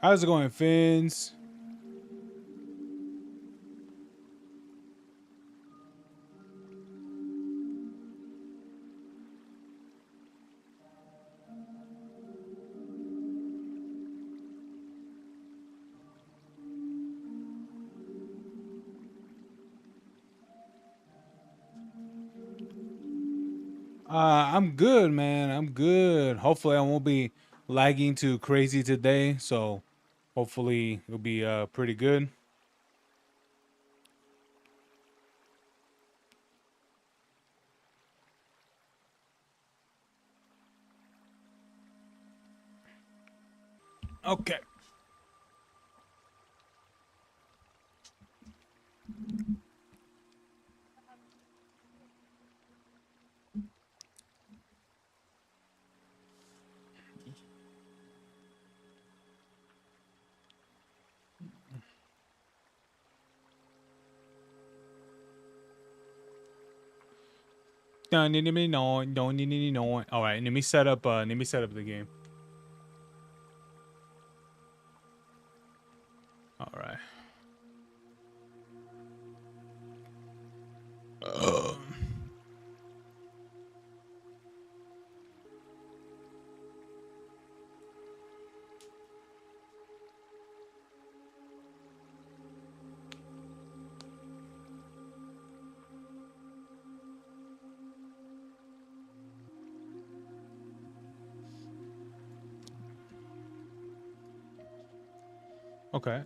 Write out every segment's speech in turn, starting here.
How's it going, Fins? I'm good, man. I'm good. Hopefully, I won't be lagging too crazy today. So, hopefully, it'll be pretty good. Okay. No, no, no, no. All right, let me set up. Let me set up the game. All right. Okay.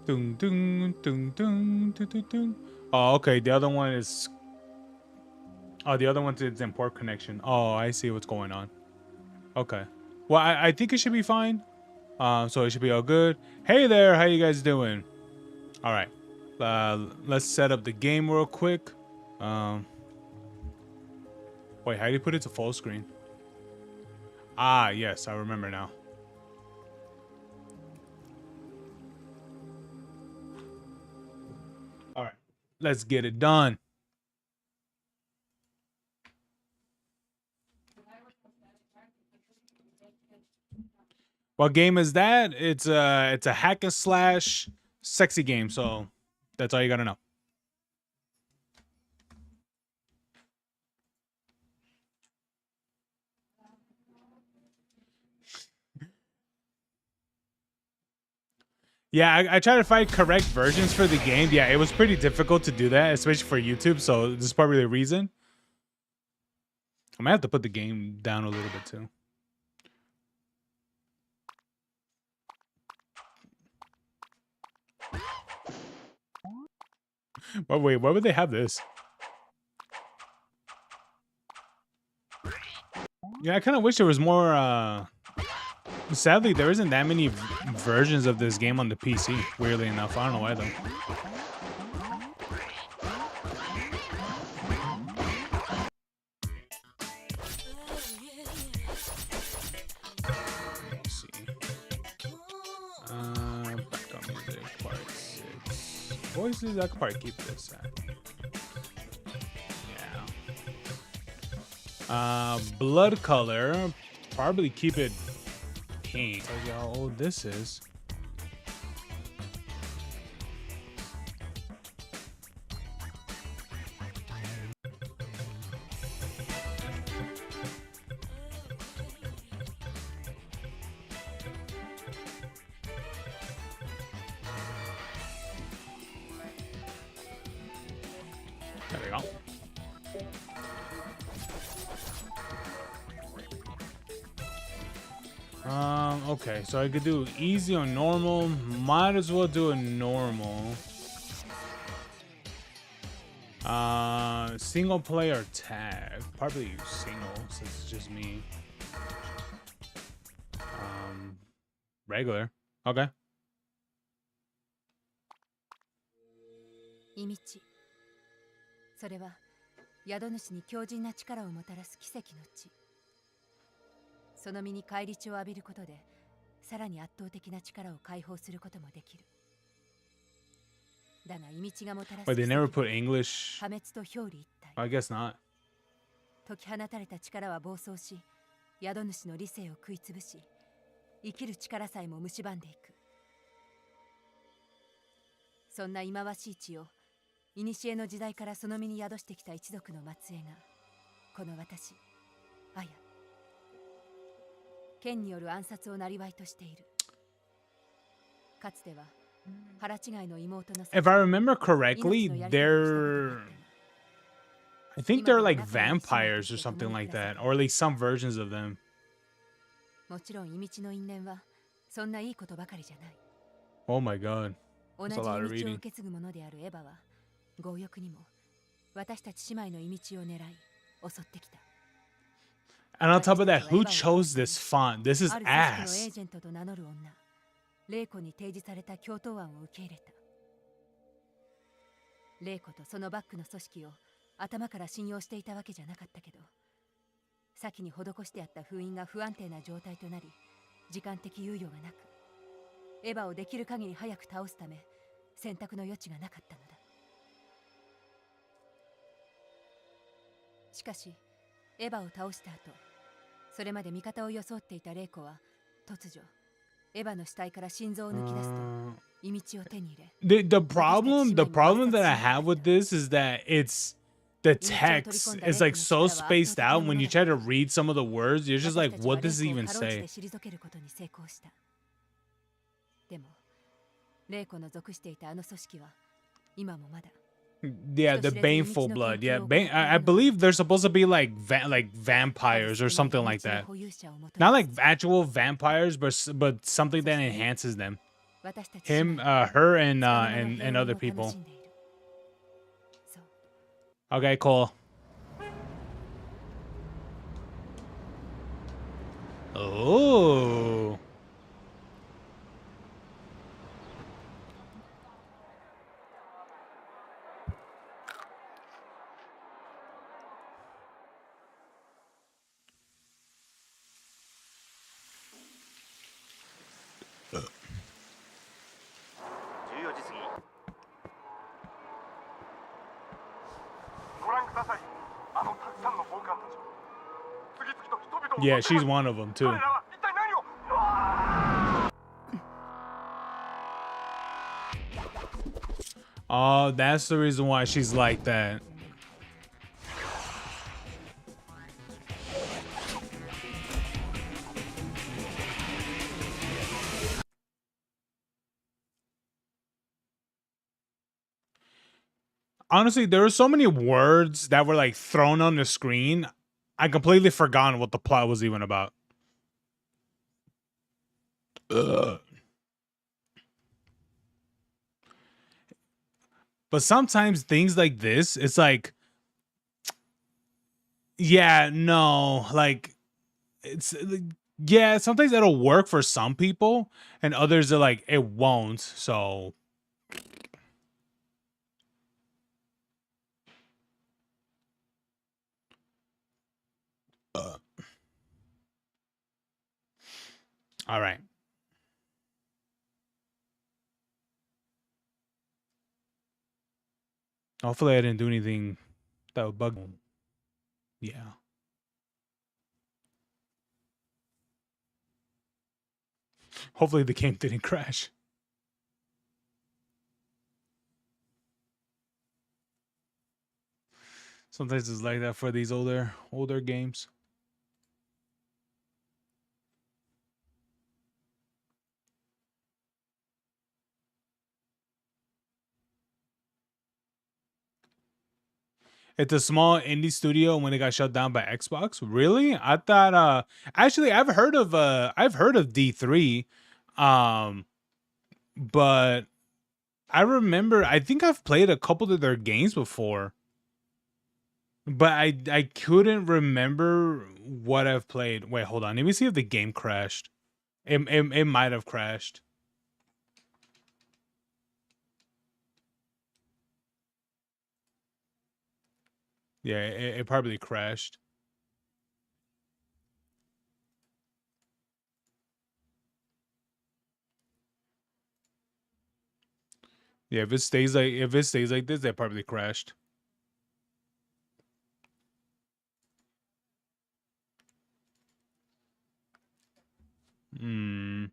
Dun, dun, dun, dun, dun, dun, dun. Oh, okay. The other one is. Oh, the other one's its import connection. Oh, I see what's going on. Okay. Well, I think it should be fine. So it should be all good. Hey there, how you guys doing? All right. Let's set up the game real quick. Um. Wait, how do you put it to full screen? Ah, yes, I remember now. All right. Let's get it done. What game is that? It's a hack and slash sexy game, so that's all you gotta know. Yeah, I tried to find correct versions for the game. Yeah, it was pretty difficult to do that, especially for YouTube. So this is probably the reason. I might have to put the game down a little bit too. But wait, why would they have this? Yeah, I kind of wish there was more. Sadly, there isn't that many versions of this game on the PC. Weirdly enough, I don't know why though. Let's see. Background music part 6. Voices, I could probably keep this at. Yeah. Blood color, probably keep it pink. Tell you how old this is. There we go. Okay, so I could do easy or normal. Might as well do a normal. Single player tag. Probably single since it's just me. Regular. Okay. イミチ。それは宿主に強靭な力をもたらす奇跡の地。その身に返り血を浴びることで、さらに圧倒的な力を解放することもできる。だがイミチがもたらす But 奇 they 跡 never は put English. 破滅と表裏一体。 I guess not. 解き放たれた力は暴走し、宿主の理性を食いつぶし、生きる力さえも蝕んでいく。そんな忌まわしい血を古の時代からその身に宿してきた一族の末裔が、この私、アヤ。剣による暗殺を生業としている。かつては腹違いの妹の If I remember correctly, I think they're like vampires or something like that, or at least some versions of them. もちろんイミチの因縁はそんないいことばかりじゃない。 Oh my god. 同じ That's a lot イ of ミチを reading. 受け継ぐ者であるエヴァは強欲にも私たち姉妹のイミチを狙い襲ってきた。 And on top of that, who chose this font? This is ある組織のエー ass. ジェントと名乗る女、玲子に提示された共闘案を受け入れた。玲子とそのバックの組織を頭から信用していたわけじゃなかったけど、先に施してあった封印が不安定な状態となり、時間的猶予がなく、エヴァをできる限り早く倒すため選択の余地がなかったのだ。しかしエヴァを倒した後、それまで味方を装っていた玲子は突如エヴァの死体から心臓を抜き出すとイミチを手に入れ。 The problem that I have with this is that the text is like so spaced out. When you try to read some of the words, you're just like, what does it even say? でも玲子の属していたあの組織は今もまだ。 Yeah, the baneful blood. Yeah, I believe they're supposed to be like vampires or something like that. Not like actual vampires, but something that enhances them. Him, her, and other people. Okay, cool. Oh. Yeah, she's one of them too. Oh, that's the reason why she's like that. Honestly, there were so many words that were like thrown on the screen. I completely forgot what the plot was even about. Ugh. But sometimes things like this, it's like, yeah, no, like, it's, yeah, sometimes it'll work for some people, and others are like, it won't, so. All right. Hopefully I didn't do anything that would bug me. Yeah. Hopefully the game didn't crash. Sometimes it's like that for these older games. It's a small indie studio when it got shut down by Xbox. Really? I thought actually I've heard of D3. Um but I remember I think I've played a couple of their games before. But I couldn't remember what I've played. Wait, hold on. Let me see if the game crashed. It might have crashed. Yeah, it probably crashed. Yeah, if it stays like this, it probably crashed. Hmm.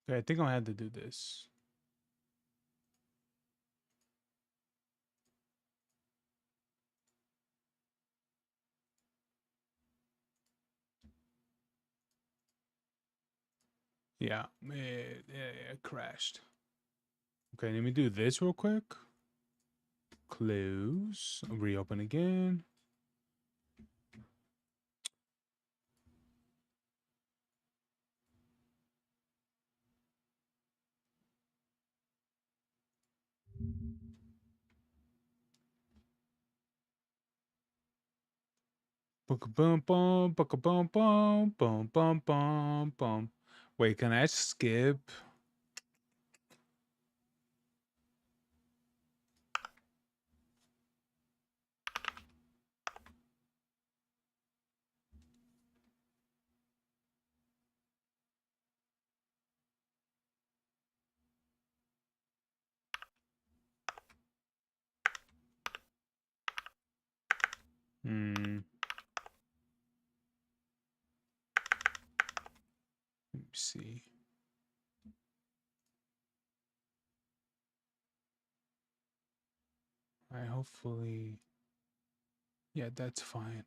Okay, I think I'll have to do this. Yeah, it crashed. Okay, let me do this real quick. Close. Reopen again. Boom boom boom boom boom boom boom boom boom. Wait, can I skip? Hmm. Let me see. I hopefully. Yeah, that's fine.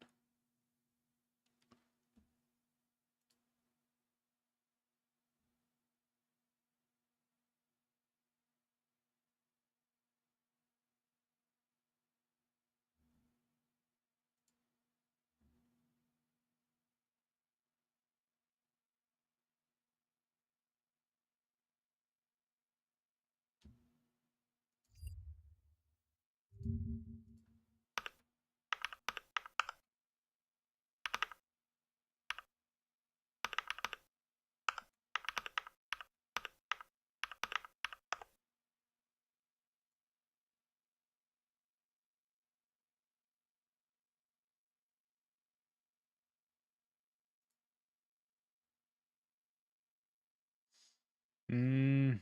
Mm.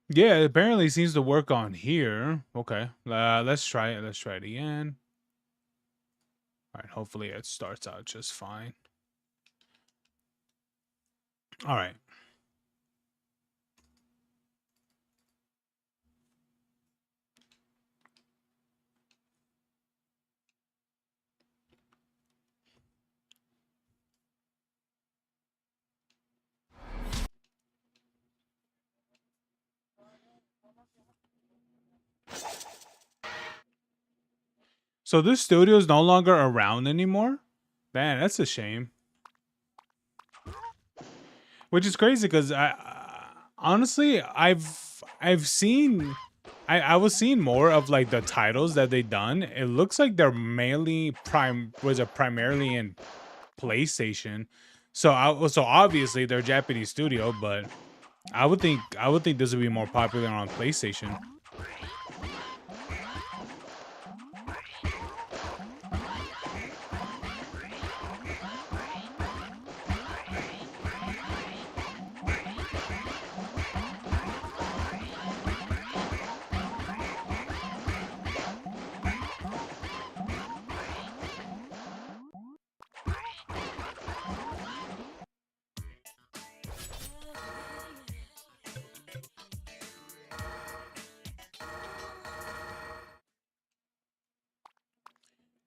Yeah, it apparently seems to work on here. Okay, let's try it. Let's try it again. All right, hopefully it starts out just fine. All right. So this studio is no longer around anymore? Man, that's a shame. Which is crazy because I honestly I've seen I was seeing more of like the titles that they done. It looks like they're mainly primarily in PlayStation. So obviously they're a Japanese studio, but I would think this would be more popular on PlayStation.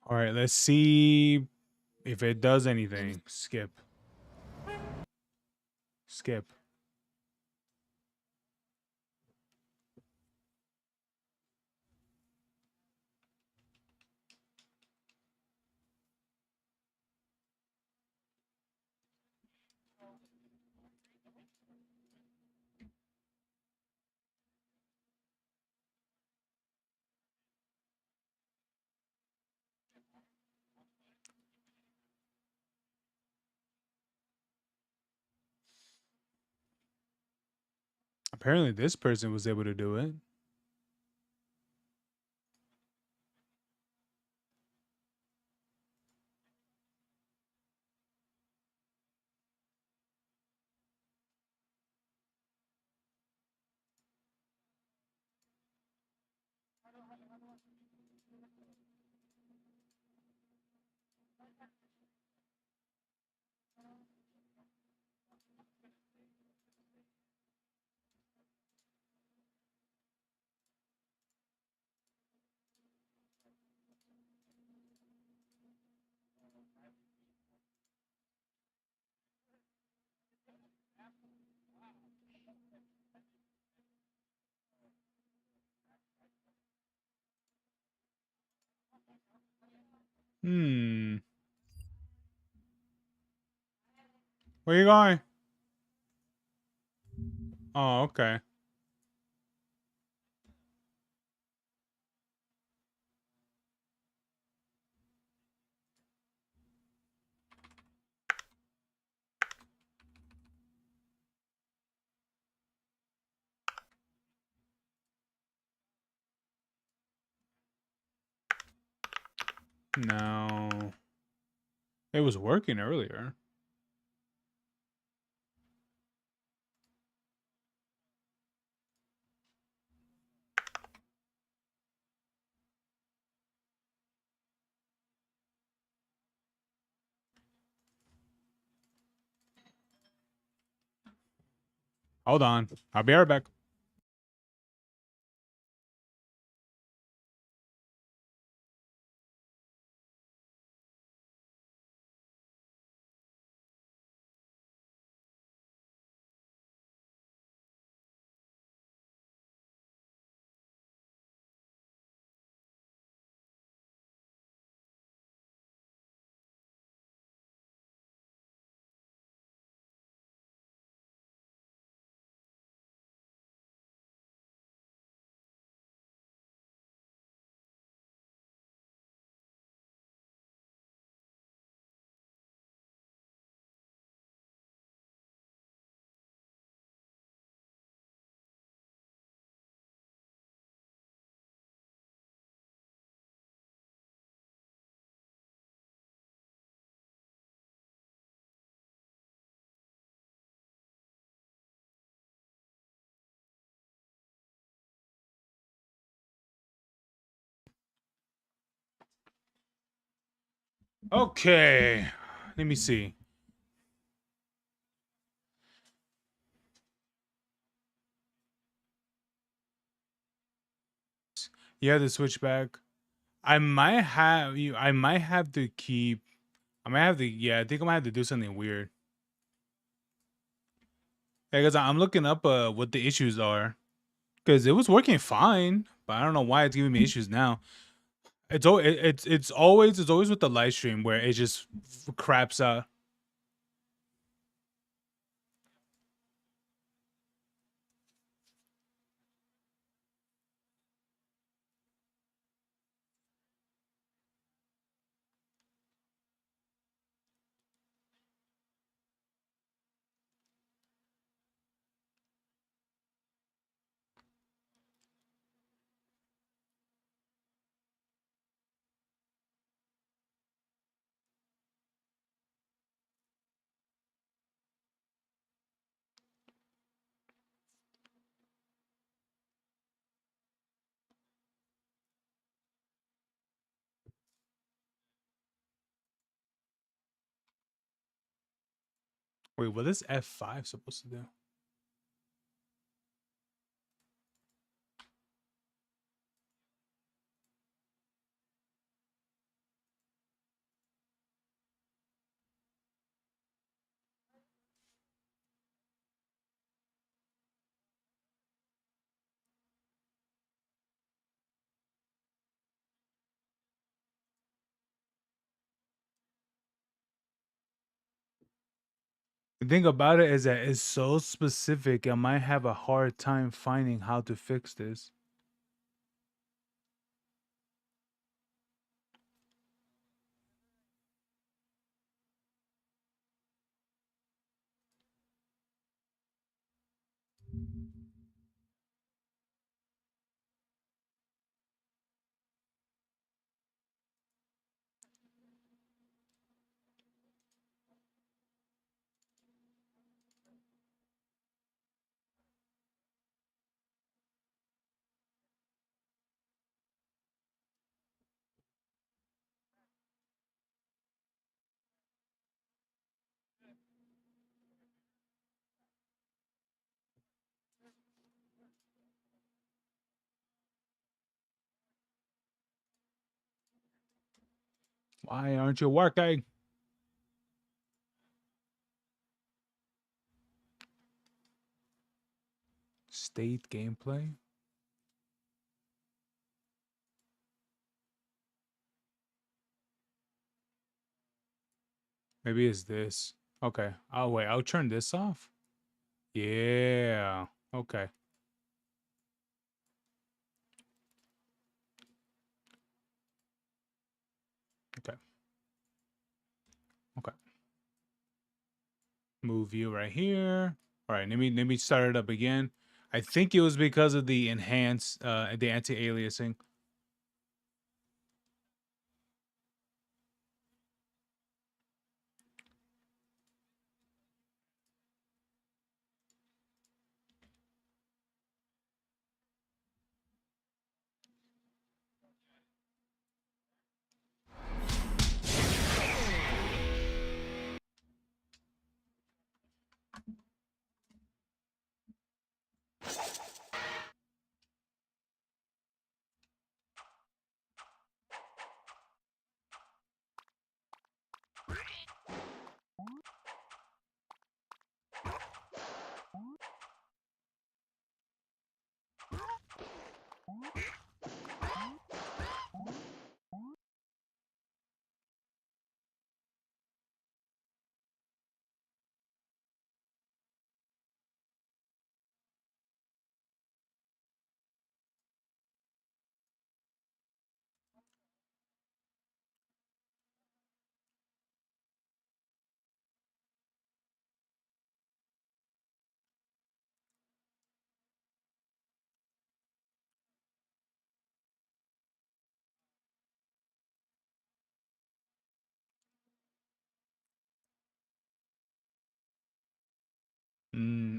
All right, let's see if it does anything. Skip. Skip. Apparently this person was able to do it. Hmm. Where you going? Oh, okay. No. It was working earlier. Hold on. I'll be right back. Okay. Let me see. Yeah, the switchback. I might have to keep I might have to yeah, I think I might have to do something weird. Yeah, because I'm looking up what the issues are. Because it was working fine, but I don't know why it's giving me issues now. It's always with the live stream where it just craps out. Wait, what is F5 supposed to do? The thing about it is that it's so specific, I might have a hard time finding how to fix this. Why aren't you working? State gameplay? Maybe it's this. Okay. Oh, wait. I'll turn this off. Yeah. Okay. Okay. Okay. Move view right here. All right. Let me start it up again. I think it was because of the enhance, the anti-aliasing.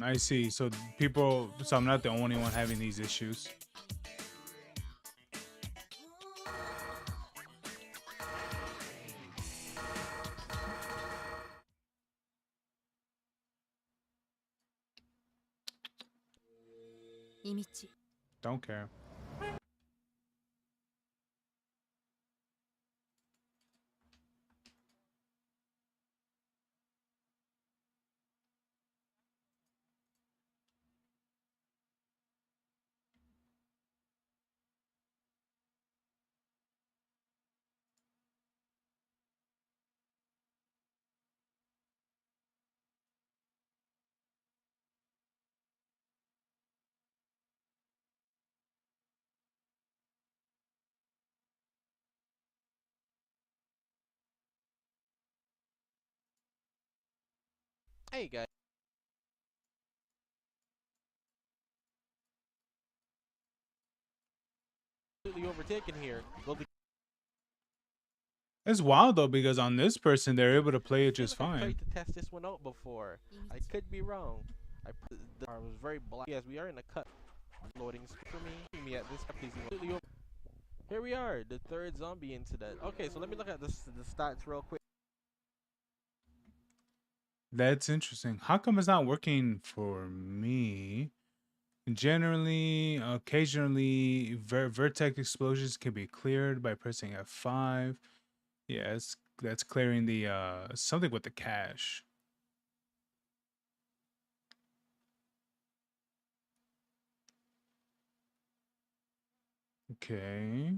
I see. So so I'm not the only one having these issues. Don't care. Hey guys, completely overtaken here. Well, It's wild though because on this person they're able to play it I feel just like I fine. tried to test this one out before. I could be wrong. The car was very black. Yes, we are in a cut. Loading for me at this please completely over. Here we are, the third zombie incident. Okay, so let me look at the stats real quick. That's interesting. How come it's not working for me? Generally, occasionally, vertex explosions can be cleared by pressing F5. Yes, that's clearing the something with the cache. Okay.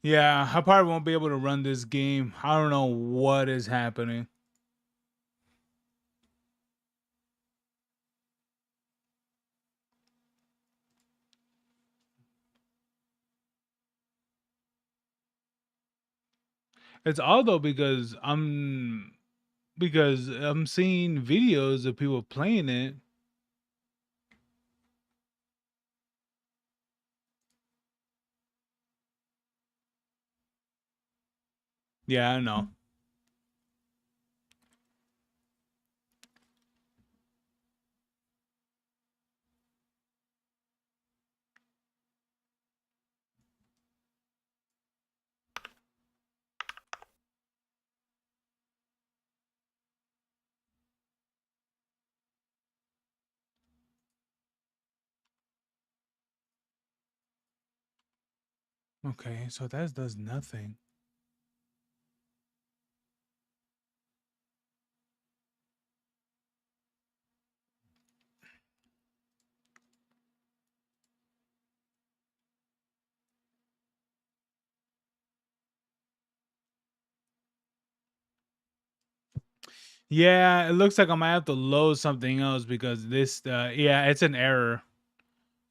Yeah, I probably won't be able to run this game. I don't know what is happening. It's odd though because I'm seeing videos of people playing it. Yeah, I know. Okay, so that does nothing. Yeah, it looks like I might have to load something else because this yeah, it's an error.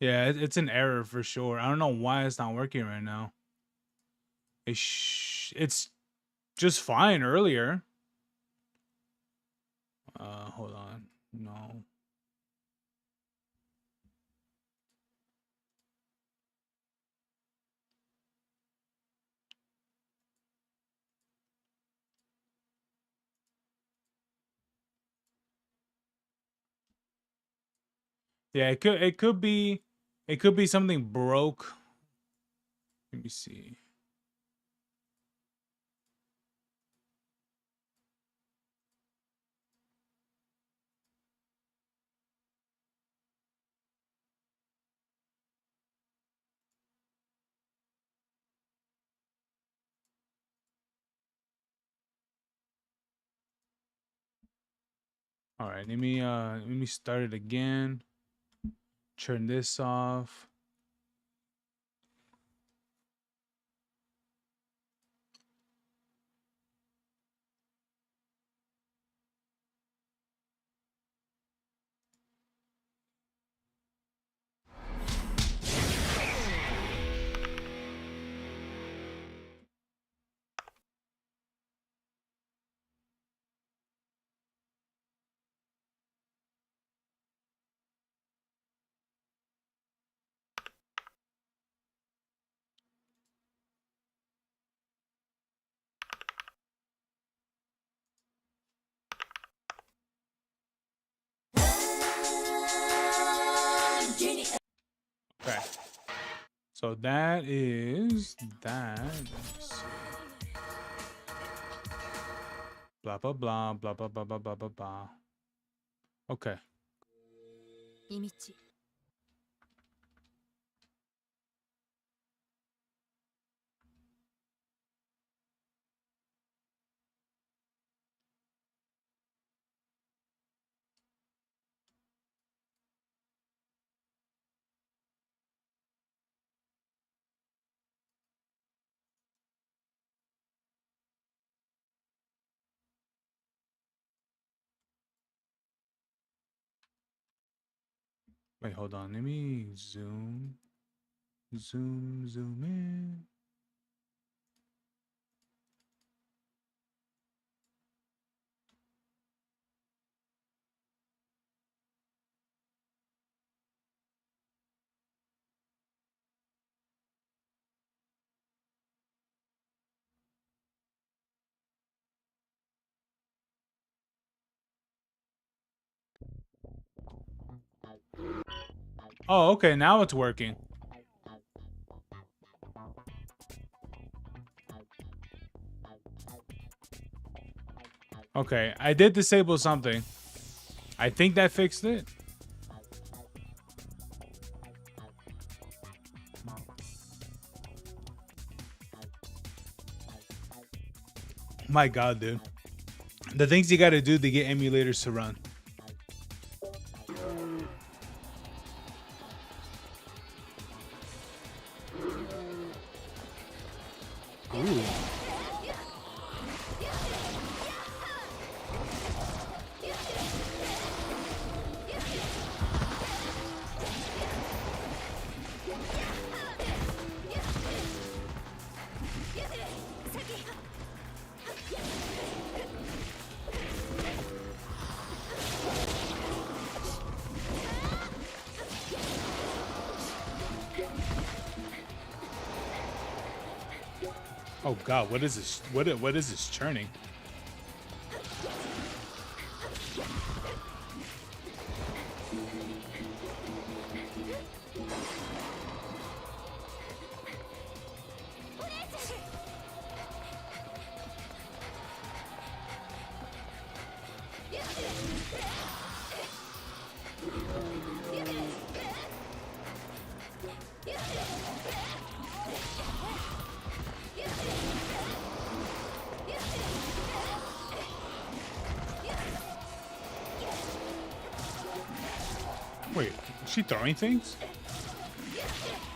Yeah, it's an error for sure. I don't know why it's not working right now. It's just fine earlier. Hold on. No. Yeah, it could be something broke. Let me see. All right, let me start it again. Turn this off. Okay. So that is that. Let me see. Blah blah blah blah blah blah blah blah blah blah. Okay. イミチ Wait, hold on. Let me zoom in. Oh, okay, now it's working. Okay, I did disable something. I think that fixed it. My God, dude. The things you gotta do to get emulators to run. Ooh. Oh God, what is this? What is this churning? Wait, is she throwing things?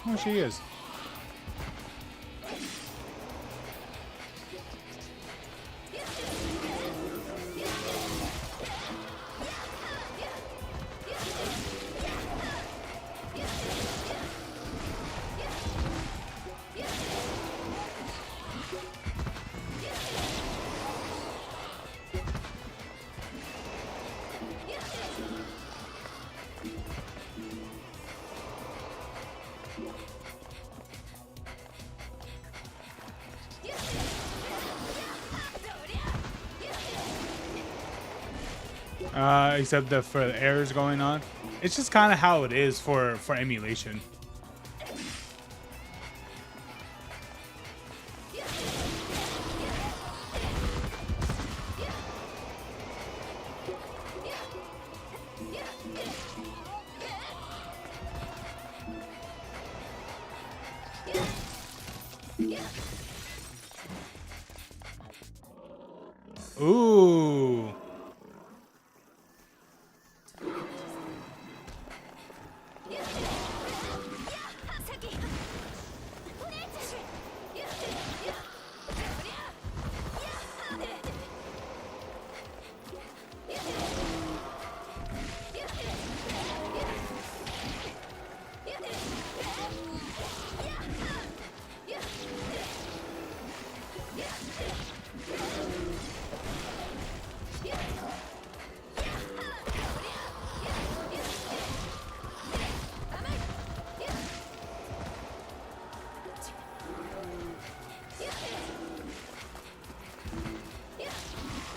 Oh, she is. Except that for the errors going on, it's just kind of how it is for emulation. Ooh.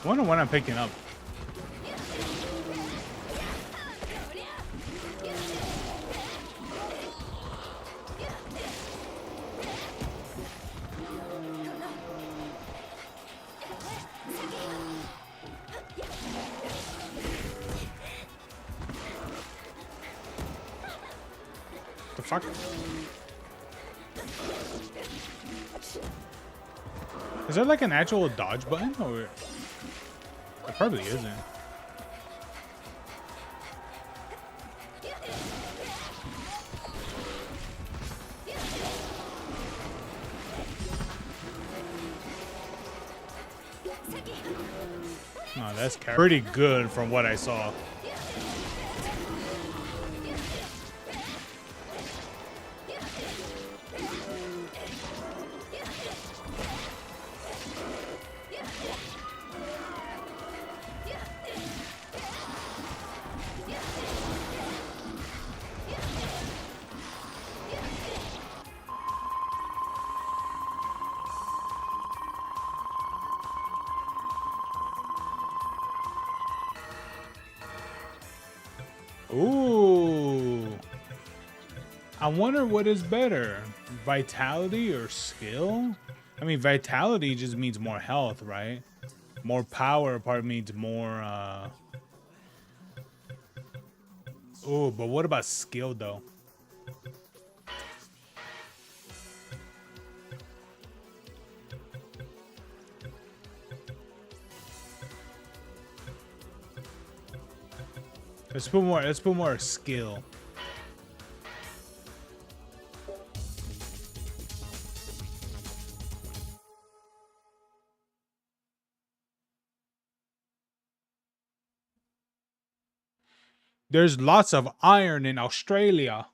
I wonder what I'm picking up. The fuck? Is there like an actual dodge button, or it probably isn't? No, that's pretty good from what I saw. Ooh. I wonder what is better, vitality or skill? I mean, vitality just means more health, right? More power part means more, Oh, but what about skill, though? Let's put more skill. There's lots of iron in Australia.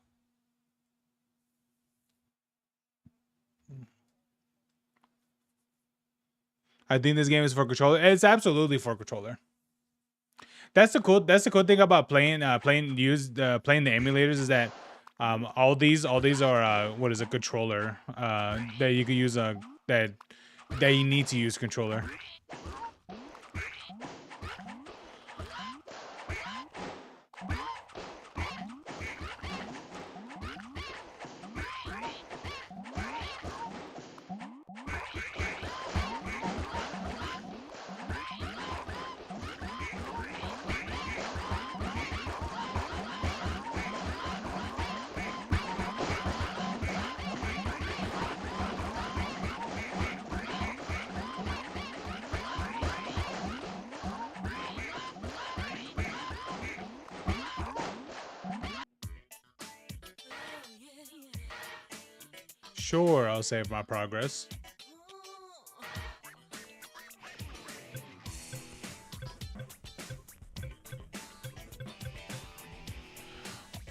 I think this game is for controller. It's absolutely for controller. That's the cool thing about playing playing the emulators is that all these are what is a controller that you can use that you need to use controller. Sure, I'll save my progress.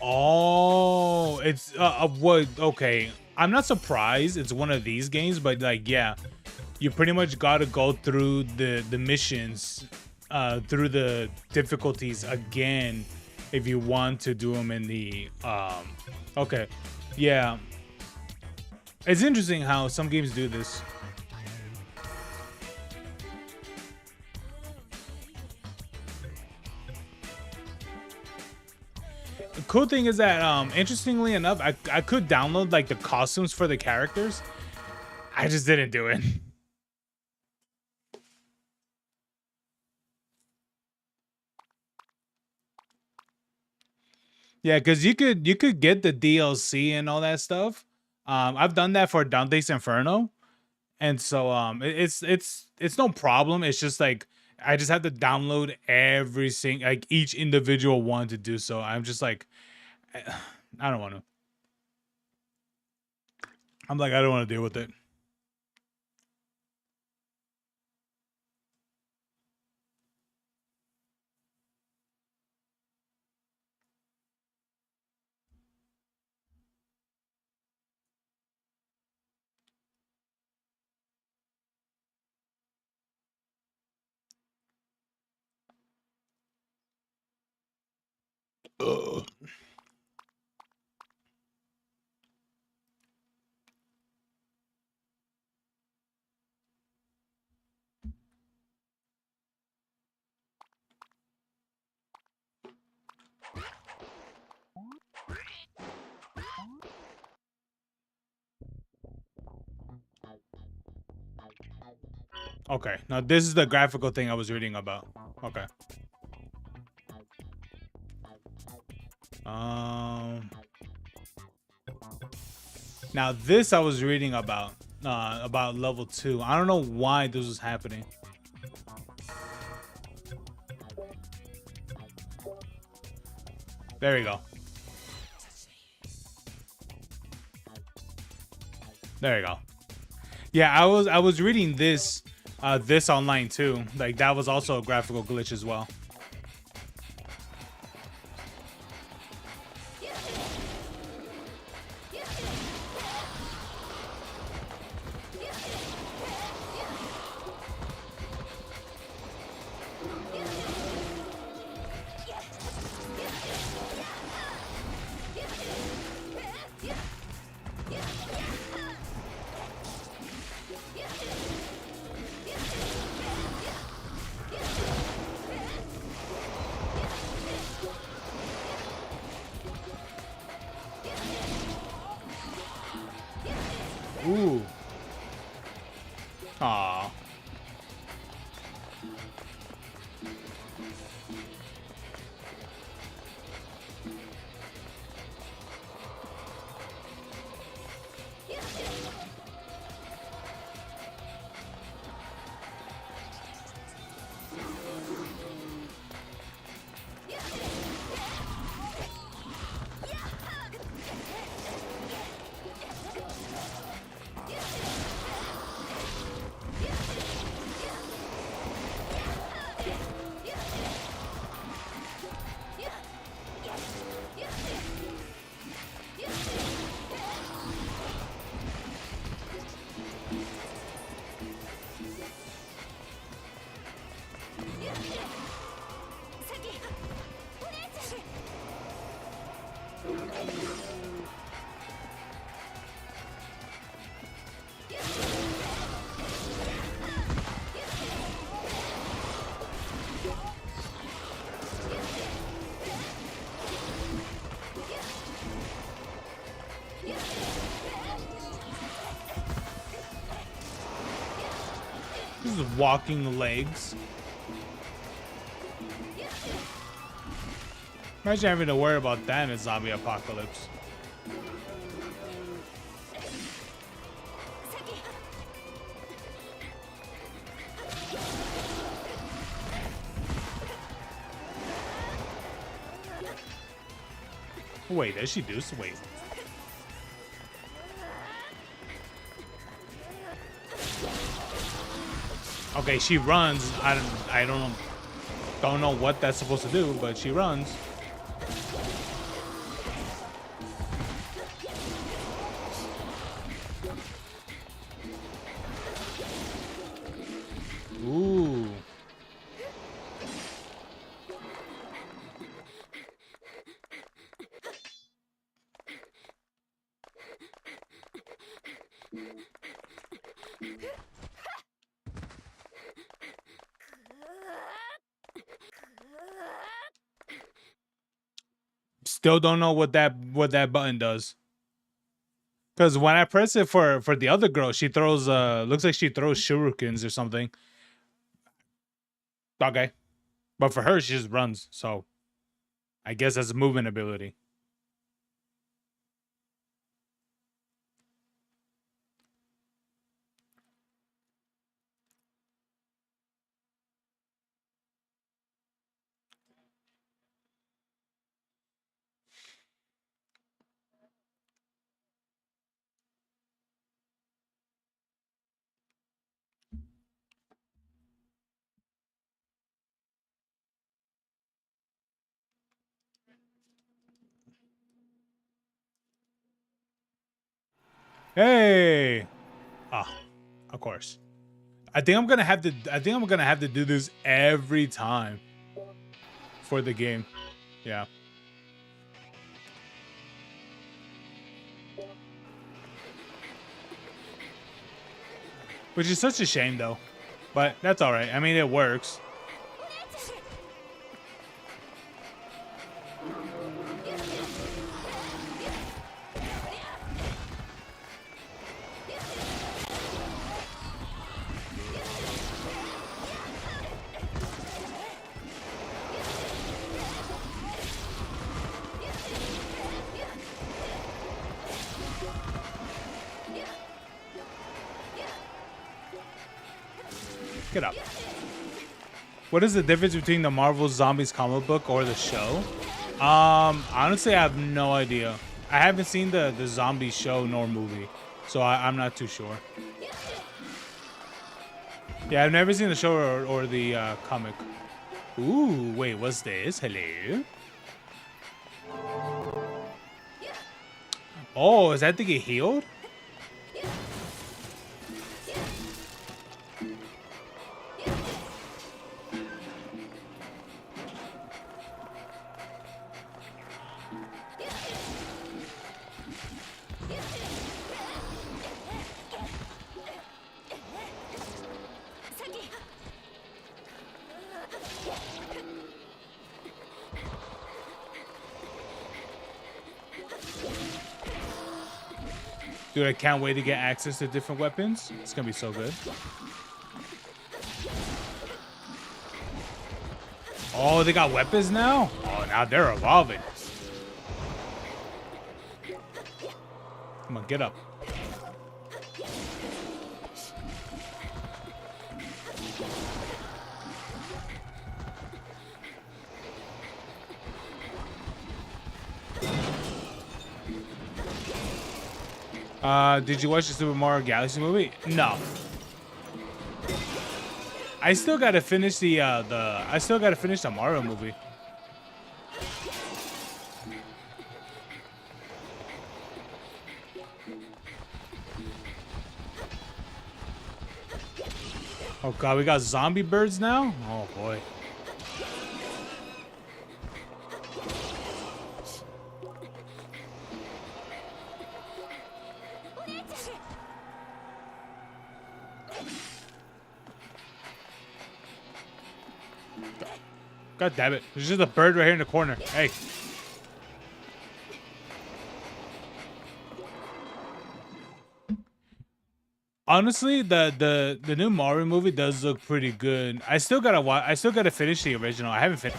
Oh, it's what? Okay, I'm not surprised. It's one of these games, but like, yeah, you pretty much got to go through the missions, through the difficulties again, if you want to do them in the Okay, yeah. It's interesting how some games do this. The cool thing is that, interestingly enough, I could download like the costumes for the characters. I just didn't do it. Yeah, because you could get the DLC and all that stuff. I've done that for Dante's Inferno, and so it's no problem. It's just like I just have to download every single like each individual one to do so. I'm just like I don't want to. I'm like I don't want to deal with it. Ugh. Okay, now this is the graphical thing I was reading about. Okay. Now this I was reading about level 2. I don't know why this was happening. There we go. There you go. Yeah, I was reading this this online too. Like that was also a graphical glitch as well. Aw. This is walking legs. Imagine having to worry about that in a zombie apocalypse. Wait, does she do so? Wait. Okay, she runs. I don't know what that's supposed to do, but she runs. Ooh. Still don't know what that button does. Cause when I press it for the other girl, she throws looks like she throws shurikens or something. Okay. But for her, she just runs, so I guess that's a movement ability. Hey. Ah, of course. I think I'm gonna have to do this every time for the game. Yeah. Which is such a shame though. But that's alright. I mean, it works. Get up. What is the difference between the Marvel Zombies comic book or the show? Honestly, I have no idea. I haven't seen the zombie show nor movie, so I'm not too sure. Yeah, I've never seen the show or the comic. Ooh, wait, what's this? Hello? Oh, is that to get healed? Dude, I can't wait to get access to different weapons. It's gonna be so good. Oh, they got weapons now? Oh, now they're evolving. Come on, get up. Did you watch the Super Mario Galaxy movie? No. I still gotta finish the Mario movie. Oh god, we got zombie birds now? Oh boy. God damn it. There's just a bird right here in the corner. Hey. Honestly, the new Mario movie does look pretty good. I still gotta finish the original. I haven't finished.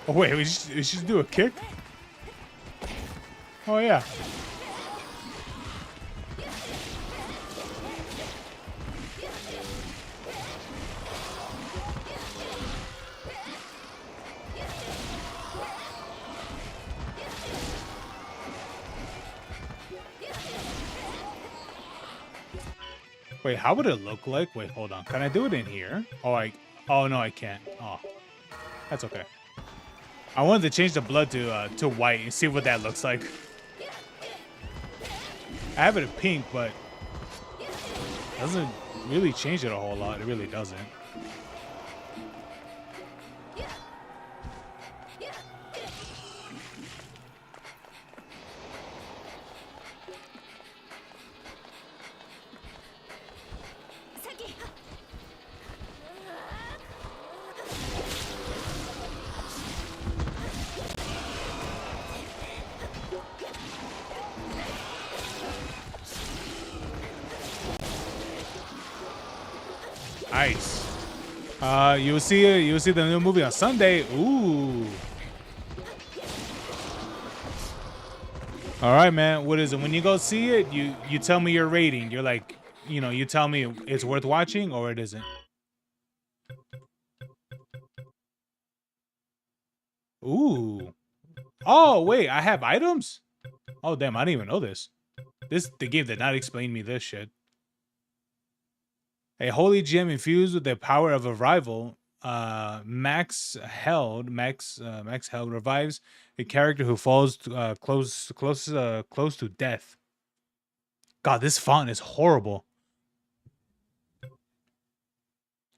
Oh wait, we should do a kick? Oh yeah. Wait, how would it look like? Wait, hold on. Can I do it in here? Oh no, I can't. Oh, that's okay. I wanted to change the blood to white and see what that looks like. I have it in pink, but it doesn't really change it a whole lot. It really doesn't. Nice. You'll see the new movie on Sunday. Ooh. All right, man. What is it? When you go see it, you tell me your rating. You're like, you tell me it's worth watching or it isn't. Ooh. Oh, wait, I have items? Oh, damn, I didn't even know this. The game did not explain me this shit. A holy gem infused with the power of a rival, Max Held revives a character who falls close to death. God, this font is horrible.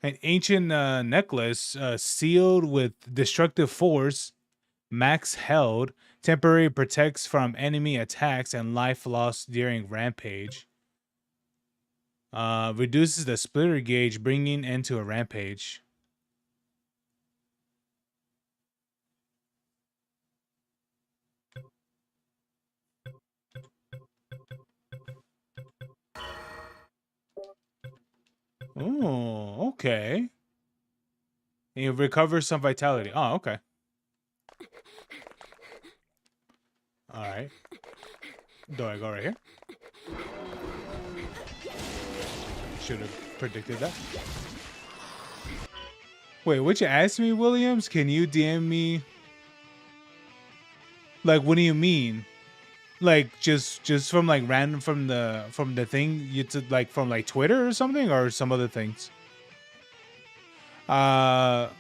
An ancient necklace sealed with destructive force, Max Held, temporarily protects from enemy attacks and life lost during rampage. Reduces the splitter gauge, bringing end to a rampage. Oh, okay. And you recover some vitality. Oh, okay. All right. Do I go right here? Should have predicted that. Wait, what you asked me, Williams? Can you DM me? Like, what do you mean? Like, just from like random from the thing you took, like from like Twitter or something, or some other things? Let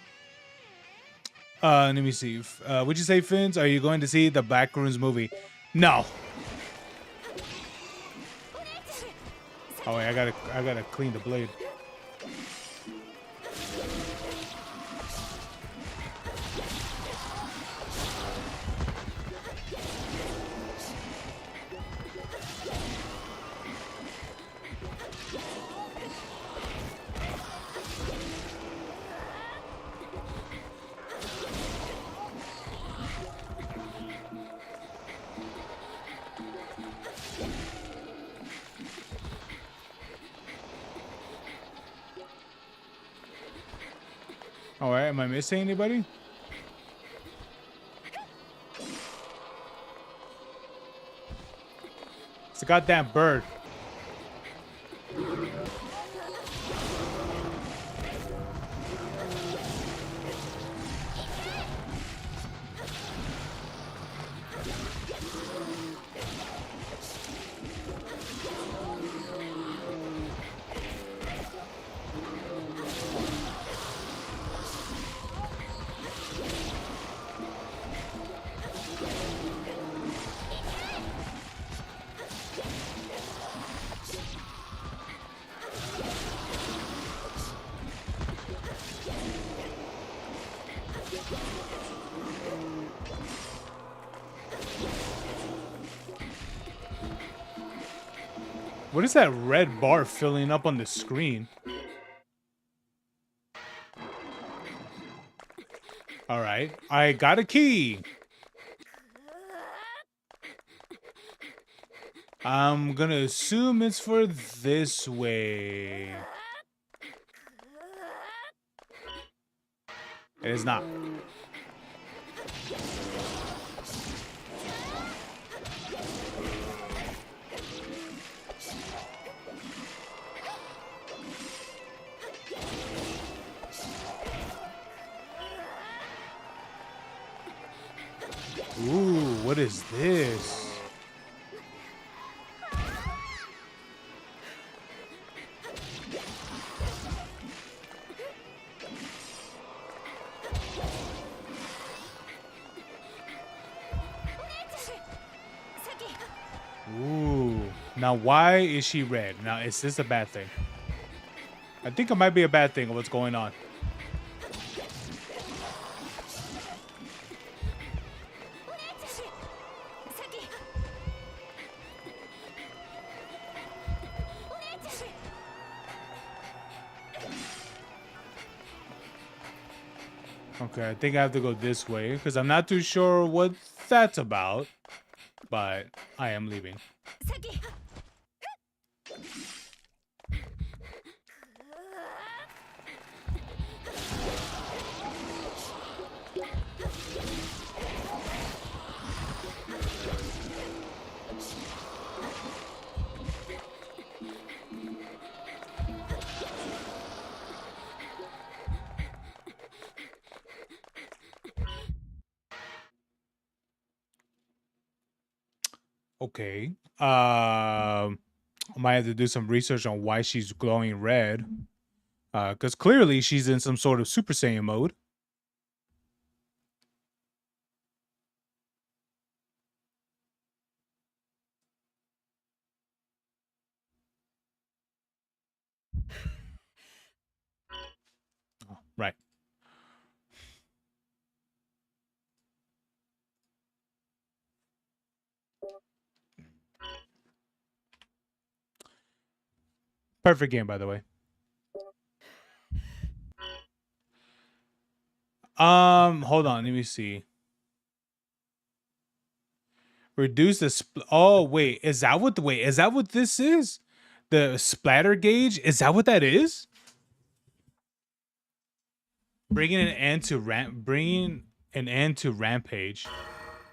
me see. Would you say, Fins? Are you going to see the Backrooms movie? No. Oh wait, I gotta clean the blade. All right, am I missing anybody? It's a goddamn bird. What is that red bar filling up on the screen? All right, I got a key. I'm gonna assume it's for this way. It is not. Ooh, what is this? Ooh, now why is she red? Now, is this a bad thing? I think it might be a bad thing of what's going on. Okay, I think I have to go this way because I'm not too sure what that's about, but I am leaving. Okay. I might have to do some research on why she's glowing red. Because clearly she's in some sort of Super Saiyan mode. Oh, right. Perfect game, by the way. Hold on, let me see. Reduce the oh wait, is that what this is? The splatter gauge? Is that what that is? Bringing an end to rampage.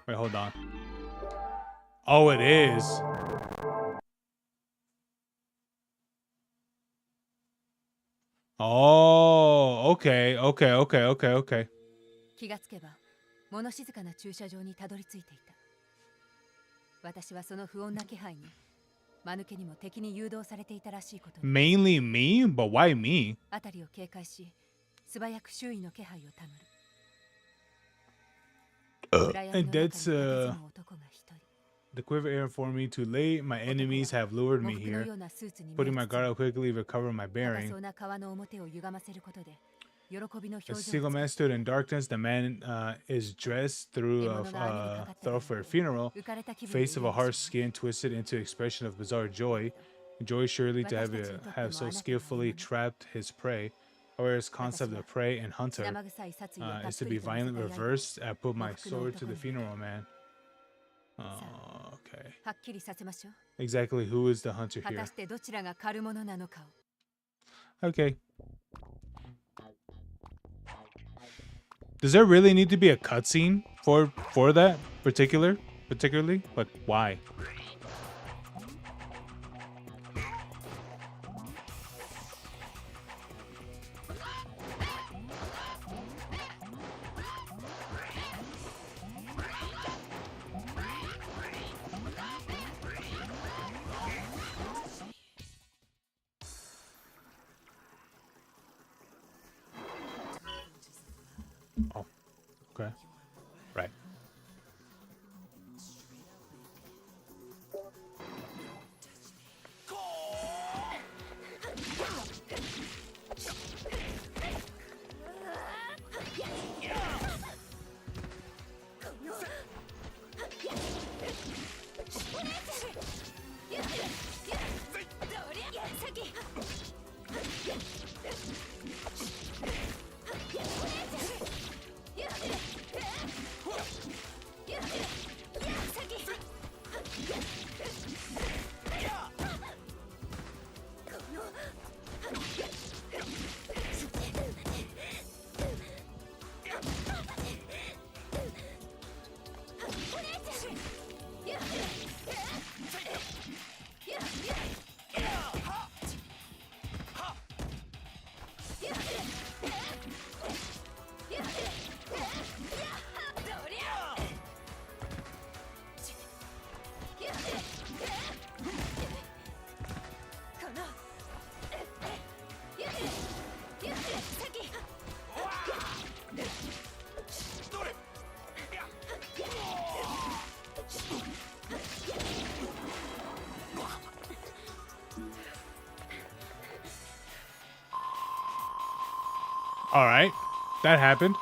Wait, hold on. Oh, it is. Oh, okay. 気がつけば物静かな駐車場にたどり着いていた。私はその不穏な気配に間抜けにも敵に誘導されていたらしいことに。Mainly me? But why me? 辺りを警戒し、素早く周囲の気配をたぐる。And that's the quiver air for me too late. My enemies have lured me here. Putting my guard up quickly, recover my bearing. A single man stood in darkness. The man is dressed through a thoroughfare funeral. Face of a harsh skin twisted into expression of bizarre joy. Joy surely to have so skillfully trapped his prey. Whereas concept of prey and hunter is to be violent reversed. I put my sword to the funeral man. Oh, okay. Exactly who is the hunter here? Okay. Does there really need to be a cutscene for that particularly? Like, why? Oh, okay, right. All right, that happened.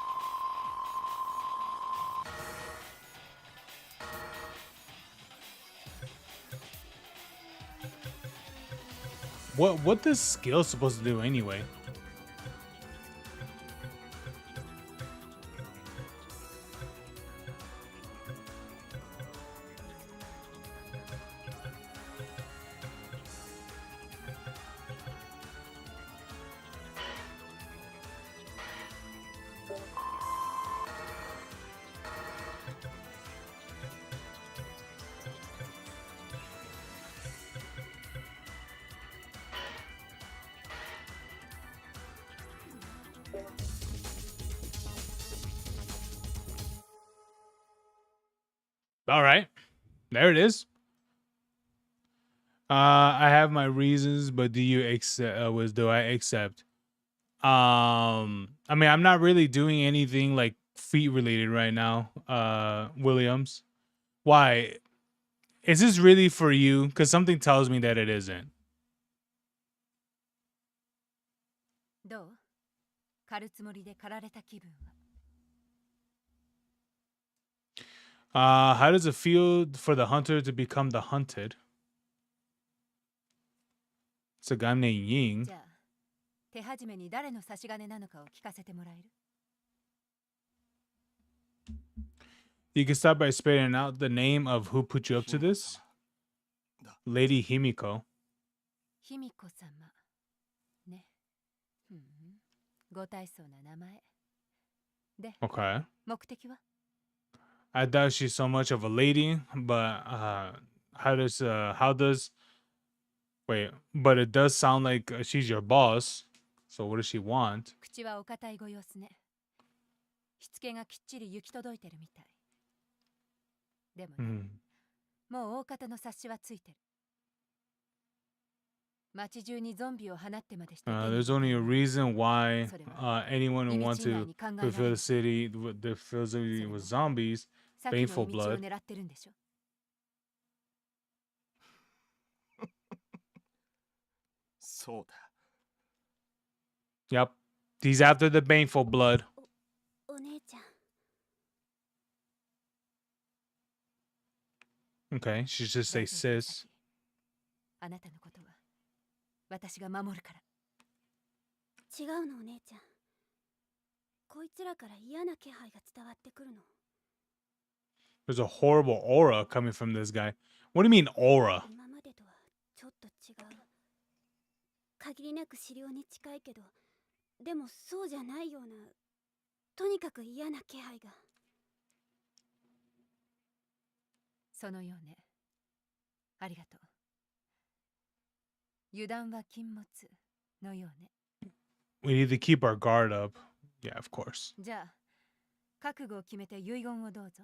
What this skill supposed to do anyway? All right, there it is. I have my reasons, but do you accept? Do I accept? I mean, I'm not really doing anything like feet related right now. Williams, why? Is this really for you? Because something tells me that it isn't. どう狩るつもりで狩られた気分は How does it feel for the hunter to become the hunted? It's a guy named Ying. じゃあ手始めに誰の差し金なのかを聞かせてもらえる You can start by spelling out the name of who put you up to this. Lady Himiko. 卑弥呼様ねふんご大層な名前で Okay. 目的は I doubt she's so much of a lady, but how does wait, but it does sound like she's your boss. So what does she want? 口はお堅いご様子ねしつけがきっちり行き届いてるみたいでもね、 Hmm. もう大方の察しはついてる街中にゾンビを放ってまでして There's only a reason why anyone who wants to fulfill the city with zombies, さっきの baneful 道を blood. 狙ってるんでしょ そうだ。 Yep. He's after the baneful blood. お姉ちゃん Okay, she should say 大丈夫 sis. あなたのことは私が守るから違うのお姉ちゃんこいつらから嫌な気配が伝わってくるの There's a horrible aura coming from this guy. What do you mean aura? 今までとはちょっと違う限りなく資料に近いけどでもそうじゃないようなとにかく嫌な気配が。そのようね。ありがとう。油断は禁物のようね。We need to keep our guard up. Yeah, of course. じゃあ、覚悟を決めて遺言をどうぞ。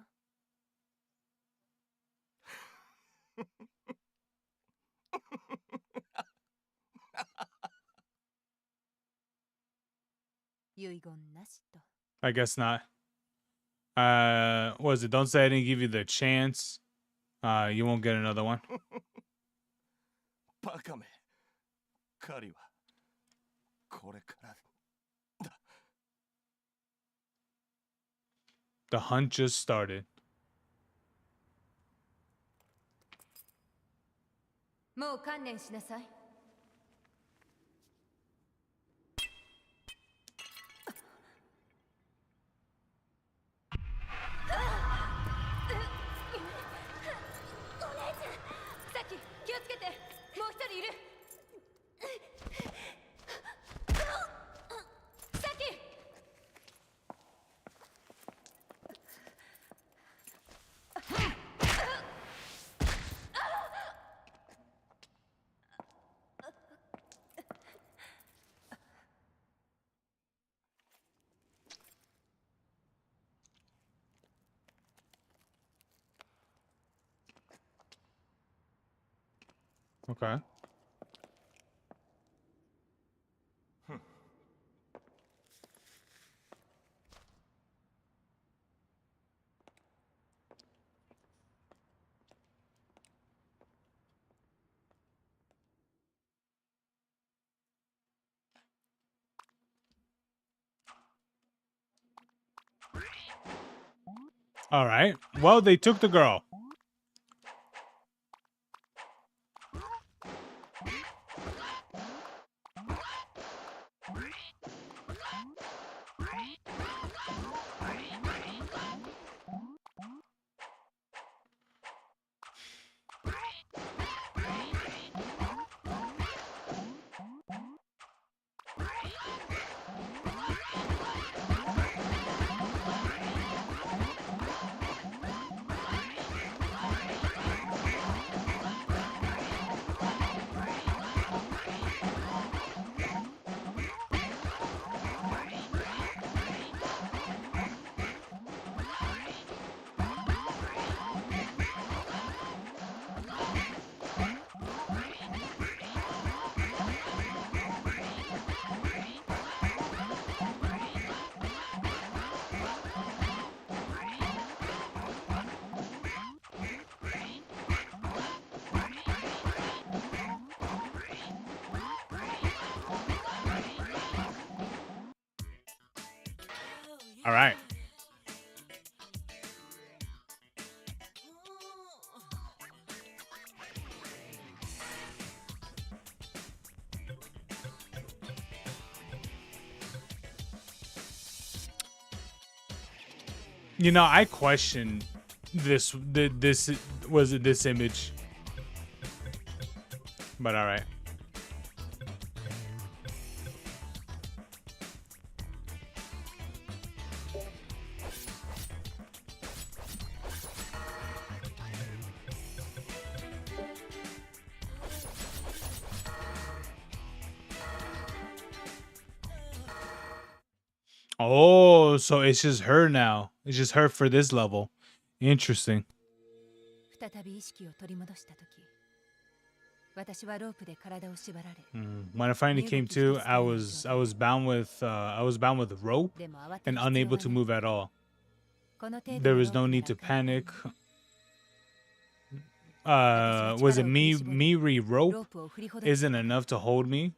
遺言なしと。I guess not. What is it? Don't say I didn't give you the chance. You won't get another one. バカめ。狩りはこれからだ。The hunt just started. もう観念しなさい。さっき気をつけて。もう一人いる。さっき。Okay. All right. Well, they took the girl. All right. You know, I question this this image. But all right. Oh, so it's just her now. It's just her for this level. Interesting. 再び意識を取り戻したとき、私はロープで体を縛られ、When I finally came to, I was bound with rope でも慌てる and 必要 unable は to ない。 move at all. この程度 There の was ロ no ープな need ら to 簡単に panic. Was it me rope ロープを振りほどく isn't enough to hold me?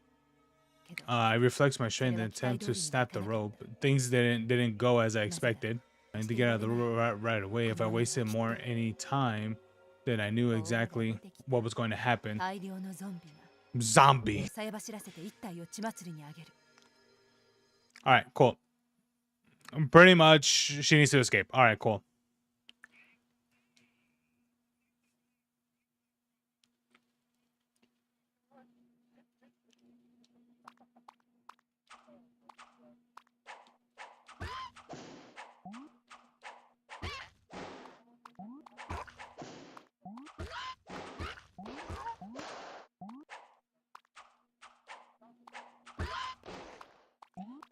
けど、 I reflex my strength and attempt to snap the rope. Things didn't go as I expected. I need to get out of the rope right away. If I wasted more any time, then I knew exactly what was going to happen. 大量のゾンビが Zombie. さえ走らせて一体を血祭りにあげる。 All right, cool. Pretty much, she needs to escape. All right, cool.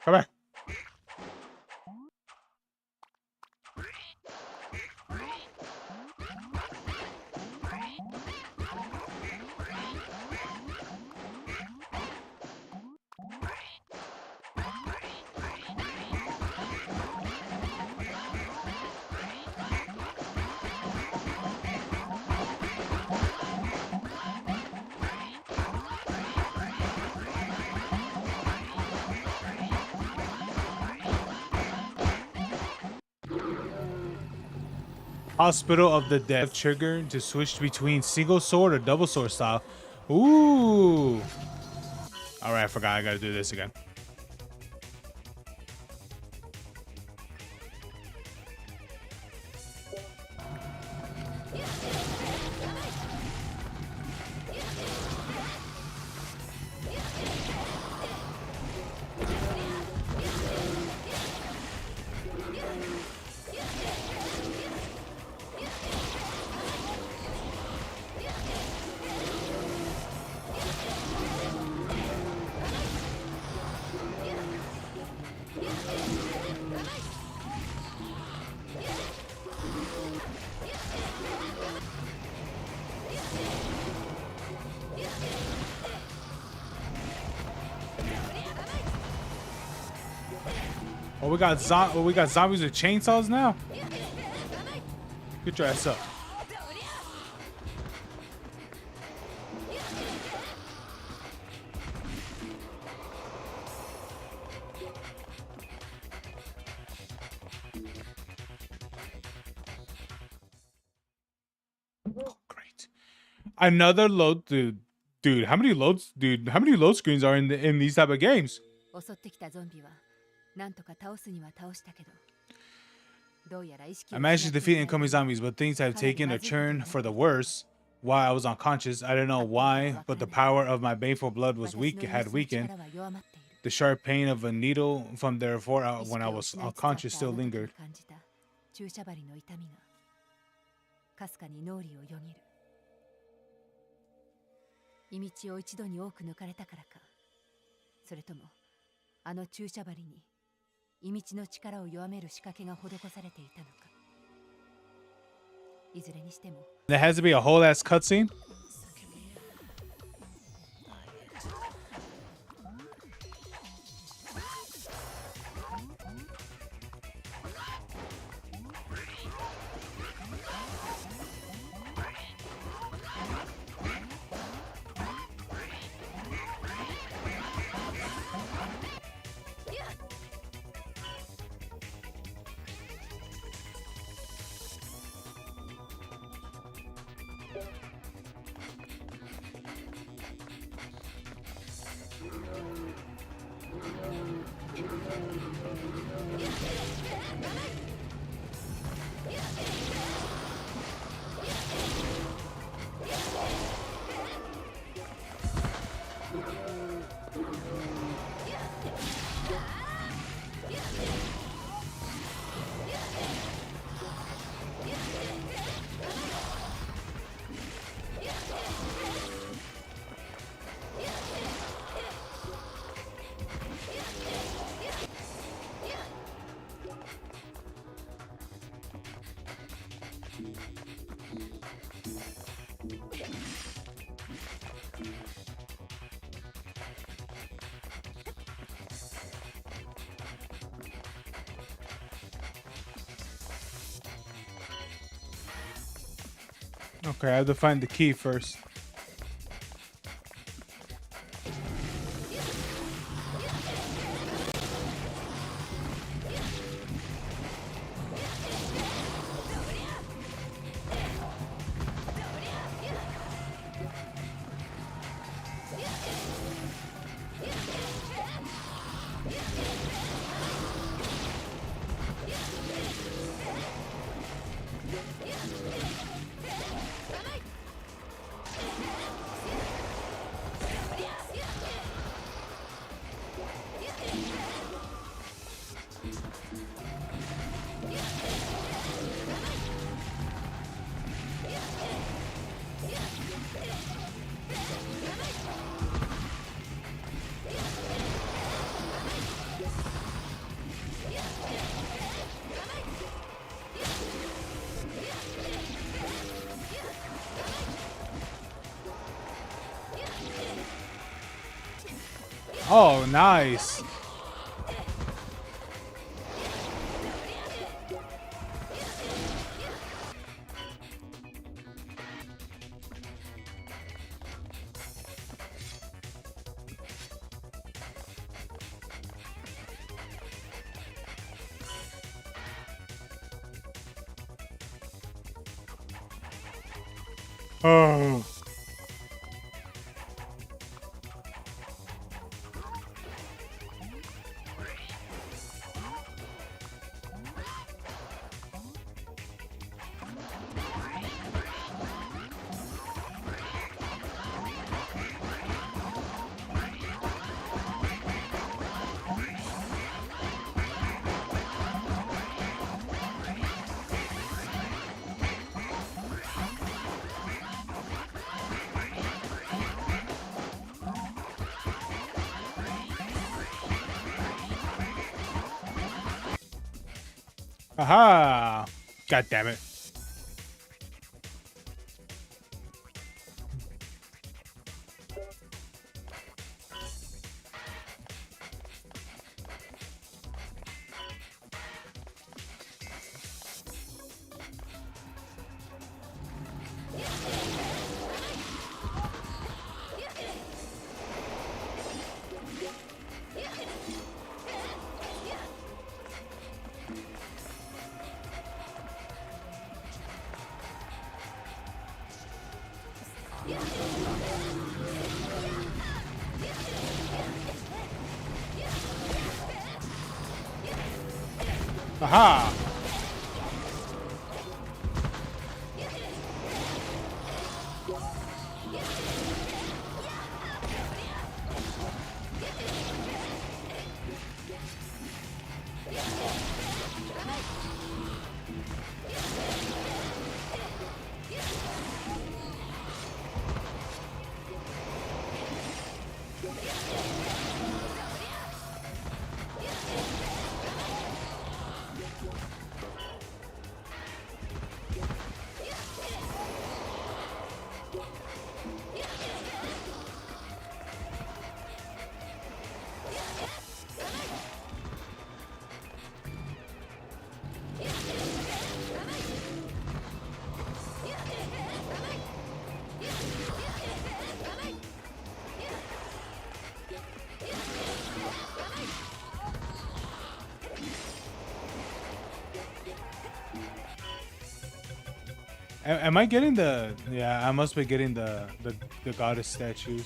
Come back. Hospital of the Dead trigger to switch between single sword or double sword style. Ooh. All right, I forgot. I gotta do this again. Oh, we got zombies with chainsaws now. Get your ass up. Oh, great. Another load, dude. Dude, how many loads, dude? How many load screens are in these type of games? 襲ってきたゾンビはなんとか倒すには倒したけど、どうやら意識を I managed to 失ってい defeat た incoming zombies, but things have taken a turn for the worse. While I was unconscious, I don't know why, but the power of my baneful blood was 私の had 許す weakened. 力は弱まっている。 The sharp pain of a needle from therefore when I 意識を was 失いつつあった unconscious still あの時に lingered. 感じた注射針の痛みがかすかに脳裏をよぎる。胃道を一度に多く抜かれたからか、それともあの注射針に胃道の力を弱める仕掛けが施されていたのか。いずれにしても There has to be a whole ass cutscene. Okay, I have to find the key first. Oh, nice. Oh. Aha! God damn it. Aha! Am I getting the... Yeah, I must be getting the goddess statues.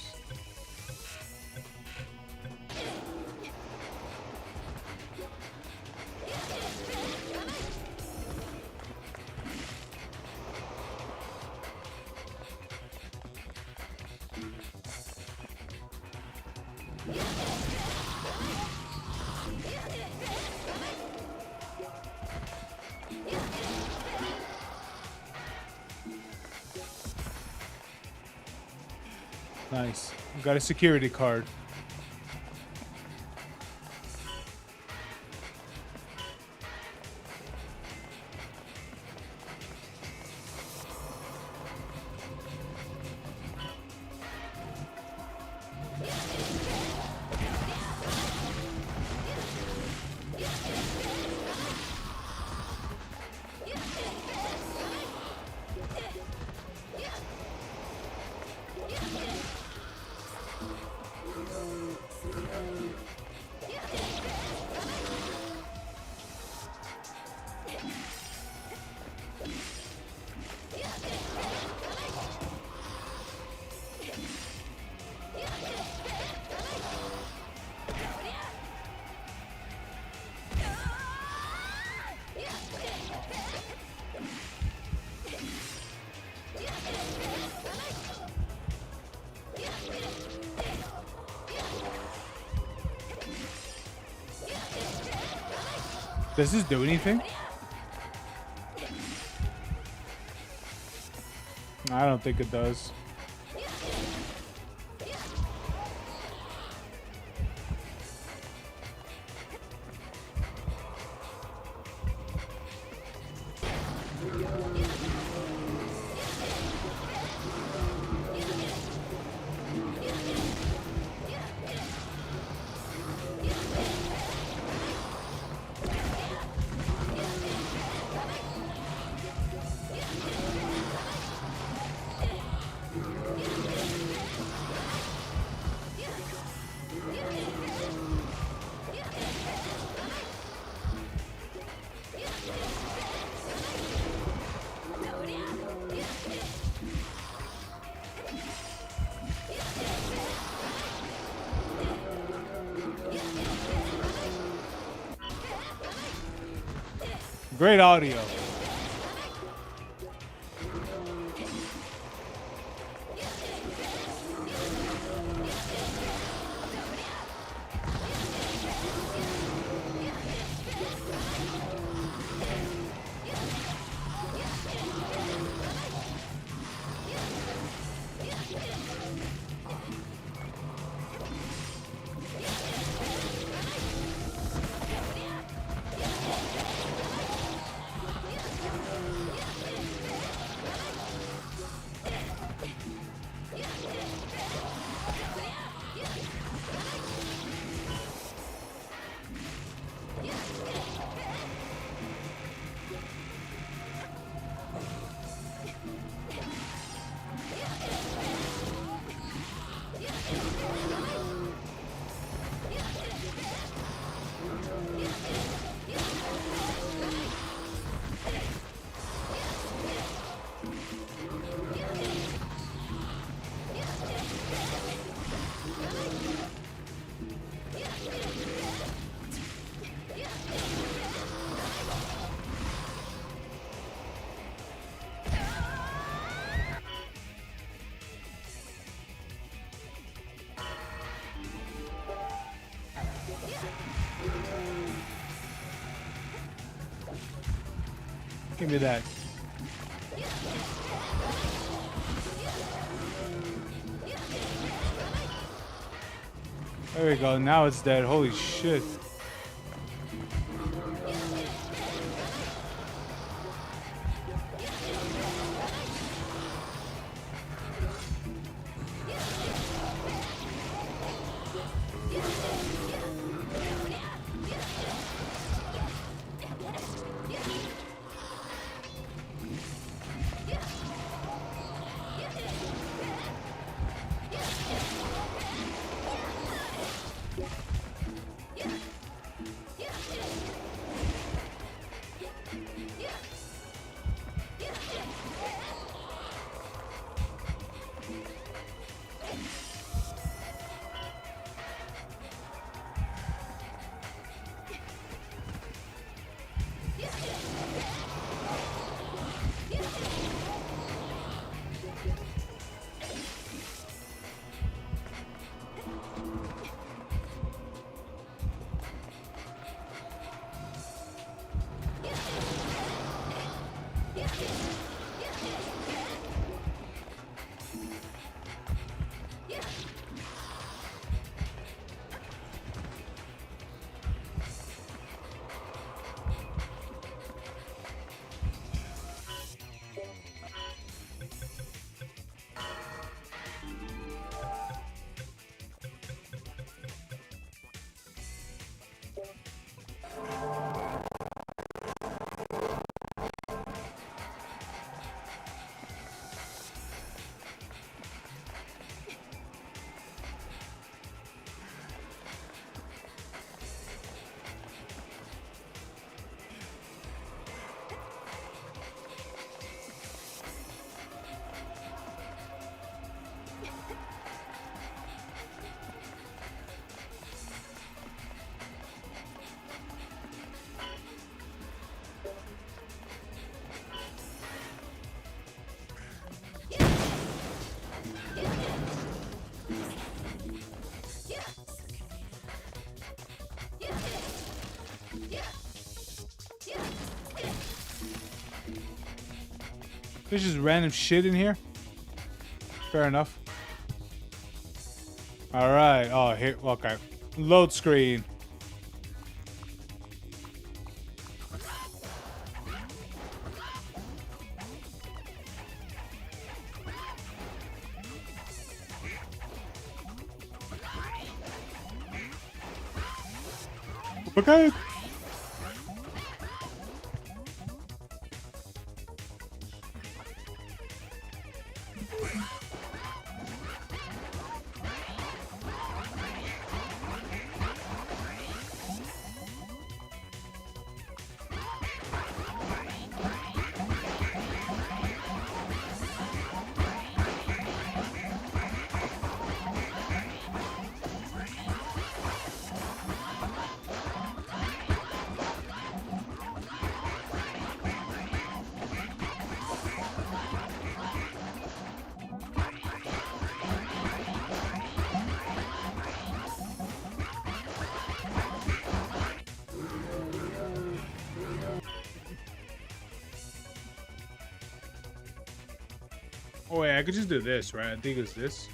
Nice. Got a security card. Does this do anything? I don't think it does. great audio. Give me that. There we go. Now it's dead. Holy shit. There's just random shit in here. Fair enough. All right. Oh, here. Okay. Load screen. Okay. Oh wait, I could just do this, right? I think it's this.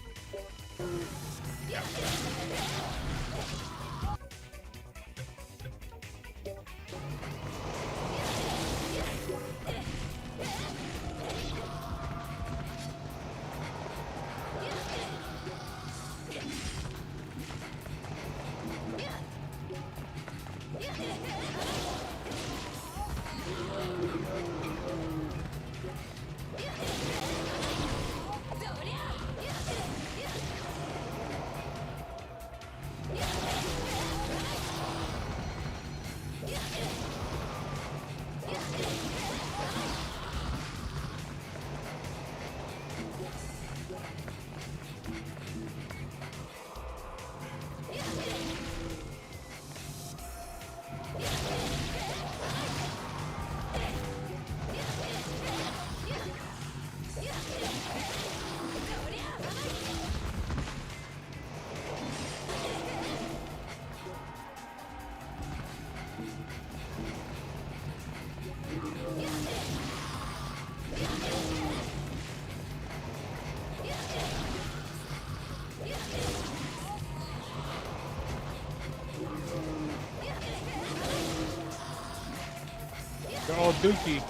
They're all dookie.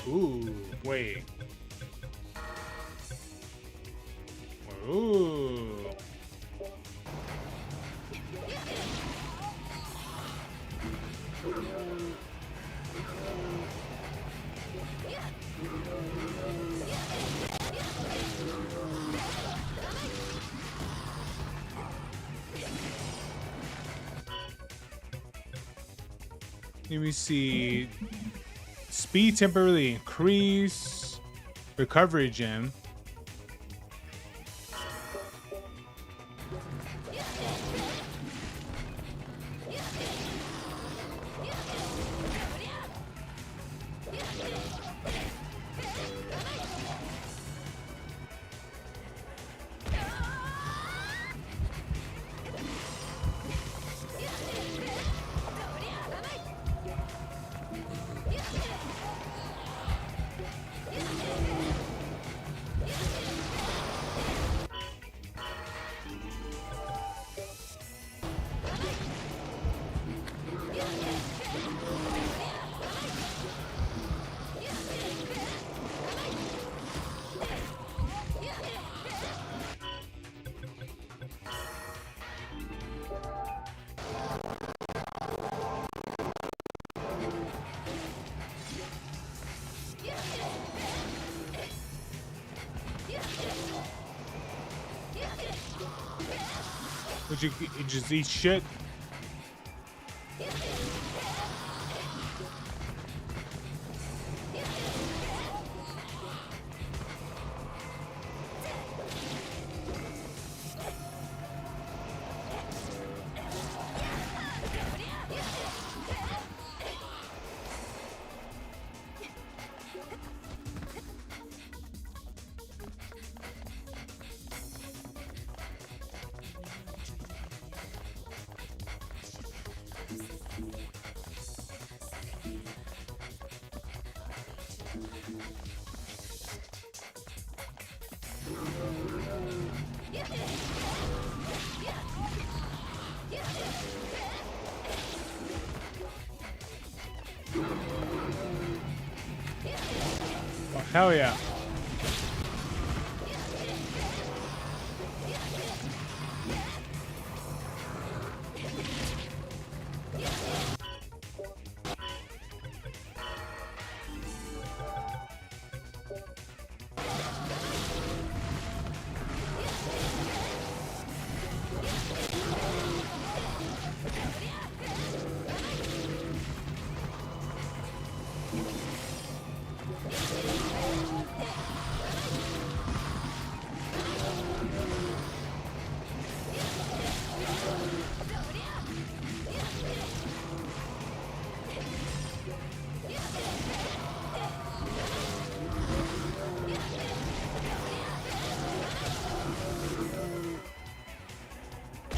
Ooh, wait. Ooh. Let me see. Speed temporarily increase. Recovery gem. Would you just eat shit? Oh, hell yeah.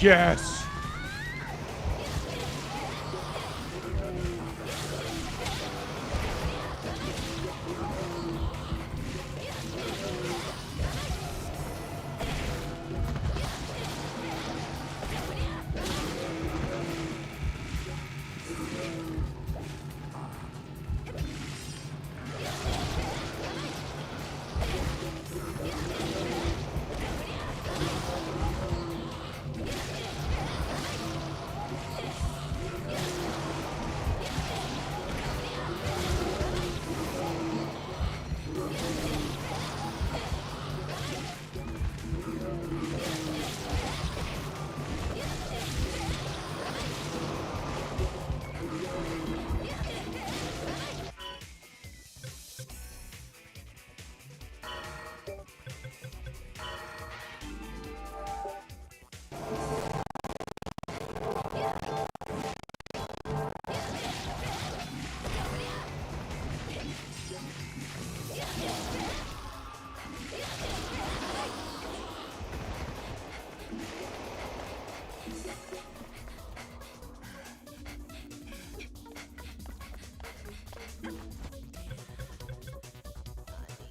Yes.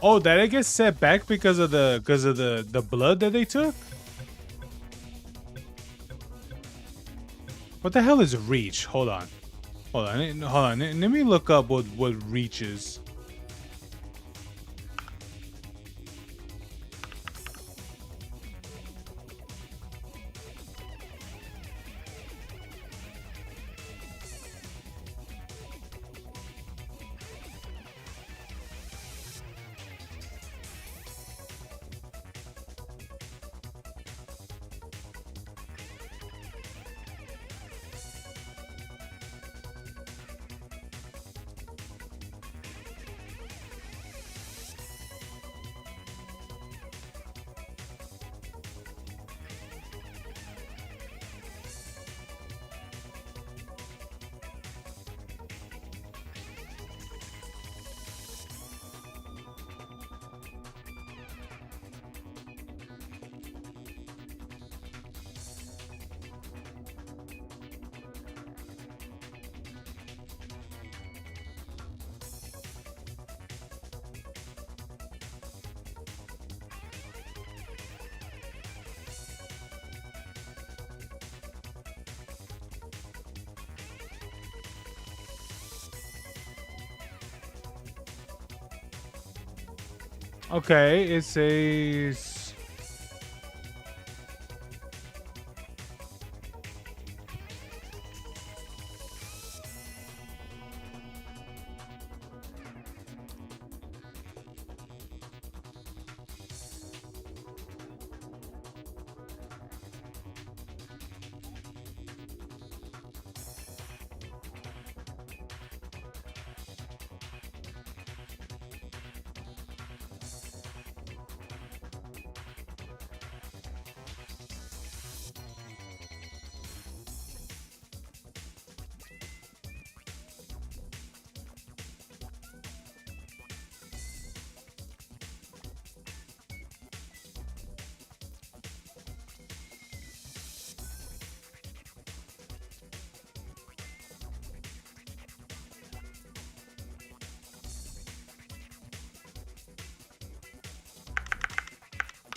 Oh, that it gets set back because of the blood that they took? What the hell is reach? Hold on. Hold on. Hold on. Let me look up what reach is. Okay, it says.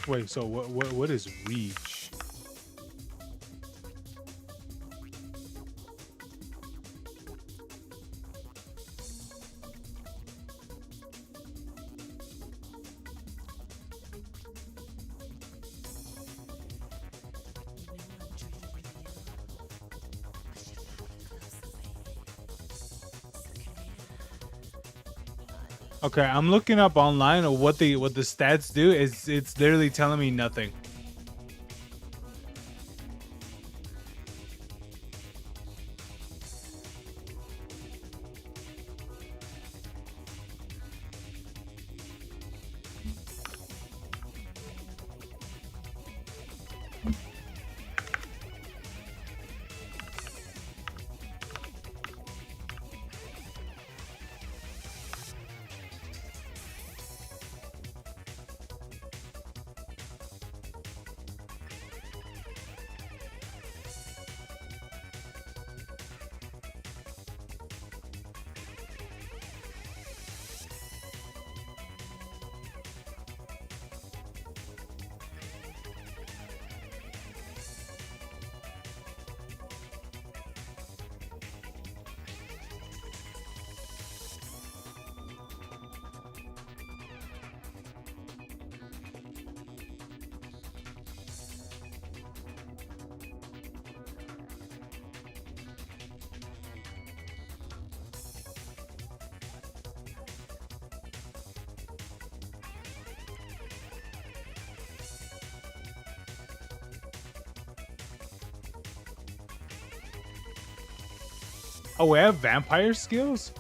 Wait, so what is reach? Okay, I'm looking up online of what the stats do. It's literally telling me nothing. Oh, we have vampire skills?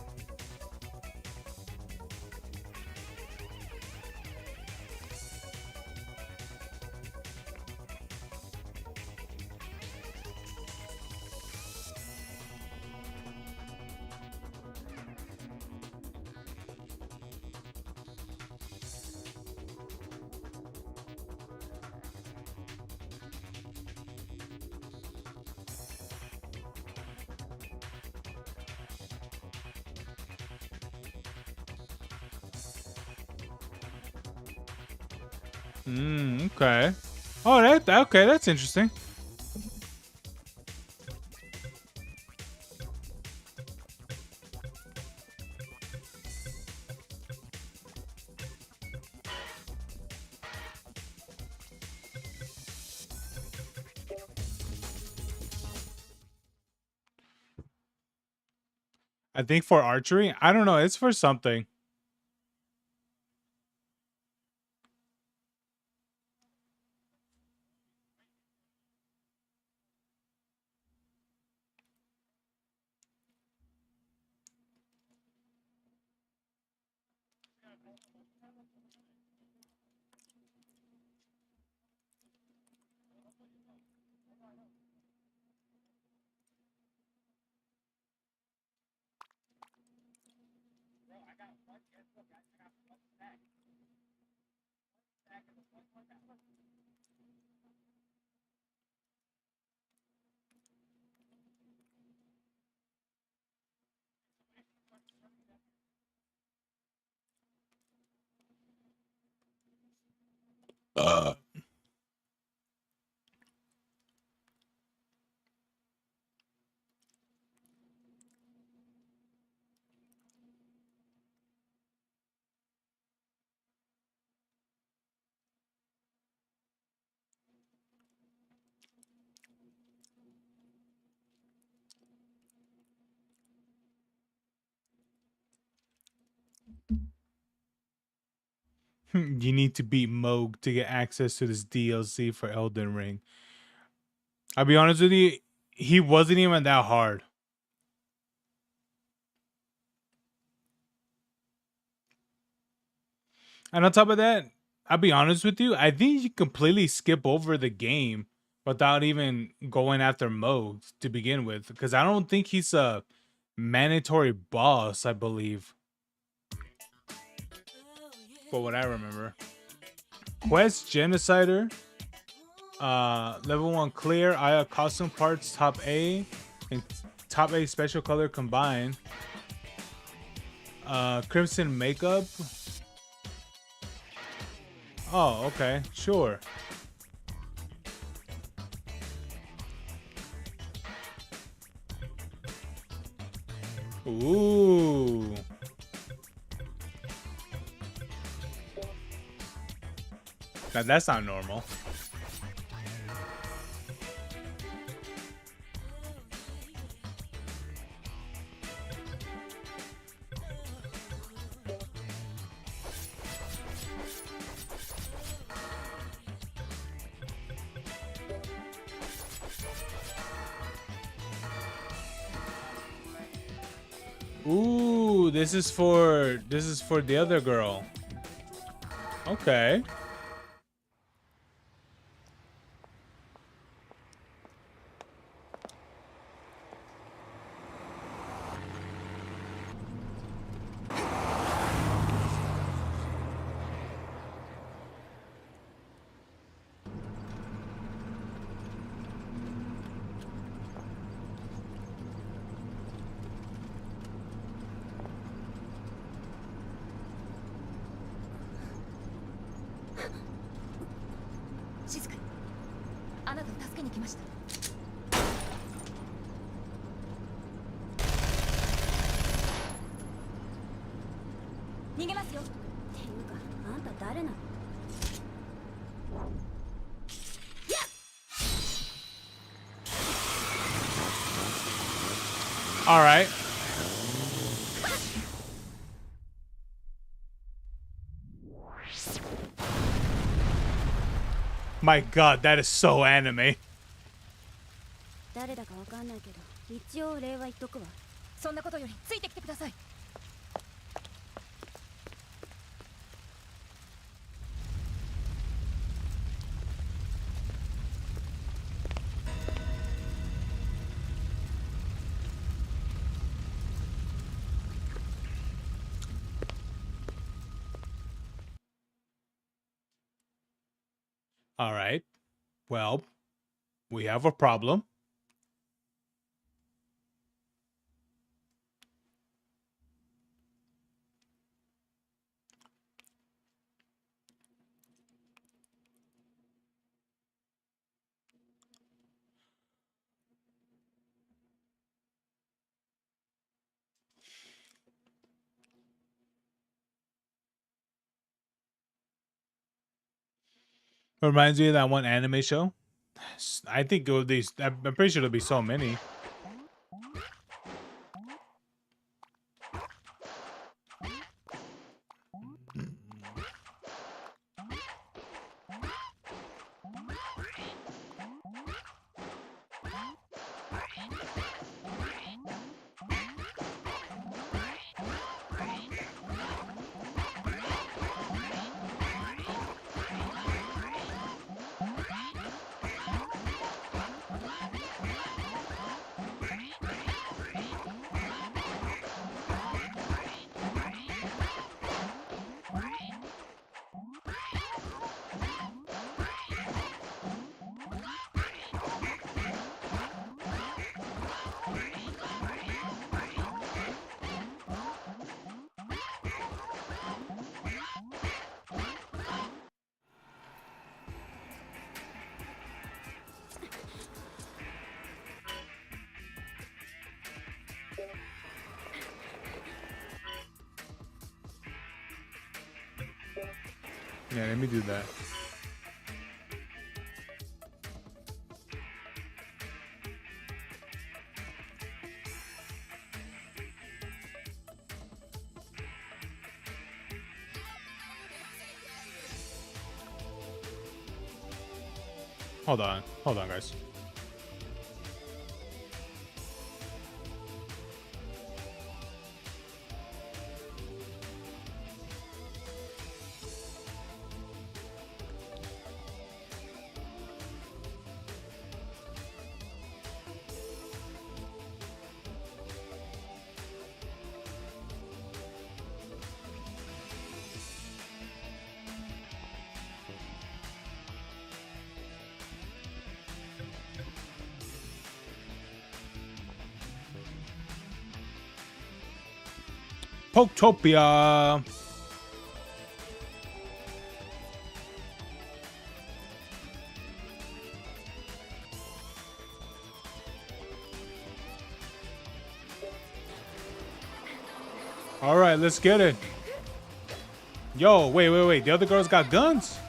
Okay. Oh, okay. That's interesting. I think for archery, I don't know. It's for something. You need to beat Moog to get access to this DLC for Elden Ring. I'll be honest with you, he wasn't even that hard. And on top of that, I'll be honest with you, I think you completely skip over the game without even going after Moog to begin with. Because I don't think he's a mandatory boss, I believe. For what I remember. Quest Genocider. Level 1 clear. Aya costume parts top A. And top A special color combined. Crimson makeup. Oh, okay. Sure. Ooh. Now that's not normal. Ooh, this is for the other girl. Okay. All right. My god, that is so anime. 誰だかわかんないけど、一応礼は言っとくわ。そんなことよりついてきてください。All right. Well, we have a problem. Reminds me of that one anime show. I think it would be. I'm pretty sure there'll be so many. Yeah, let me do that. Hold on, guys. Poketopia. All right, let's get it. Yo, wait. The other girls got guns?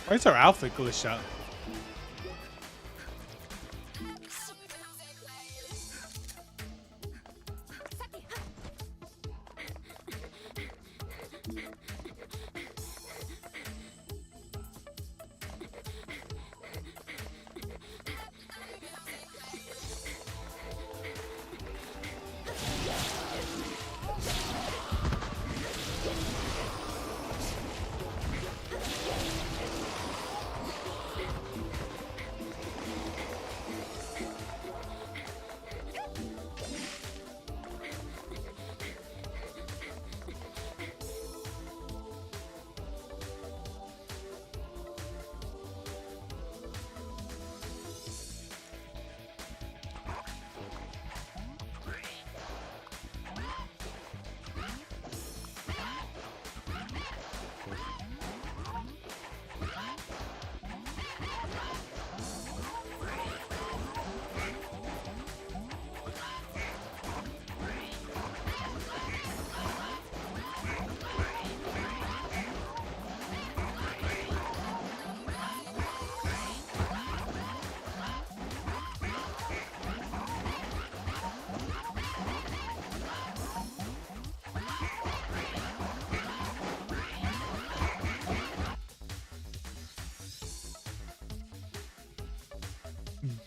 Why is our outfit glitched out?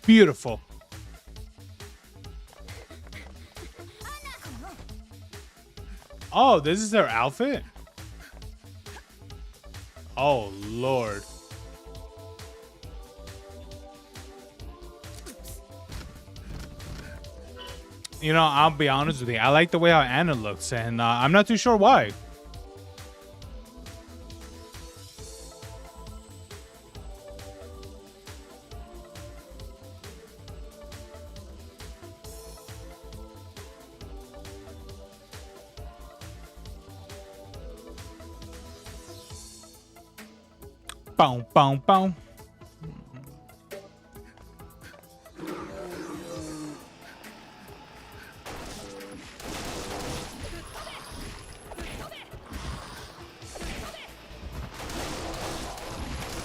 Beautiful. Oh, this is their outfit? Oh, Lord. You know, I'll be honest with you. I like the way how Anna looks, and I'm not too sure why. Boom, boom, boom.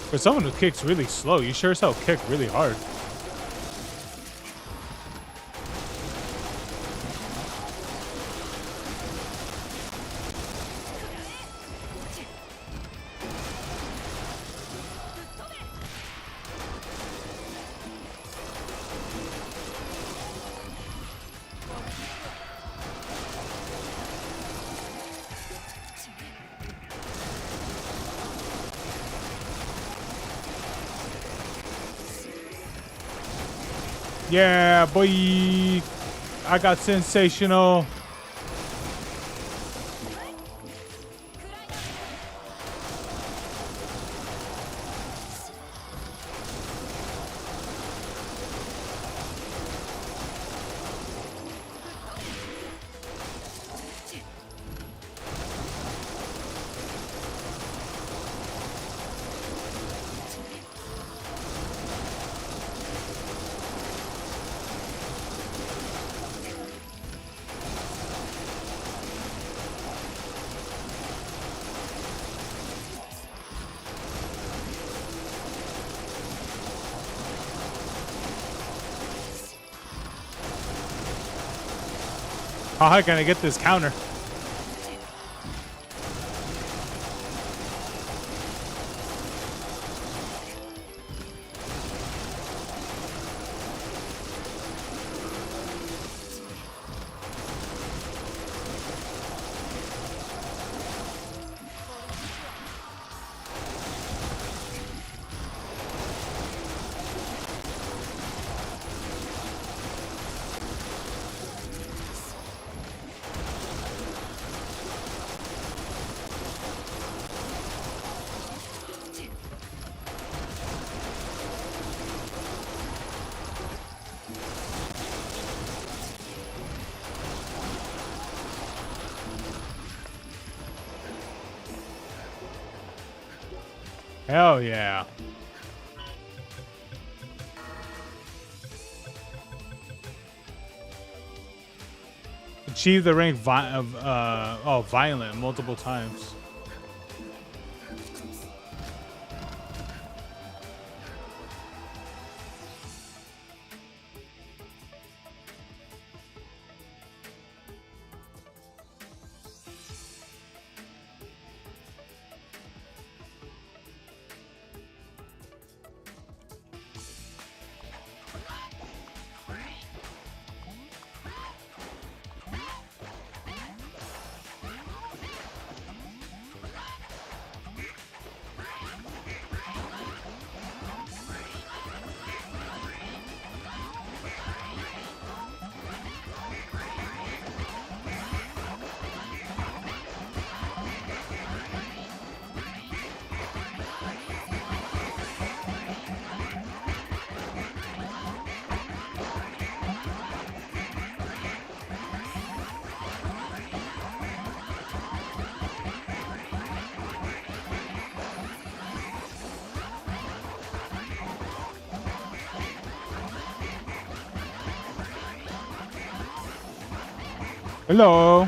For someone who kicks really slow, you sure as hell kick really hard. Yeah, boy. I got sensational. How high can I get this counter? Hell yeah. Achieve the rank violent multiple times. Hello.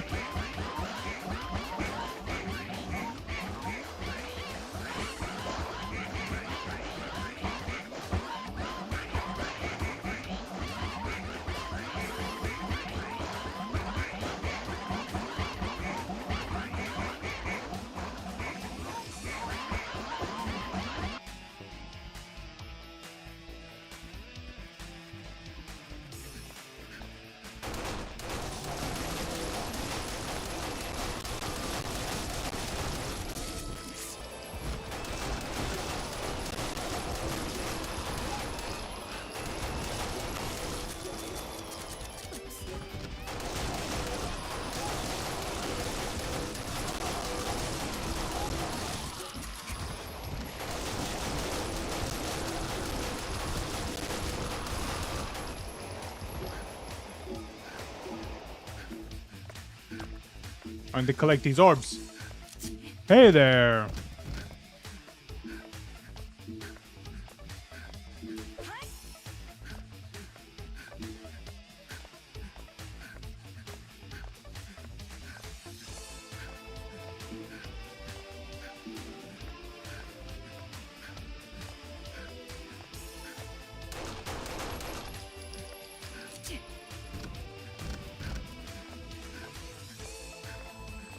And to collect these orbs. Hey there.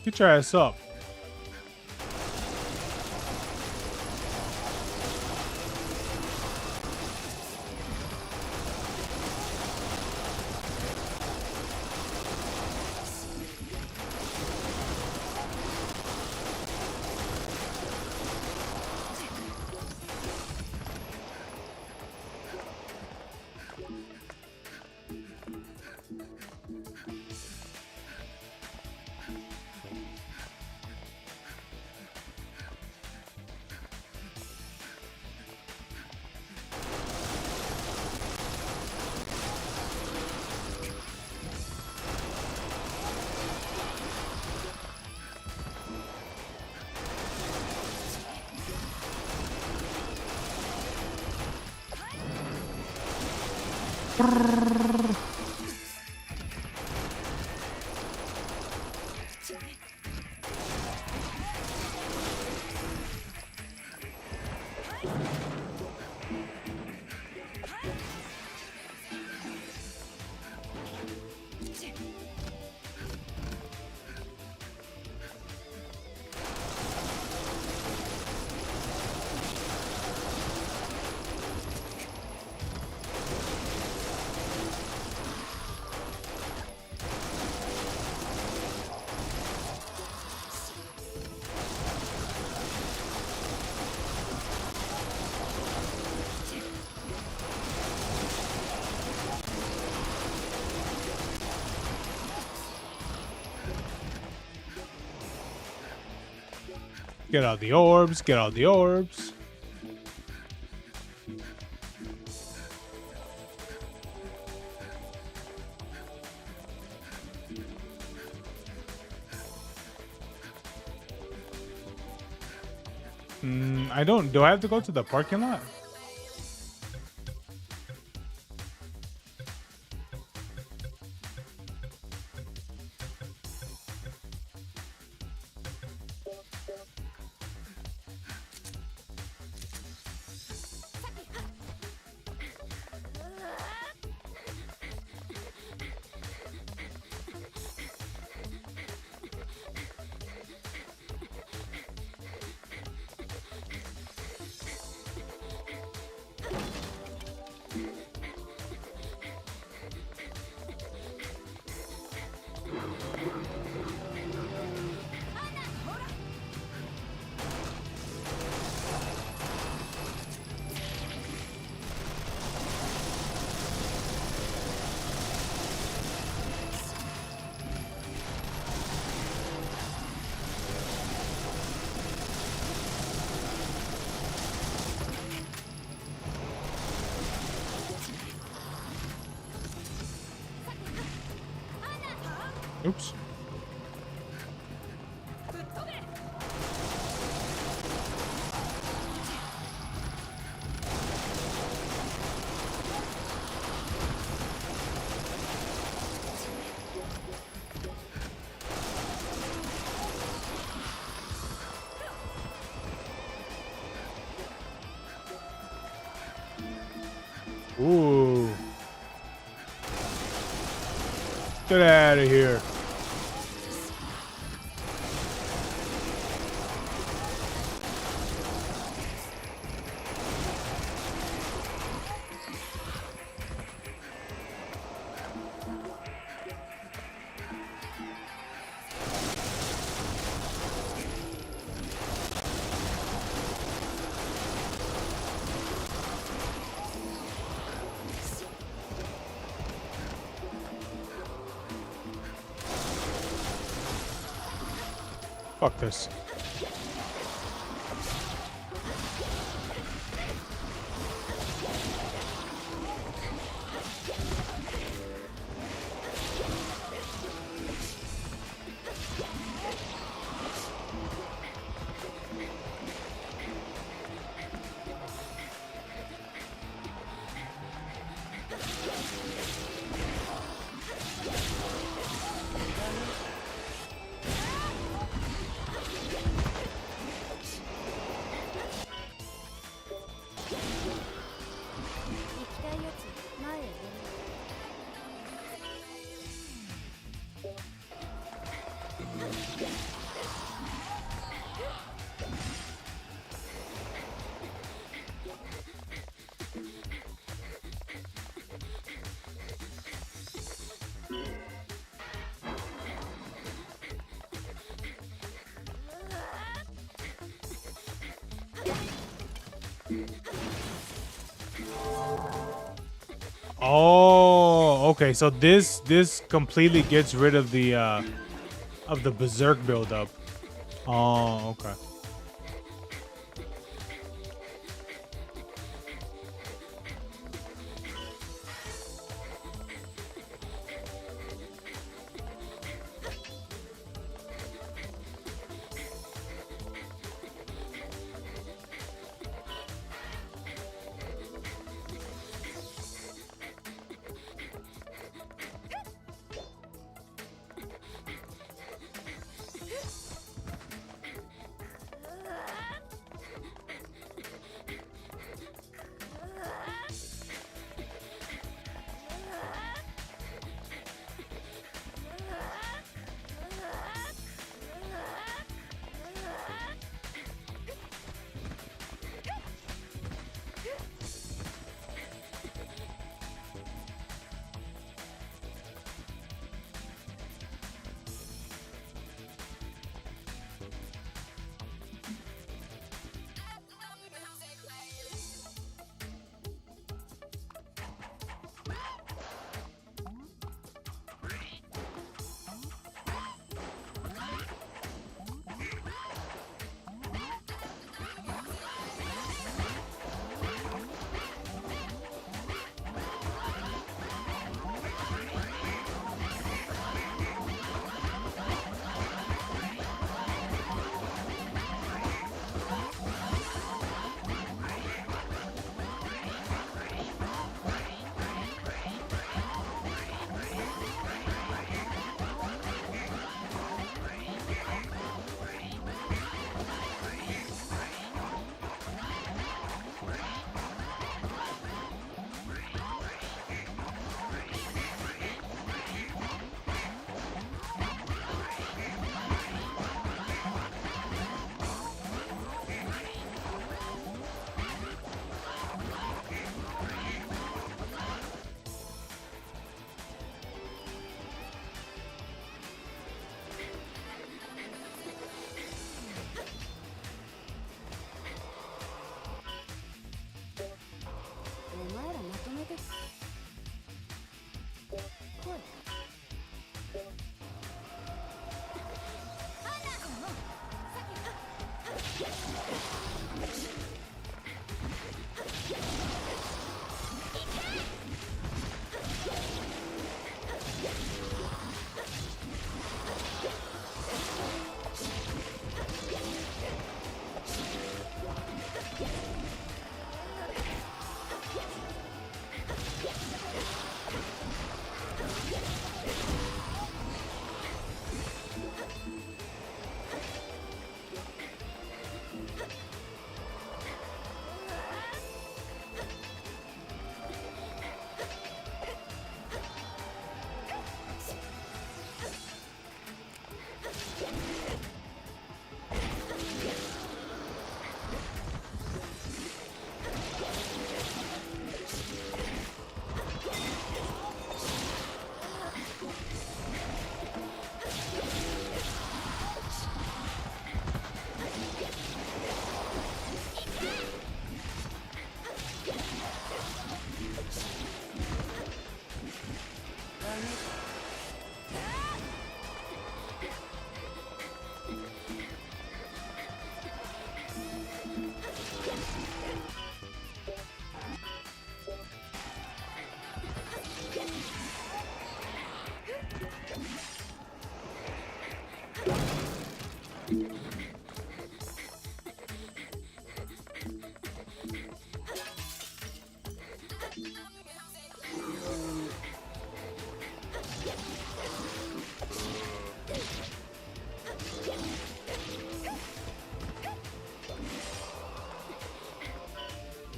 Get your ass up. Get out the orbs, get out the orbs. Do I have to go to the parking lot? Oops. Ooh. Get out of here. Fuck this. Oh, okay. So this completely gets rid of the berserk buildup. Oh, okay.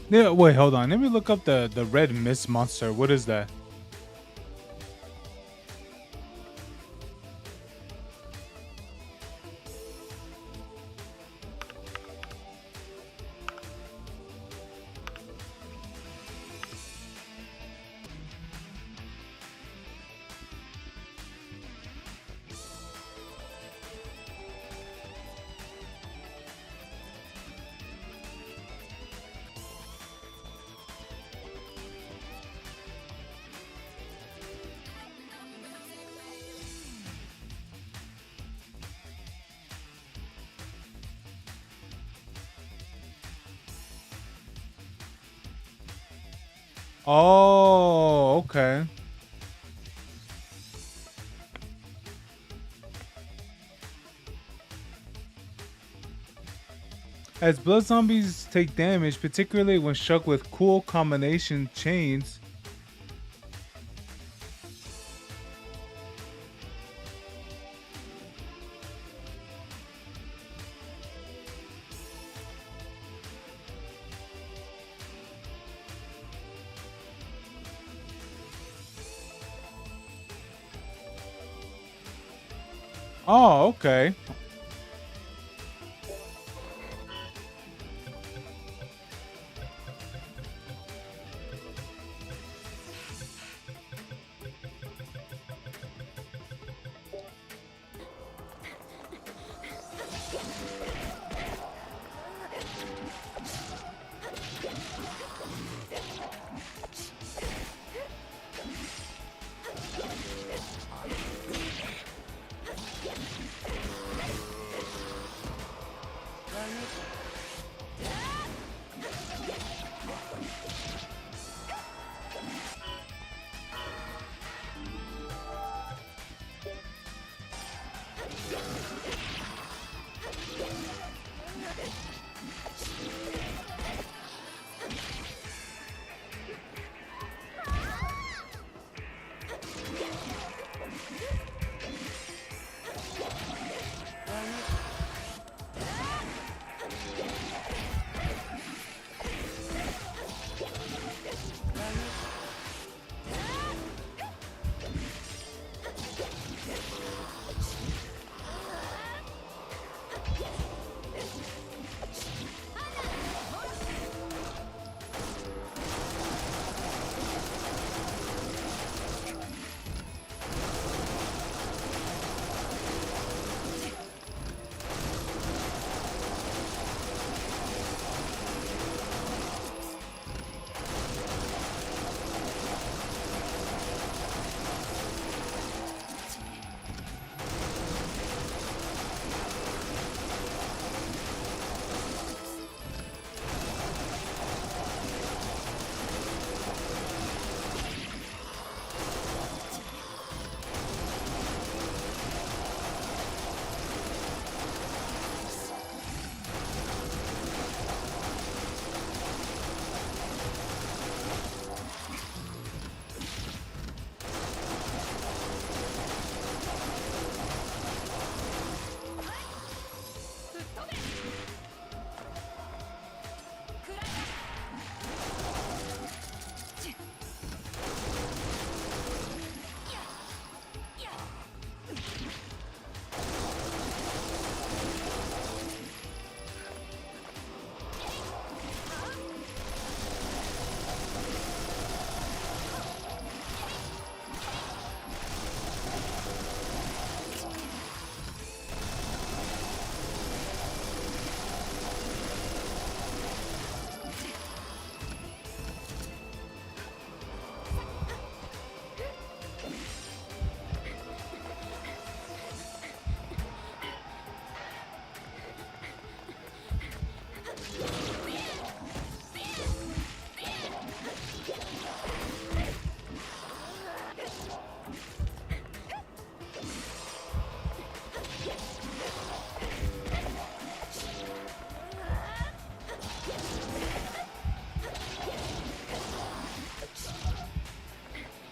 Yeah, wait, hold on. Let me look up the red mist monster. What is that? Oh, okay. As blood zombies take damage, particularly when struck with cool combination chains. Oh, okay.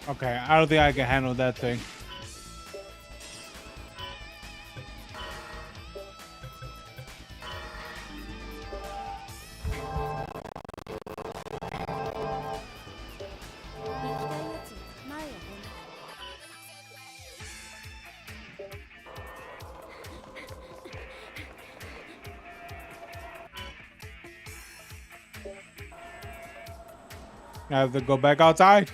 Okay, I don't think I can handle that thing. I have to go back outside.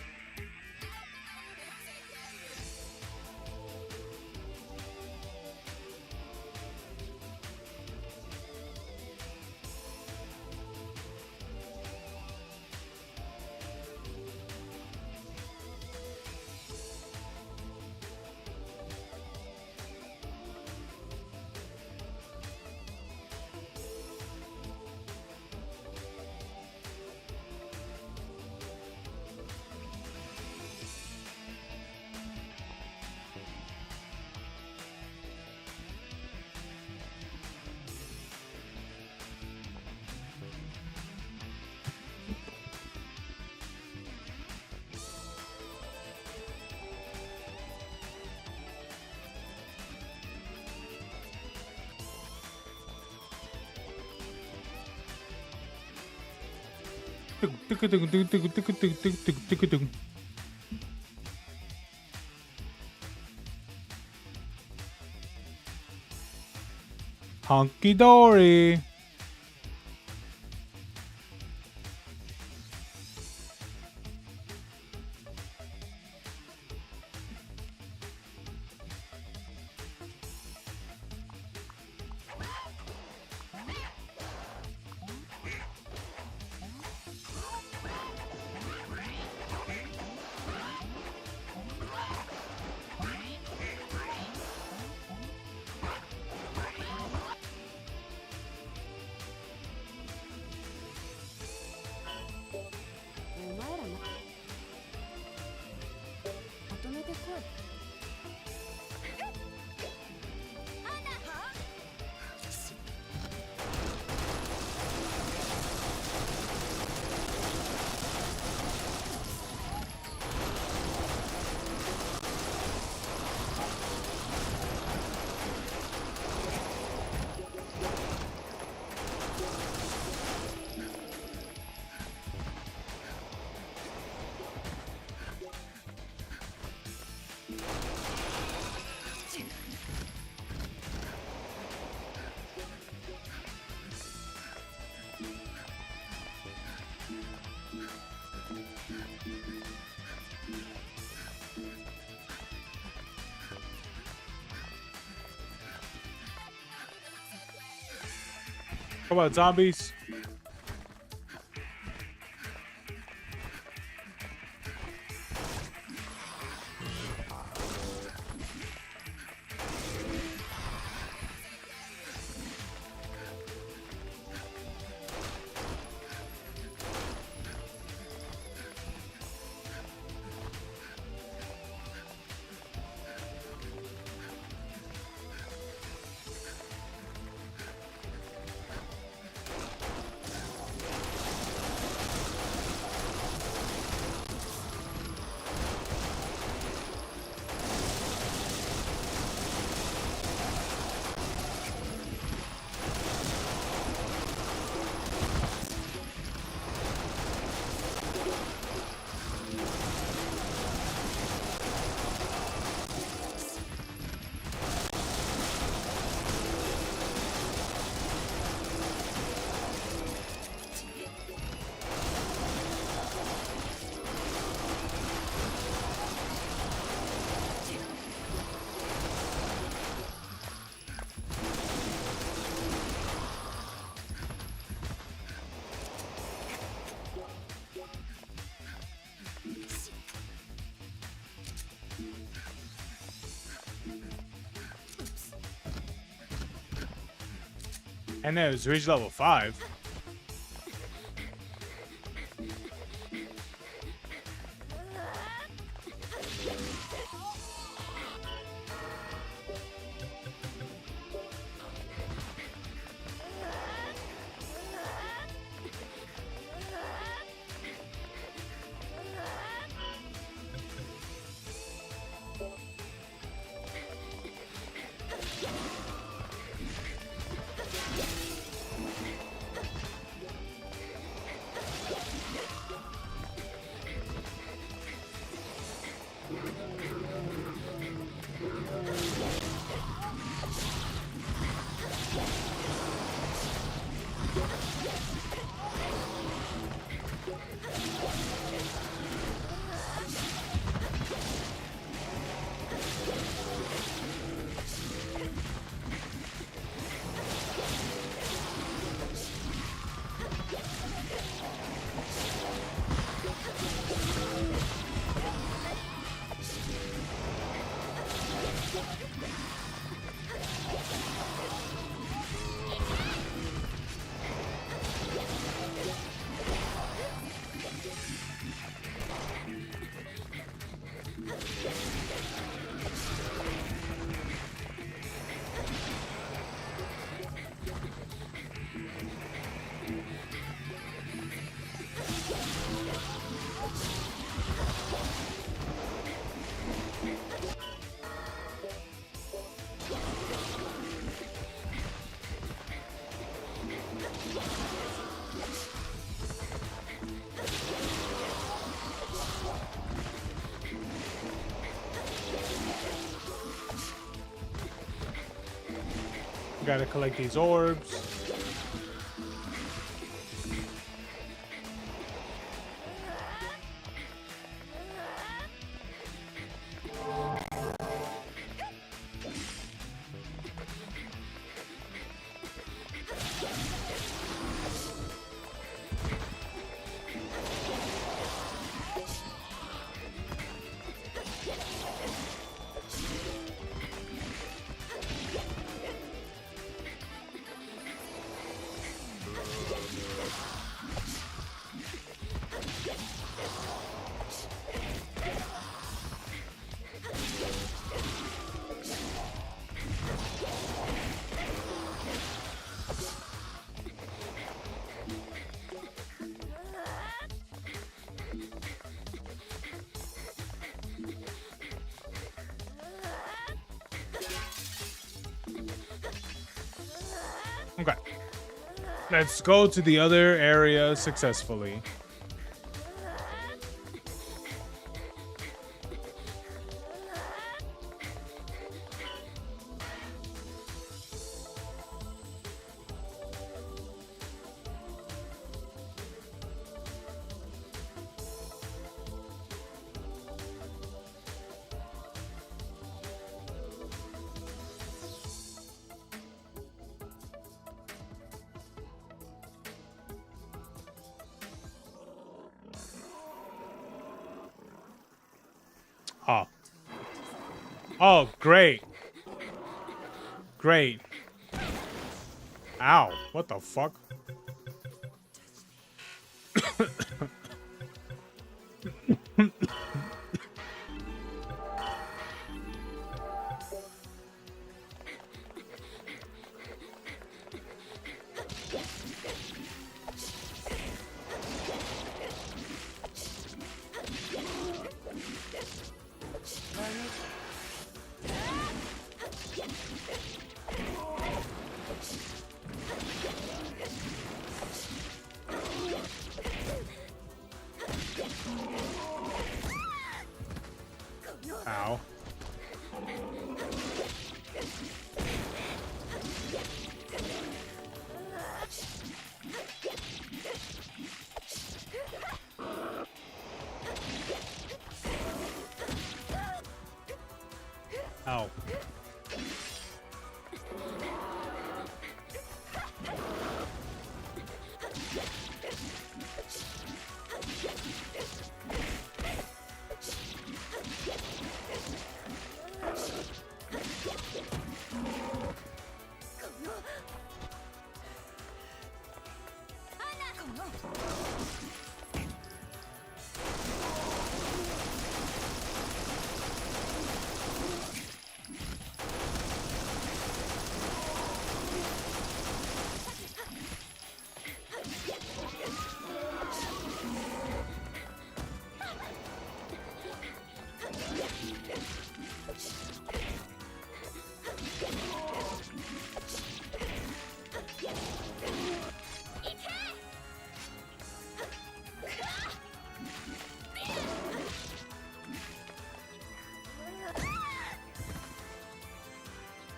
Honky dory. How about zombies? And then it was reached level 5. gotta collect these orbs. Okay. Let's go to the other area successfully. Oh. Oh, great. Great. Ow. What the fuck? Ow. Ow.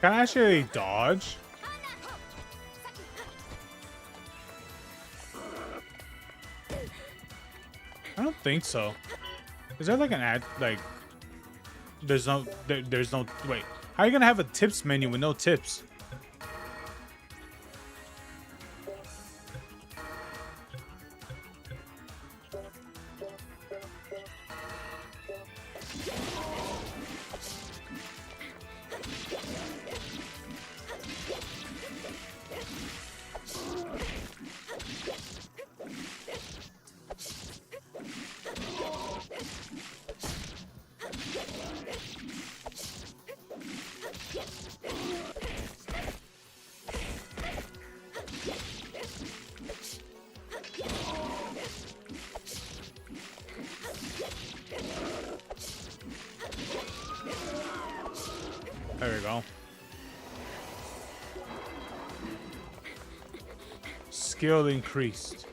Can I actually dodge? I don't think so. Is there like an ad, like, there's no, wait. How are you gonna have a tips menu with no tips? There we go. Skill increased.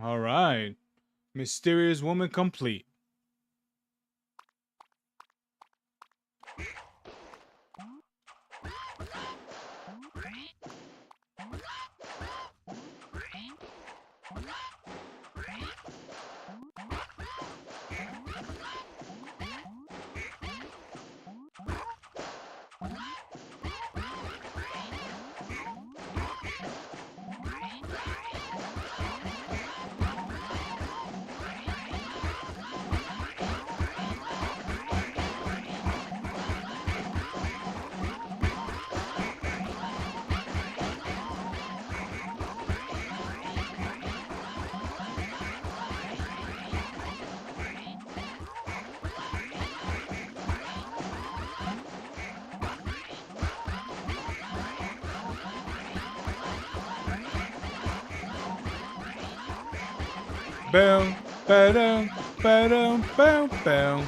All right. Mysterious woman complete. Boom, ba-dum, ba-dum, boom, boom.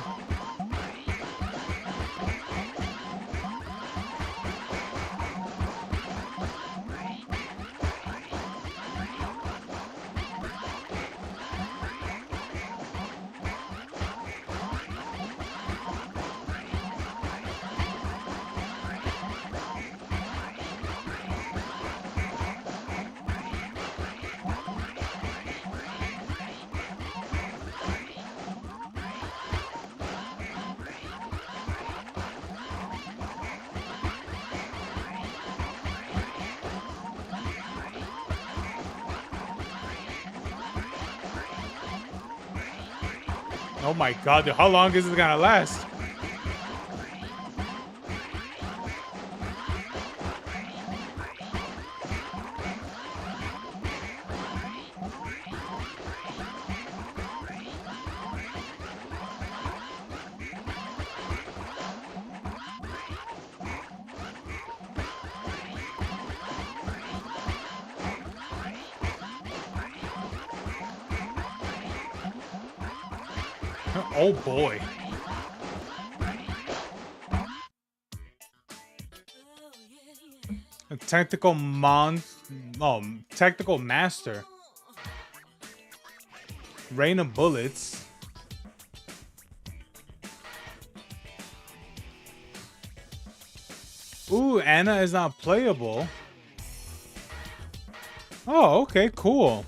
Oh my god, dude, how long is this gonna last? Oh boy. A technical technical master. Rain of bullets. Ooh, Anna is not playable. Oh, okay, cool.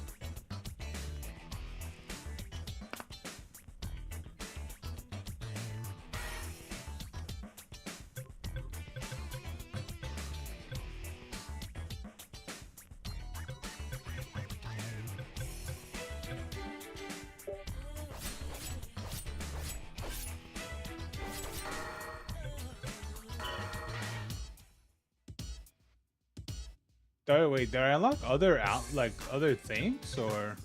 Wait, did I unlock other other things or?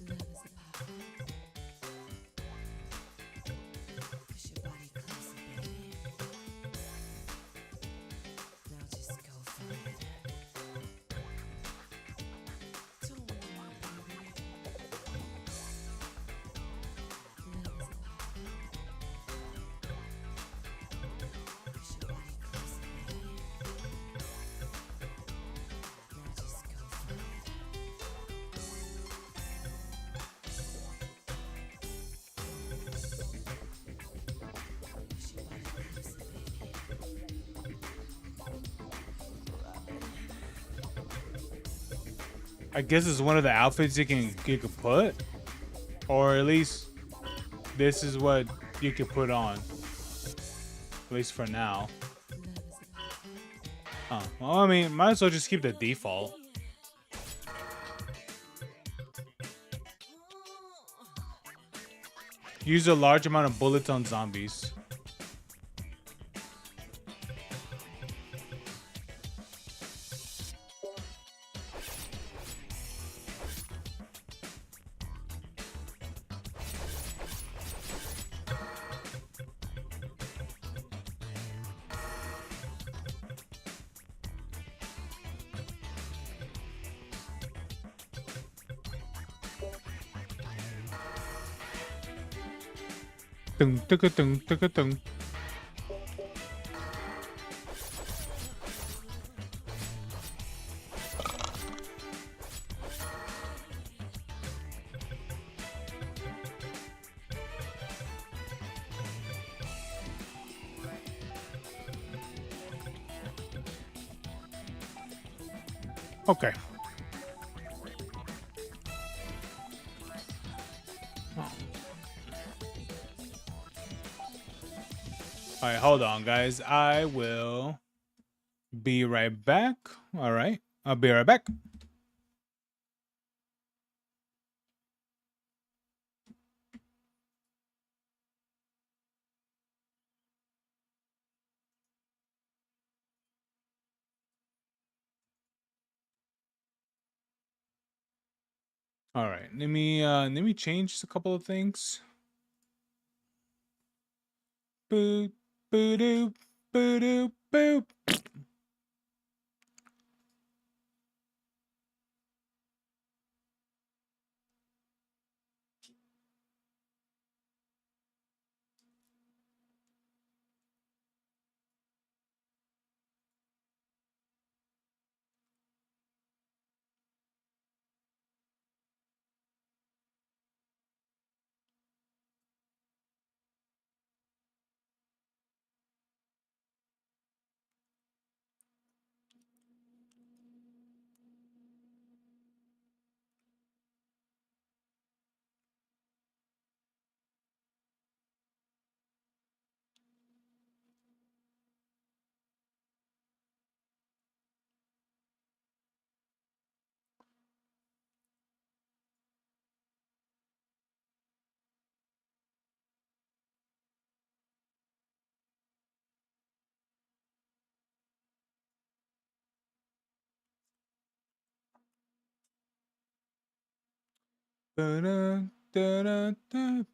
I guess it's one of the outfits you can put, or at least this is what you can put on. At least for now. Oh, well, I mean, might as well just keep the default. Use a large amount of bullets on zombies. Dun, tuk, dun, tuk, dun. Okay. All right, hold on, guys. I will be right back. All right, I'll be right back. All right, let me change a couple of things. Boop, boop, boop, boop. Da-da, da-da, da.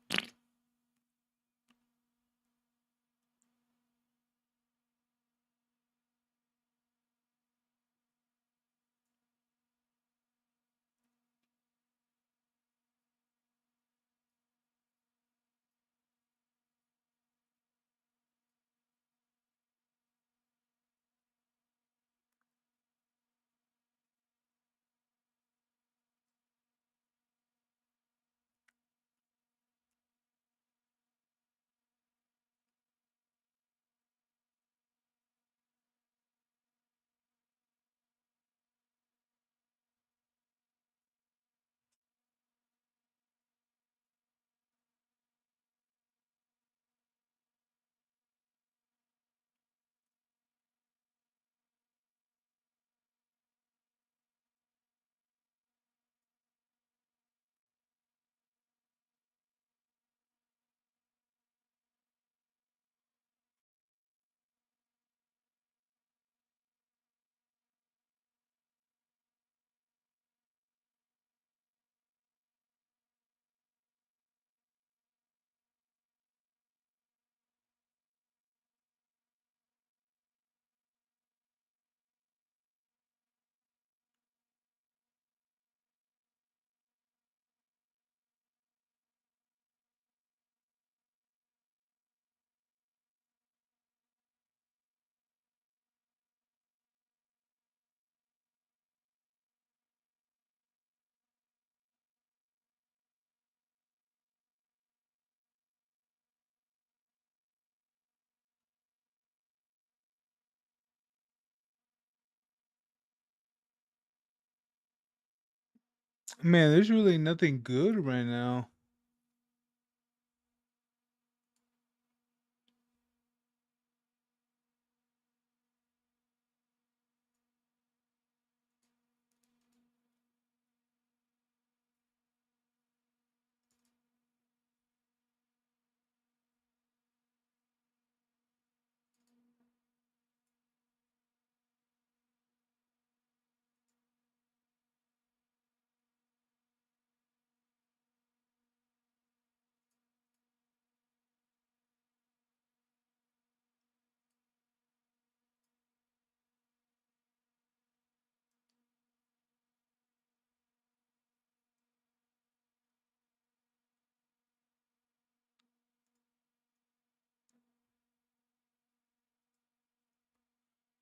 Man, there's really nothing good right now.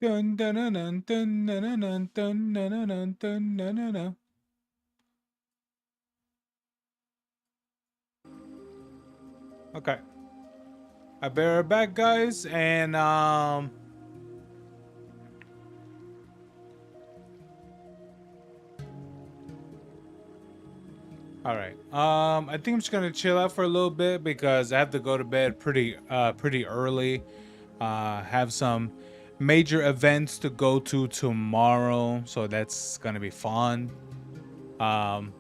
Dun, dun, dun, dun, dun, dun, dun, dun, dun, dun, dun, dun, dun, dun, dun. Okay. I bear it back, guys, and All right. I think I'm just gonna chill out for a little bit because I have to go to bed pretty early. Have some major events to go to tomorrow, so that's gonna be fun. Um,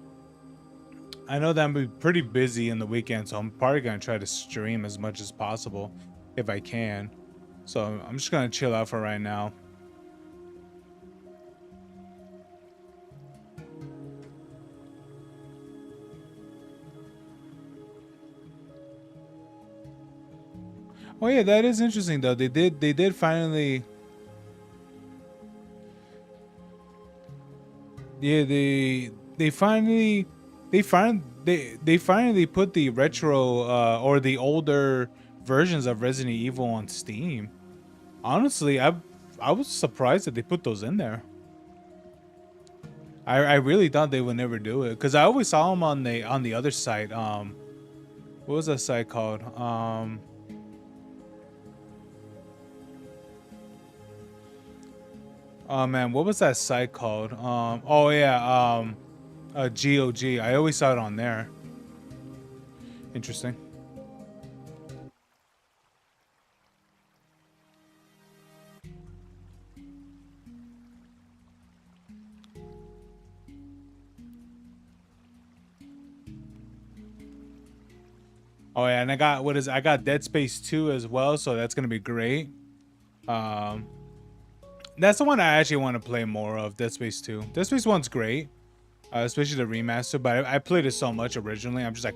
I know that I'm gonna be pretty busy in the weekend, so I'm probably gonna try to stream as much as possible if I can. So I'm just gonna chill out for right now. Oh yeah, that is interesting though. They did finally. Yeah, they finally they finally put the retro or the older versions of Resident Evil on Steam. Honestly, I was surprised that they put those in there. I really thought they would never do it because I always saw them on the other site. What was that site called? Oh man, what was that site called? Oh yeah, GOG. I always saw it on there. Interesting. Oh yeah, and I got Dead Space 2 as well, so that's gonna be great. Um, that's the one I actually want to play more of. Dead Space 2. Dead Space 1's great, especially the remaster. But I played it so much originally. I'm just like,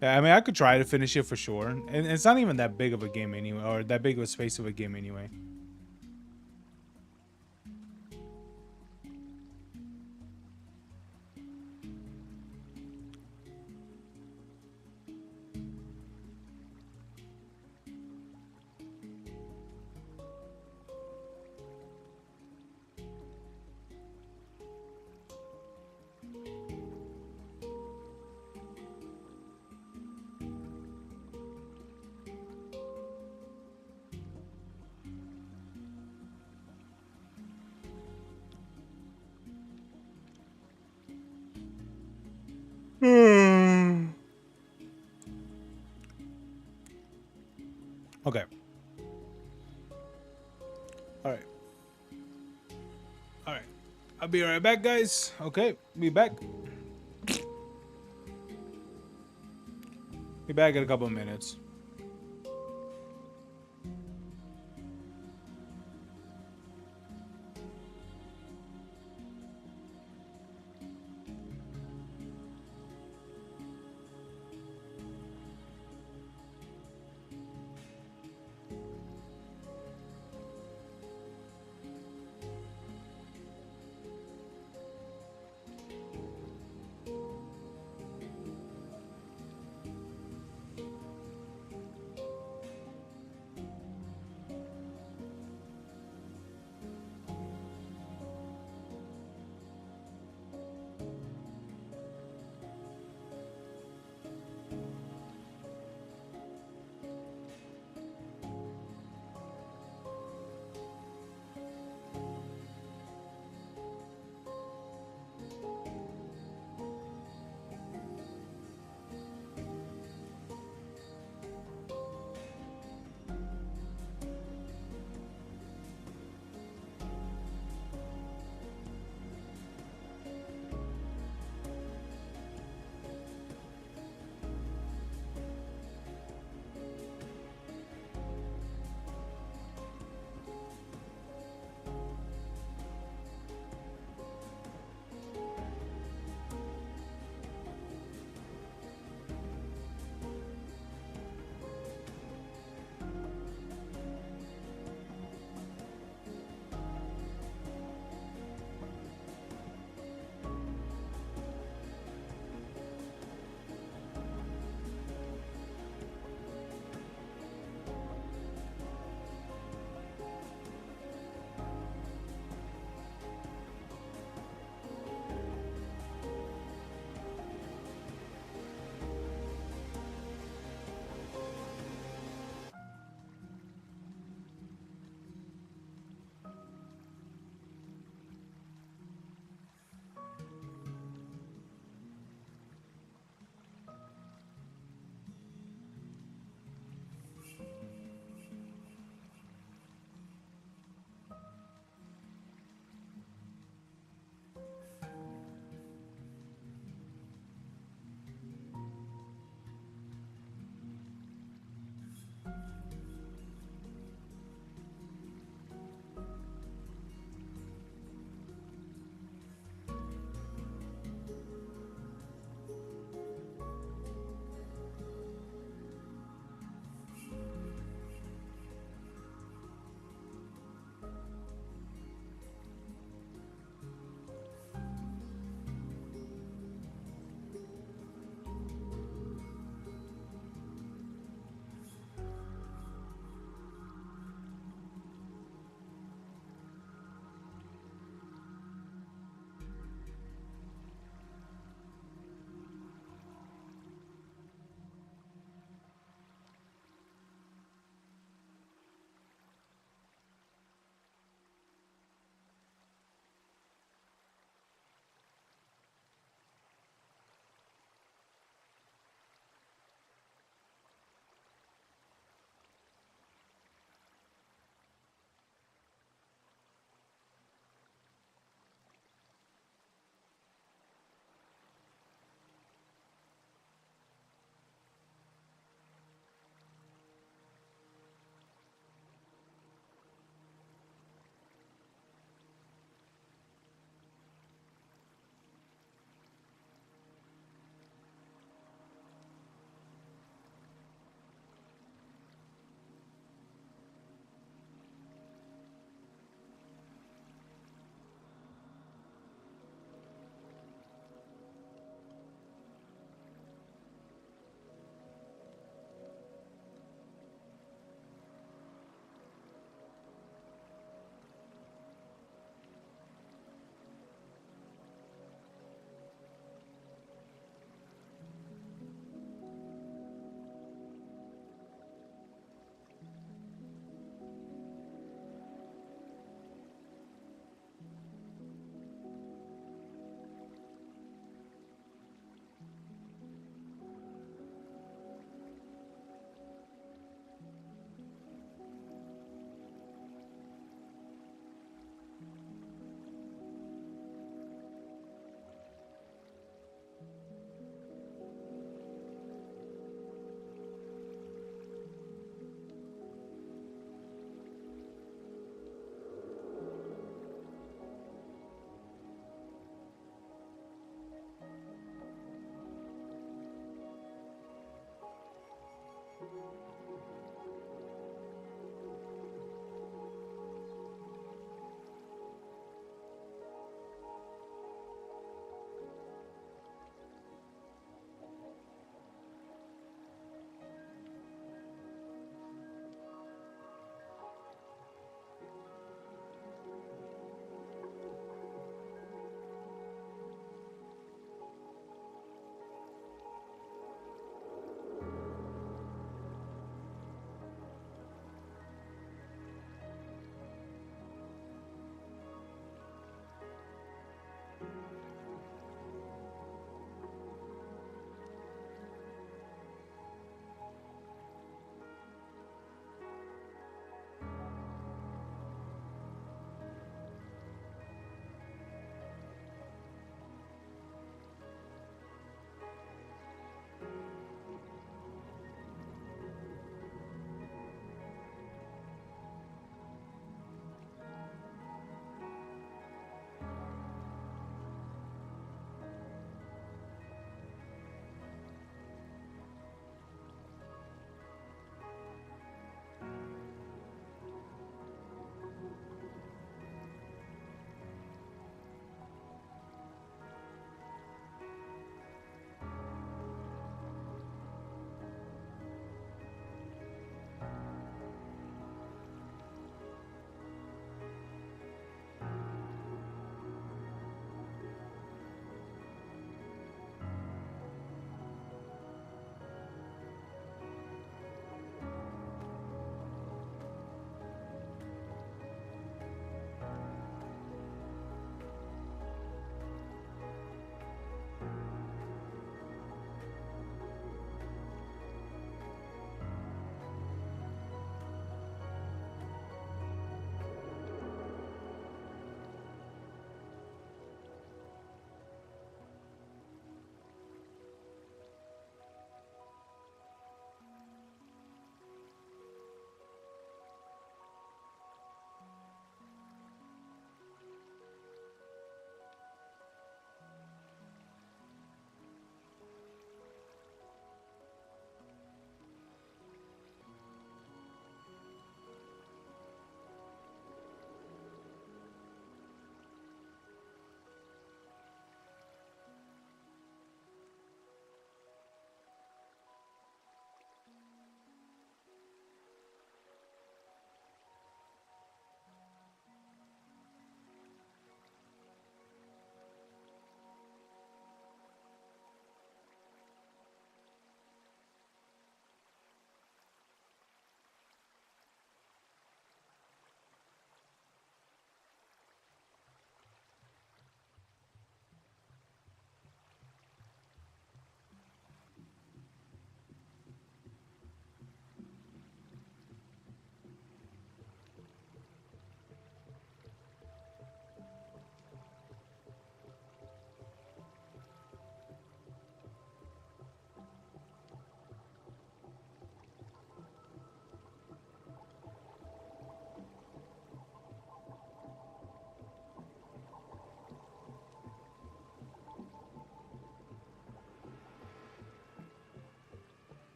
yeah, I mean, I could try to finish it for sure, and it's not even that big of a game anyway, or that big of a space of a game anyway. Okay. All right. All right. I'll be right back, guys. Okay, be back. Be back in a couple of minutes.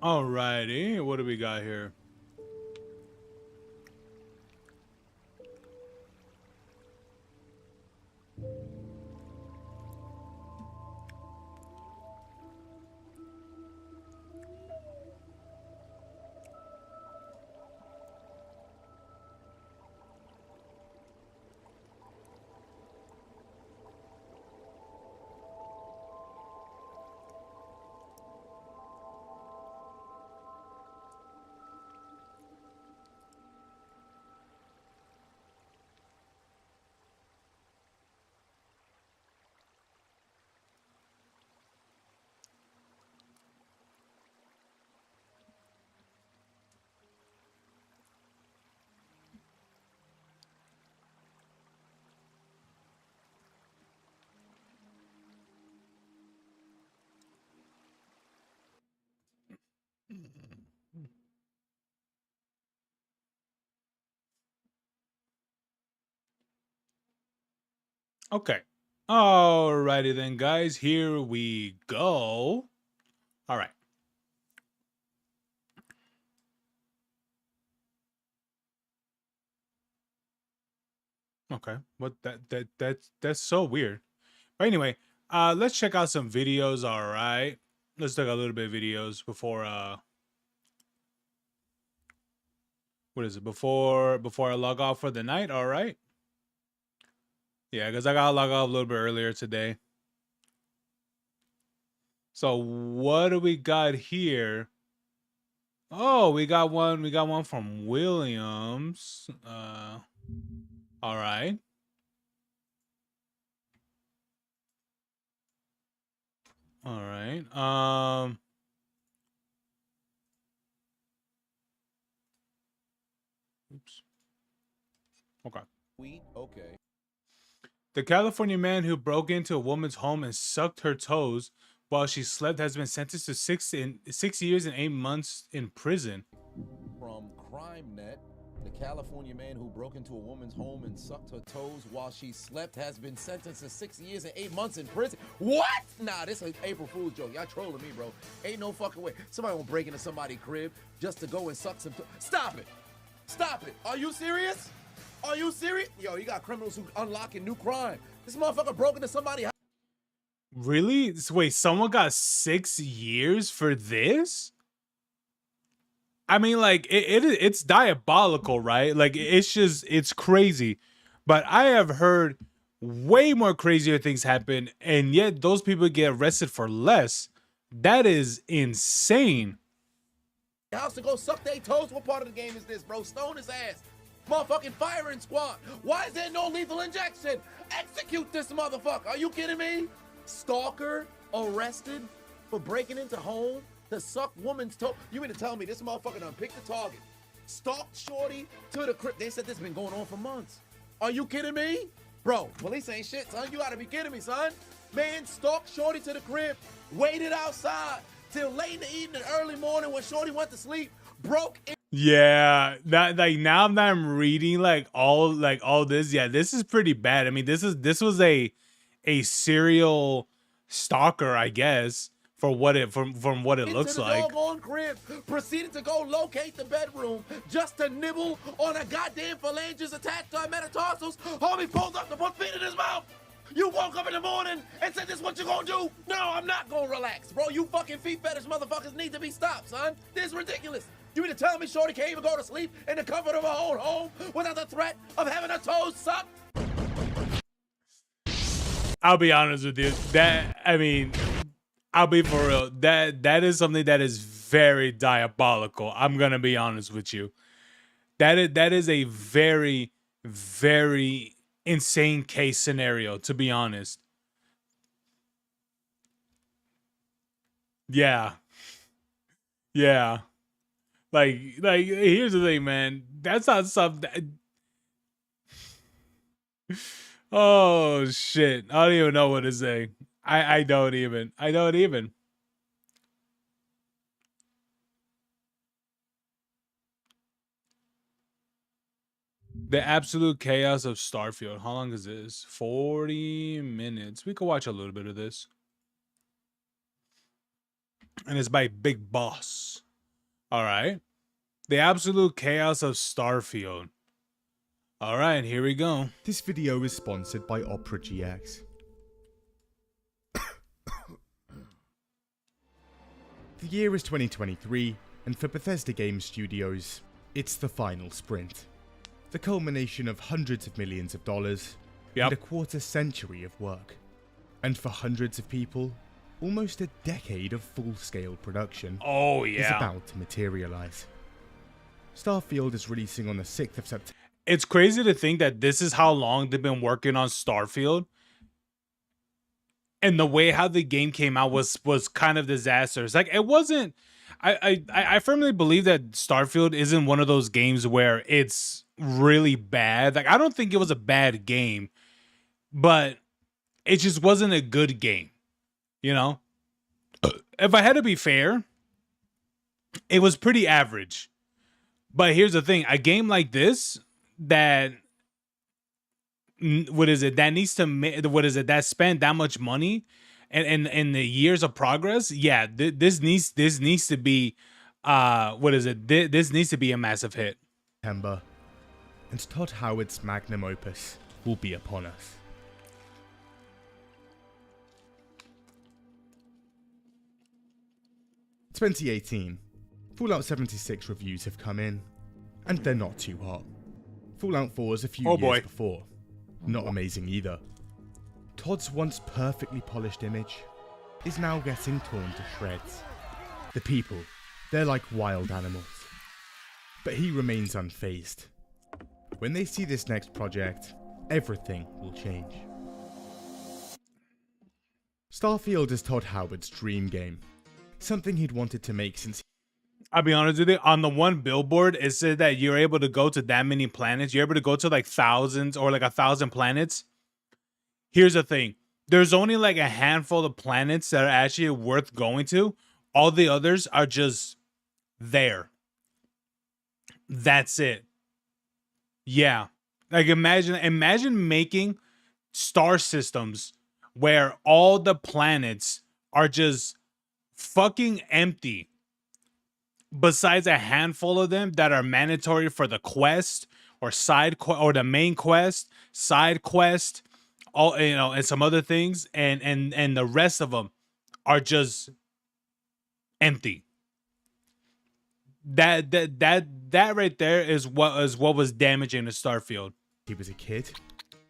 Alrighty, what do we got here? Okay. Alrighty then, guys. Here we go. All right. Okay. What that's so weird. But anyway, let's check out some videos. All right. Let's take a little bit of videos before what is it? Before I log off for the night. All right. Yeah, because I gotta log off a little bit earlier today. So what do we got here? Oh, we got one from Williams. All right. All right. Oops. Okay. Okay. The California man who broke into a woman's home and sucked her toes while she slept has been sentenced to 6 years and 8 months in prison. From CrimeNet, the California man who broke into a woman's home and sucked her toes while she slept has been sentenced to 6 years and 8 months in prison. What? Nah, this is an April Fool's joke. Y'all trolling me, bro. Ain't no fucking way. Somebody won't break into somebody's crib just to go and suck some Stop it. Stop it. Are you serious? Are you serious? Yo, you got criminals who unlocking new crime. This motherfucker broke into somebody's house. Really? Wait, someone got 6 years for this? I mean, like it's diabolical, right? Like it's crazy. But I have heard way more crazier things happen, and yet those people get arrested for less. That is insane. House to go suck their toes. What part of the game is this, bro? Stone his ass. Motherfucking firing squad. Why is there no lethal injection? Execute this motherfucker. Are you kidding me? Stalker arrested for breaking into home to suck woman's toe. You mean to tell me this motherfucker done picked the target, stalked shorty to the crib? They said this been going on for months. Are you kidding me? Bro, police ain't shit, son. You gotta be kidding me, son. Man stalked shorty to the crib, waited outside till late in the evening, early morning when shorty went to sleep, broke in. Yeah, that like now that I'm reading all this, yeah, this is pretty bad. I mean, this was a serial stalker, I guess, for what it from what it looks like. Doggone crib, proceeded to go locate the bedroom just to nibble on a goddamn phalanges attached to our metatarsals. Homie pulled up to put feet in his mouth. You woke up in the morning and said, this what you gonna do? No, I'm not gonna relax, bro. You fucking feet fetish motherfuckers need to be stopped, son. This is ridiculous. You mean to tell me shorty can't even go to sleep in the comfort of her own home without the threat of having her toes sucked? I'll be honest with you. I'll be for real. That is something that is very diabolical. I'm gonna be honest with you. That is a very, very insane case scenario, to be honest. Yeah. Yeah. Like here's the thing, man. That's not something Oh shit. I don't even know what to say. I don't even. I don't even. The absolute chaos of Starfield. How long is this? 40 minutes. We could watch a little bit of this. And it's by Big Boss. All right. The absolute chaos of Starfield. All right, here we go. This video is sponsored by Opera GX. The year is 2023, and for Bethesda Game Studios, it's the final sprint. The culmination of hundreds of millions of dollars and a quarter century of work. And for hundreds of people, almost a decade of full-scale production is about to materialize. Starfield is releasing on the 6th of September. It's crazy to think that this is how long they've been working on Starfield. And the way how the game came out was kind of disastrous. Like, it wasn't... I firmly believe that Starfield isn't one of those games where it's really bad. Like, I don't think it was a bad game, but it just wasn't a good game, you know? If I had to be fair, it was pretty average. But here's the thing, a game like this that that spent that much money and the years of progress, this needs to be this needs to be a massive hit. And Todd Howard's magnum opus will be upon us. In 2018, Fallout 76 reviews have come in, and they're not too hot. Fallout 4 is a few years before, not amazing either. Todd's once perfectly polished image is now getting torn to shreds. The people, they're like wild animals. But he remains unfazed. When they see this next project, everything will change. Starfield is Todd Howard's dream game. Something he'd wanted to make since... I'll be honest with you, on the one billboard, it said that you're able to go to that many planets. You're able to go to like thousands or like 1,000 planets. Here's the thing. There's only like a handful of planets that are actually worth going to. All the others are just there. That's it. Yeah. Like imagine making star systems where all the planets are just fucking empty. Besides a handful of them that are mandatory for the quest or or the main quest, side quest, all and some other things, and the rest of them are just empty. That right there is what was damaging to Starfield. He was a kid,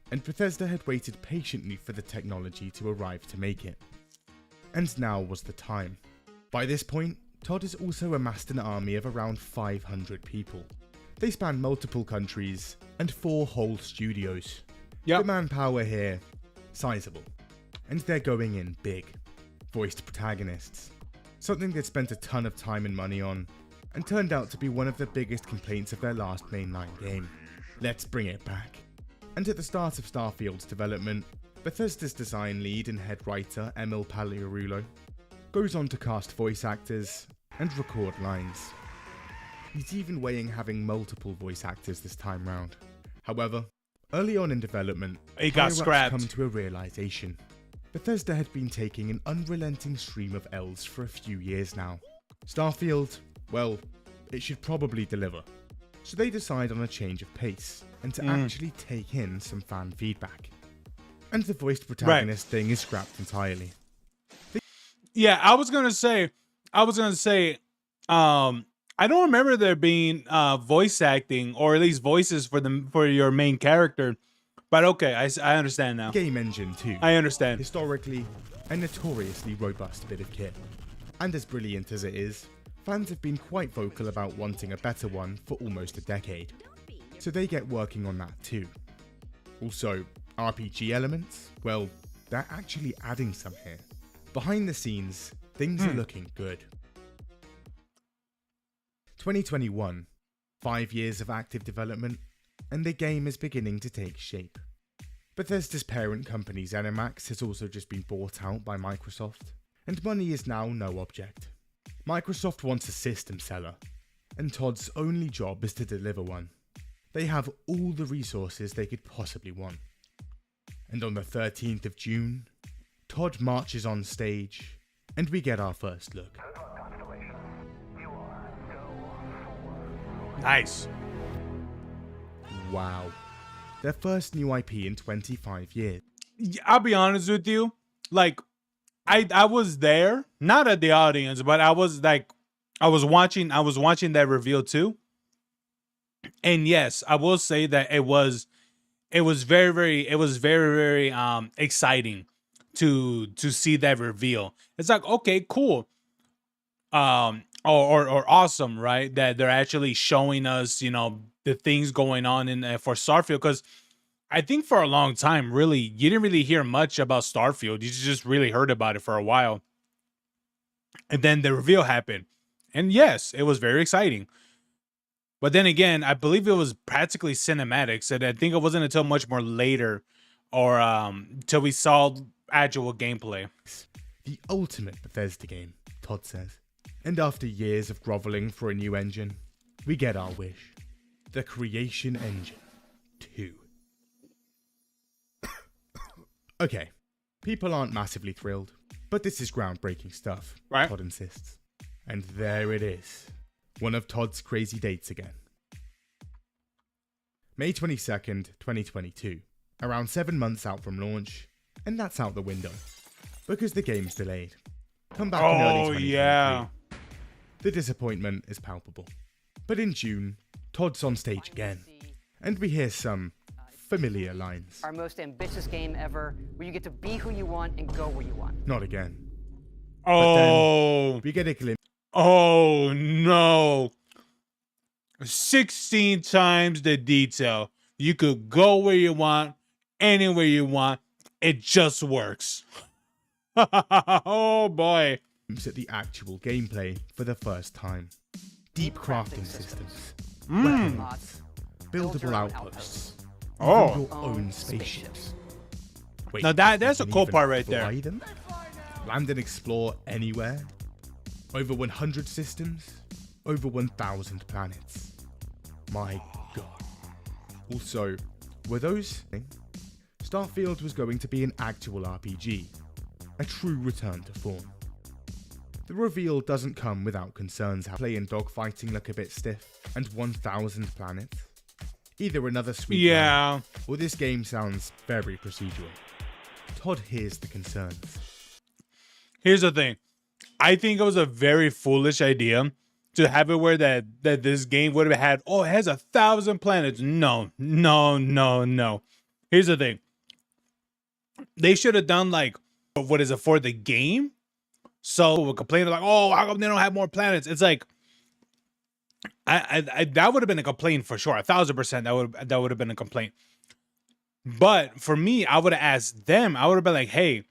and Bethesda had waited patiently for the technology to arrive to make it. And now was the time. By this point, Todd has also amassed an army of around 500 people. They span multiple countries and 4 whole studios. The manpower here, sizable. And they're going in big. Voiced protagonists. Something they'd spent a ton of time and money on, and turned out to be one of the biggest complaints of their last mainline game. Let's bring it back. And at the start of Starfield's development, Bethesda's design lead and head writer Emil Paliarulo goes on to cast voice actors and record lines. He's even weighing having multiple voice actors this time round. However, early on in development, he got scrapped. Come to a realization. Bethesda had been taking an unrelenting stream of L's for a few years now. Starfield, well, it should probably deliver. So they decide on a change of pace, and to actually take in some fan feedback. And the voiced protagonist thing is scrapped entirely. Yeah, I was gonna say, I don't remember there being voice acting or at least voices for your main character, but okay, I understand now. Game engine too. I understand. Historically, a notoriously robust bit of kit, and as brilliant as it is, fans have been quite vocal about wanting a better one for almost a decade, so they get working on that too. Also, RPG elements, well, they're actually adding some here. Behind the scenes, things are looking good. 2021, 5 years of active development, and the game is beginning to take shape. Bethesda's parent company ZeniMax has also just been bought out by Microsoft, and money is now no object. Microsoft wants a system seller, and Todd's only job is to deliver one. They have all the resources they could possibly want. And on the 13th of June, Todd marches on stage, and we get our first look. Nice. Wow. Their first new IP in 25 years. I'll be honest with you. Like, I was there, not at the audience, but I was watching that reveal too. And yes, I will say that it was very exciting to see that reveal. It's like, okay, cool. Or awesome, right? That they're actually showing us, you know, the things going on in for Starfield, because I think for a long time, really, you didn't really hear much about Starfield. You just really heard about it for a while. And then the reveal happened. And yes, it was very exciting. But then again, I believe it was practically cinematics. And I think it wasn't until much more later or till we saw actual gameplay. The ultimate Bethesda game, Todd says. And after years of groveling for a new engine, we get our wish. The Creation Engine 2. Okay, people aren't massively thrilled, but this is groundbreaking stuff, right? Todd insists. And there it is. One of Todd's crazy dates again. May 22nd, 2022. Around 7 months out from launch, and that's out the window. Because the game's delayed. Come back in early 2023. Yeah. The disappointment is palpable. But in June, Todd's on stage again. And we hear some familiar lines. Our most ambitious game ever, where you get to be who you want and go where you want. Not again. Oh. We get a glimpse. Oh, no. 16 times the detail. You could go where you want, anywhere you want. It just works. Oh, boy. At the actual gameplay for the first time. Deep crafting systems. Weapon mods. Buildable outposts. Oh. Your own spaceships. Wait, now that's a cool part right there. Them? Land and explore anywhere. Over 100 systems. Over 1,000 planets. My god. Also, were those things? Starfield was going to be an actual RPG. A true return to form. The reveal doesn't come without concerns how play and dogfighting look a bit stiff, and 1,000 planets. Either another sweet land, or this game sounds very procedural. Todd hears the concerns. Here's the thing. I think it was a very foolish idea to have it where that this game would have had, oh, it has 1,000 planets. No. Here's the thing. They should have done like, what is it for the game? So we're complaining like, oh, how come they don't have more planets? It's like, I that would have been a complaint for sure. 1,000% that would have been a complaint. But for me, I would have asked them. I would have been like, hey,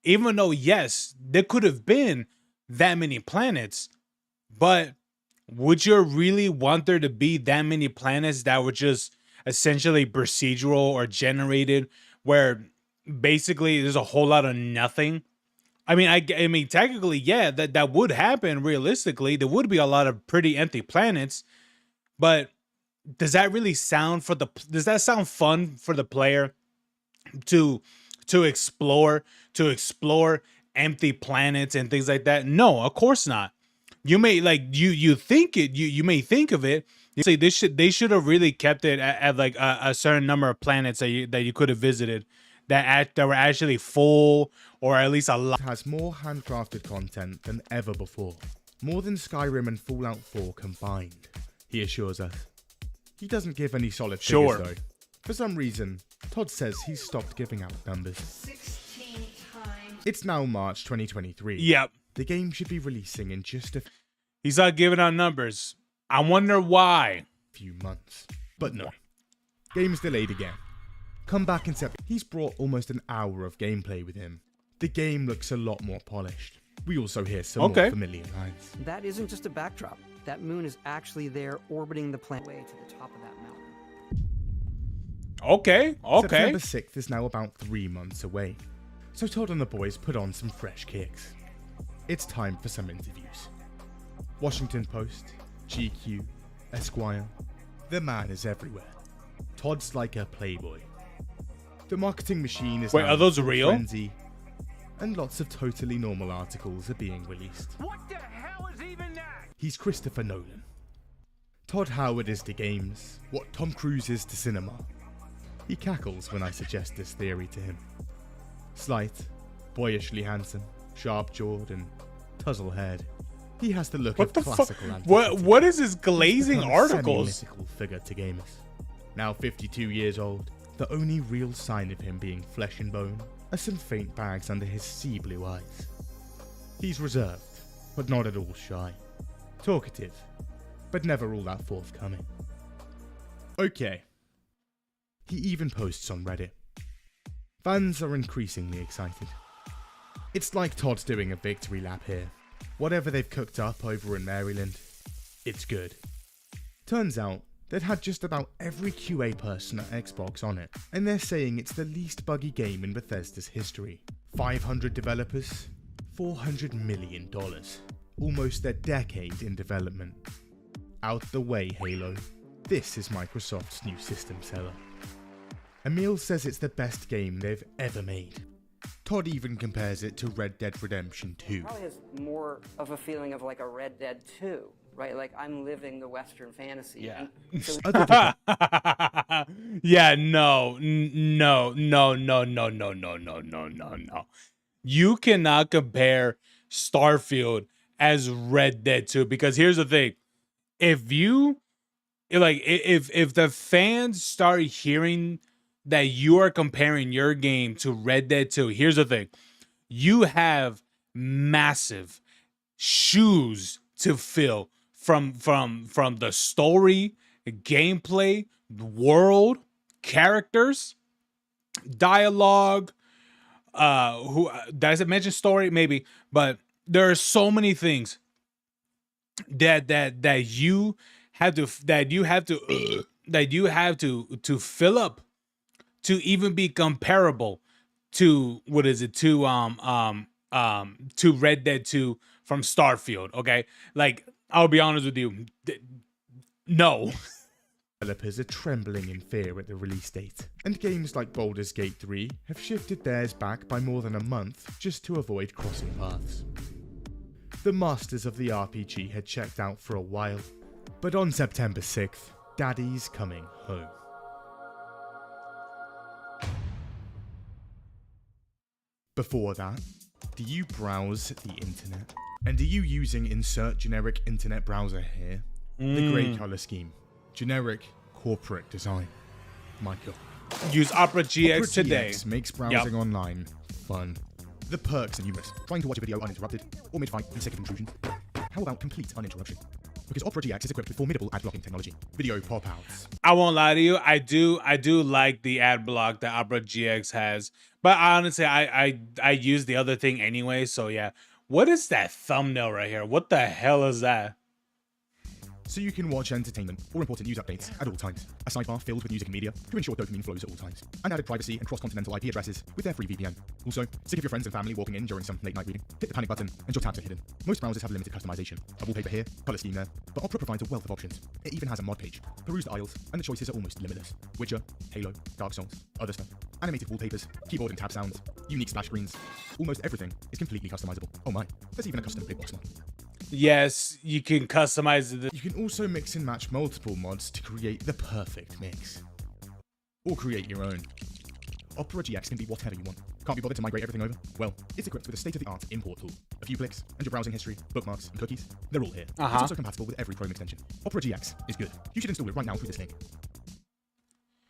even though yes, there could have been that many planets, but would you really want there to be that many planets that were just essentially procedural or generated, where basically there's a whole lot of nothing? I mean, technically, yeah, that would happen realistically. There would be a lot of pretty empty planets, but does that really sound fun for the player to explore empty planets and things like that? No, of course not. You may you think it, you may think of it. You say they should have really kept it at like a certain number of planets that you could have visited that were actually full, or at least a lot. It has more handcrafted content than ever before. More than Skyrim and Fallout 4 combined, he assures us. He doesn't give any solid figures though. For some reason, Todd says he's stopped giving out numbers. 16 times. It's now March 2023. Yep. The game should be releasing in just a He's not giving out numbers. I wonder why. Few months. But no. Game's delayed again. Come back in September. He's brought almost an hour of gameplay with him. The game looks a lot more polished. We also hear some more familiar lines. That isn't just a backdrop. That moon is actually there orbiting the planet way to the top of that mountain. Okay. September 6th is now about 3 months away. So Todd and the boys put on some fresh kicks. It's time for some interviews. Washington Post, GQ, Esquire. The man is everywhere. Todd's like a playboy. The marketing machine is Wait, are those real? Frenzy, and lots of totally normal articles are being released. What the hell is even that? He's Christopher Nolan. Todd Howard is to games what Tom Cruise is to cinema. He cackles when I suggest this theory to him. Slight, boyishly handsome, sharp-jawed, and tuzzle-haired. He has the look What of the classical fuck? What is his glazing articles? Semi-mythical figure to gamers. Now 52 years old, the only real sign of him being flesh and bone are some faint bags under his sea blue eyes. He's reserved, but not at all shy. Talkative, but never all that forthcoming. Okay. He even posts on Reddit. Fans are increasingly excited. It's like Todd's doing a victory lap here. Whatever they've cooked up over in Maryland, it's good. Turns out, they've had just about every QA person at Xbox on it, and they're saying it's the least buggy game in Bethesda's history. 500 developers, $400 million. Almost a decade in development. Out the way, Halo. This is Microsoft's new system seller. Emil says it's the best game they've ever made. Todd even compares it to Red Dead Redemption 2. Probably has more of a feeling of like a Red Dead 2, right? Like I'm living the Western fantasy. Yeah. So Yeah, no. You cannot compare Starfield as Red Dead 2 because here's the thing. If the fans start hearing that you are comparing your game to Red Dead 2, here's the thing. You have massive shoes to fill from the story, gameplay, world, characters, dialogue. Who does it mention story? Maybe, but there are so many things that you have to fill up to even be comparable to to Red Dead 2 from Starfield. Okay, like I'll be honest with you, no. Developers are trembling in fear at the release date, and games like Baldur's Gate 3 have shifted theirs back by more than a month just to avoid crossing paths. The masters of the RPG had checked out for a while, but on September 6th, Daddy's coming home. Before that, do you browse the internet? And are you using insert generic internet browser here? The grey colour scheme. Generic corporate design. Michael. Use Opera GX Opera today. GX makes browsing online fun. The perks are numerous. Trying to watch a video uninterrupted, or mid-fight and sick of intrusion. How about complete uninterruption? Because Opera GX is equipped with formidable ad blocking technology. Video pop-outs. I won't lie to you. I do like the ad block that Opera GX has. But honestly, I use the other thing anyway. So yeah. What is that thumbnail right here? What the hell is that? So you can watch entertainment or important news updates at all times. A sidebar filled with music and media to ensure dopamine flows at all times. And added privacy and cross-continental IP addresses with their free VPN. Also, sick of your friends and family walking in during some late-night reading? Hit the panic button and your tabs are hidden. Most browsers have limited customization. A wallpaper here, color scheme there, but Opera provides a wealth of options. It even has a mod page. Peruse the aisles, and the choices are almost limitless. Witcher, Halo, Dark Souls, other stuff. Animated wallpapers, keyboard and tab sounds, unique splash screens. Almost everything is completely customizable. Oh my, there's even a custom big box mod. Yes, you can customize it. You can also mix and match multiple mods to create the perfect mix. Or create your own. Opera GX can be whatever you want. Can't be bothered to migrate everything over? Well, it's equipped with a state-of-the-art import tool. A few clicks, and your browsing history, bookmarks, and cookies, they're all here. It's also compatible with every Chrome extension. Opera GX is good. You should install it right now through this link.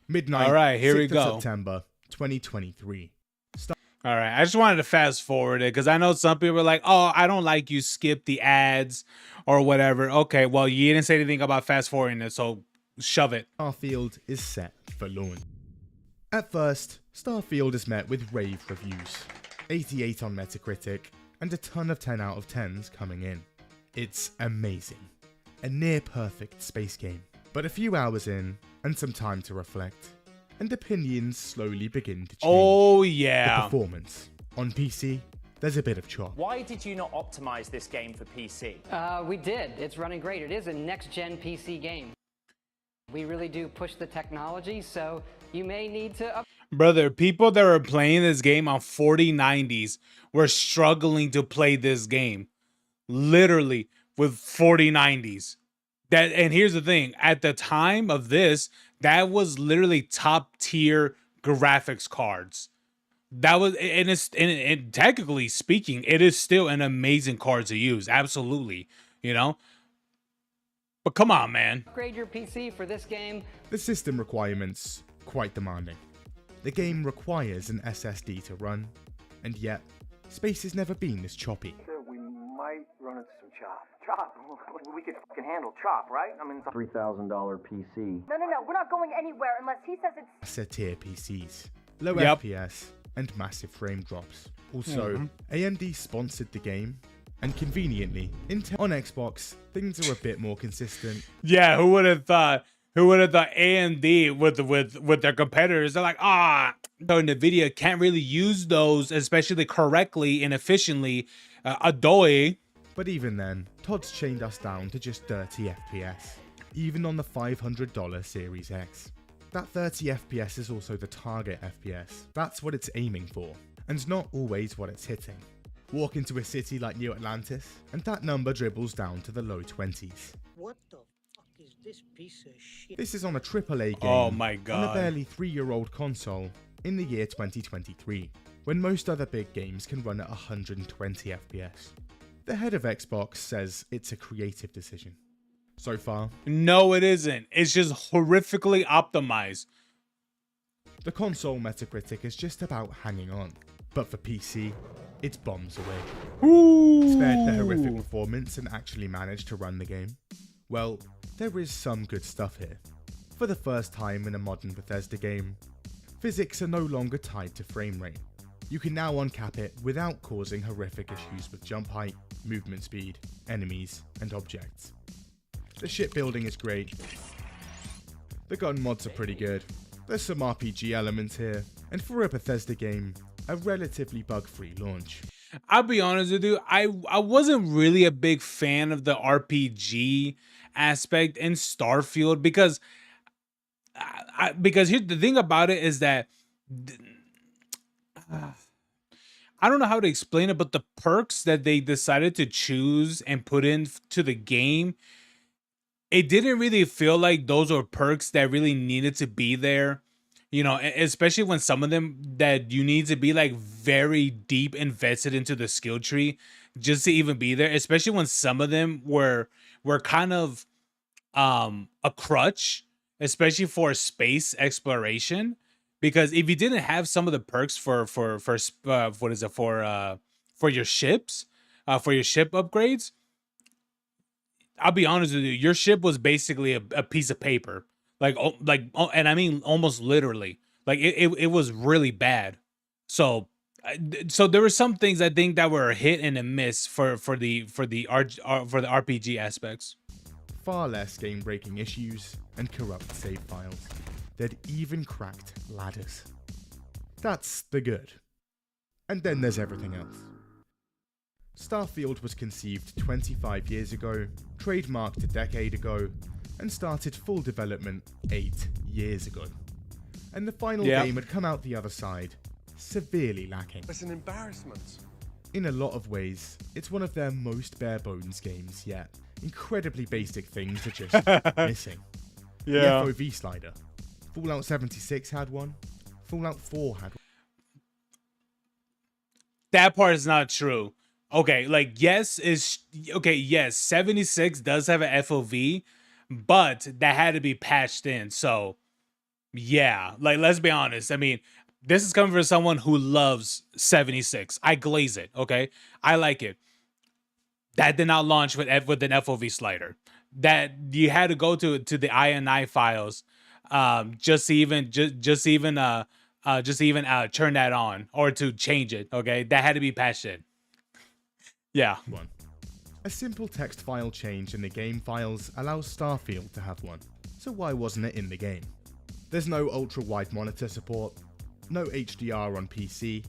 Midnight, all right, here we go. September 2023. All right, I just wanted to fast forward it because I know some people are like, oh, I don't like you skip the ads or whatever. Okay, well, you didn't say anything about fast forwarding it, so shove it. Starfield is set for launch. At first, Starfield is met with rave reviews. 88 on Metacritic, and a ton of 10 out of 10s coming in. It's amazing. A near-perfect space game. But a few hours in, and some time to reflect, and opinions slowly begin to change. Oh, yeah. The performance. On PC, there's a bit of chop. Why did you not optimize this game for PC? We did. It's running great. It is a next-gen PC game. We really do push the technology, so you may need to... Brother, people that are playing this game on 4090s were struggling to play this game. Literally, with 4090s. That, and here's the thing, at the time of this, that was literally top tier graphics cards. That was, and it's, and technically speaking, it is still an amazing card to use. Absolutely, you know. But come on, man. Upgrade your PC for this game. The system requirements quite demanding. The game requires an SSD to run, and yet space has never been this choppy. We might run into some chop. Chop? We could fucking handle chop, right? I mean, it's a $3,000 PC. No, we're not going anywhere unless he says it's Tier PCs, low Yep. FPS, and massive frame drops. Also, AMD sponsored the game, and conveniently, on Xbox, things are a bit more consistent. Yeah, who would have thought? Who would have thought AMD with their competitors? They're like, so Nvidia can't really use those, especially correctly and efficiently. Adoy. But even then, Todd's chained us down to just 30 FPS, even on the $500 Series X. That 30 FPS is also the target FPS. That's what it's aiming for, and not always what it's hitting. Walk into a city like New Atlantis, and that number dribbles down to the low 20s. What the fuck is this piece of shit? This is on a AAA game Oh my God. on a barely 3-year-old console in the year 2023, when most other big games can run at 120 FPS. The head of Xbox says it's a creative decision. So far, No, it isn't. It's just horrifically optimized. the console Metacritic is just about hanging on, but for PC, it's bombs away. Spared the horrific performance and actually managed to run the game? Well, there is some good stuff here. For the first time in a modern Bethesda game, physics are no longer tied to frame rate. You can now uncap it without causing horrific issues with jump height, movement speed, enemies, and objects. The shipbuilding is great. The gun mods are pretty good. There's some RPG elements here, and for a Bethesda game, a relatively bug-free launch. I'll be honest with you, I wasn't really a big fan of the RPG aspect in Starfield because here's the thing about it is that I don't know how to explain it, but the perks that they decided to choose and put into the game, it didn't really feel like those were perks that really needed to be there. You know, especially when some of them that you need to be like very deep invested into the skill tree just to even be there, especially when some of them were kind of a crutch, especially for space exploration. Because if you didn't have some of the perks for your ships, for your ship upgrades, I'll be honest with you, your ship was basically a piece of paper. And I mean almost literally. Like it was really bad. So there were some things I think that were a hit and a miss for the RPG aspects. Far less game-breaking issues and corrupt save files. They'd even cracked ladders. That's the good. And then there's everything else. Starfield was conceived 25 years ago, trademarked a decade ago, and started full development 8 years ago. And the final game had come out the other side, severely lacking. It's an embarrassment. In a lot of ways, it's one of their most bare-bones games yet. Incredibly basic things are just missing. Yeah. The FOV slider. Fallout 76 had one. Fallout 4 had one. That part is not true. Okay, yes, 76 does have an FOV, but that had to be patched in. So, yeah, let's be honest. I mean, this is coming from someone who loves 76. I glaze it, okay? I like it. That did not launch with an FOV slider. That you had to go to the INI files just to even turn that on or to change it, okay? That had to be patched in. Yeah. One. A simple text file change in the game files allows Starfield to have one, so why wasn't it in the game? There's no ultra-wide monitor support, no HDR on PC,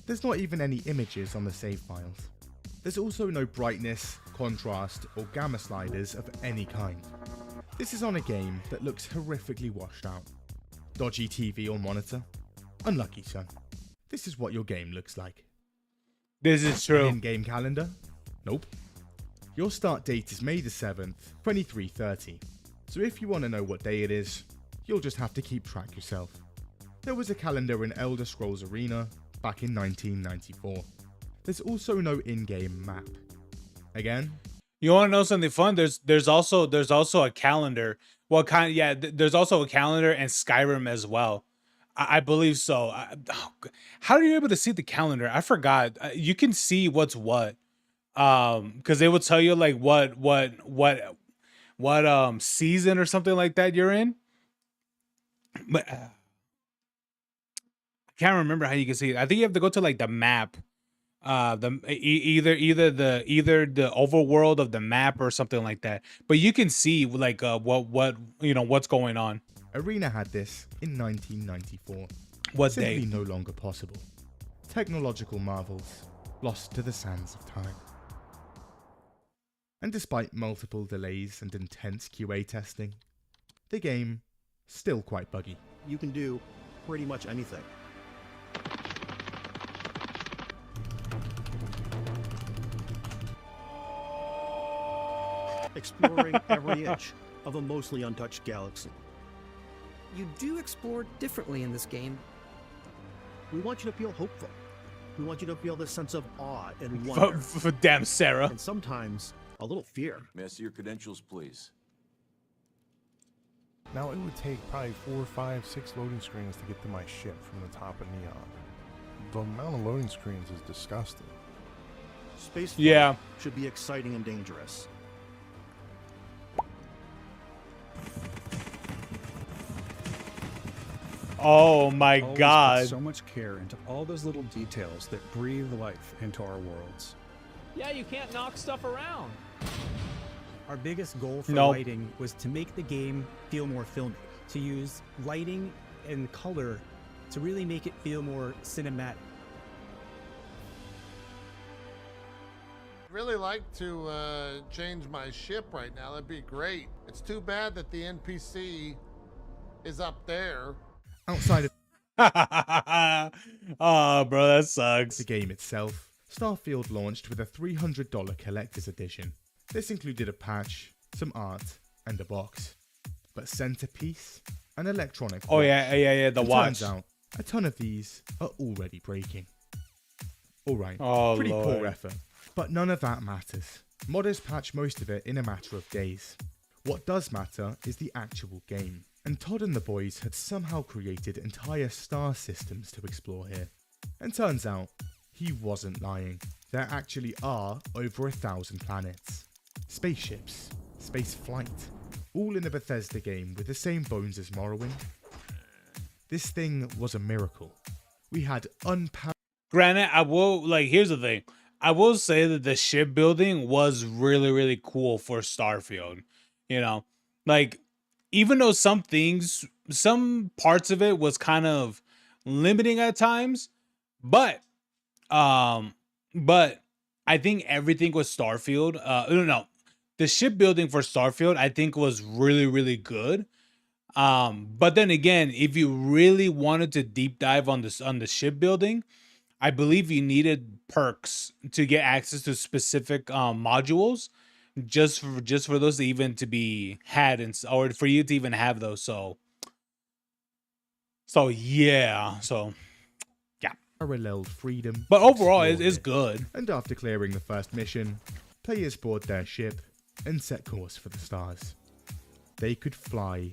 there's not even any images on the save files. There's also no brightness, contrast, or gamma sliders of any kind. This is on a game that looks horrifically washed out. Dodgy TV or monitor? Unlucky, son. This is what your game looks like. This is true. In-game calendar? Nope. Your start date is May the 7th, 2330. So if you want to know what day it is, you'll just have to keep track yourself. There was a calendar in Elder Scrolls Arena back in 1994. There's also no in-game map. Again, you want to know something fun? There's also a calendar. Well, there's also a calendar in Skyrim as well. I believe so. How are you able to see the calendar? I forgot. You can see what's what. Because they will tell you like what season or something like that you're in. But I can't remember how you can see it. I think you have to go to like the map. Either the overworld of the map or something like that, but you can see like what's going on. Arena had this in 1994. What Simply day? No longer possible. Technological marvels lost to the sands of time. And despite multiple delays and intense QA testing, the game still quite buggy. You can do pretty much anything. Exploring every inch of a mostly untouched galaxy. You do explore differently in this game. We want you to feel hopeful. We want you to feel this sense of awe and wonder. For damn Sarah. And sometimes a little fear. May I see your credentials, please? Now it would take probably 4, 5, 6 loading screens to get to my ship from the top of Neon. The amount of loading screens is disgusting. Space flight should be exciting and dangerous. Oh my Always God. Put so much care into all those little details that breathe life into our worlds. Yeah, you can't knock stuff around. Our biggest goal for Nope. lighting was to make the game feel more filmic, to use lighting and color to really make it feel more cinematic. Really like to change my ship right now. That'd be great. It's too bad that the NPC is up there. Outside of oh, bro, that sucks. the game itself, Starfield launched with a $300 collector's edition. This included a patch, some art, and a box. But centerpiece, an electronic watch. Oh yeah, the And watch. Turns out, a ton of these are already breaking. Alright, Oh, pretty Lord. poor effort. But none of that matters. Modders patch most of it in a matter of days. What does matter is the actual game. And Todd and the boys had somehow created entire star systems to explore here. And turns out, he wasn't lying. There actually are over 1,000 planets. Spaceships, space flight, all in a Bethesda game with the same bones as Morrowind. This thing was a miracle. We had unparalleled. Granted, I will here's the thing. I will say that the shipbuilding was really, really cool for Starfield. You know, like even though some parts of it was kind of limiting at times, but I think everything with Starfield, the shipbuilding for Starfield, I think was really, really good. But then again, if you really wanted to deep dive on the shipbuilding, I believe you needed perks to get access to specific modules, just for those even to be had, or for you to even have those. So yeah. Paralleled freedom. But overall, explored it's it. good. And after clearing the first mission, players board their ship and set course for the stars. They could fly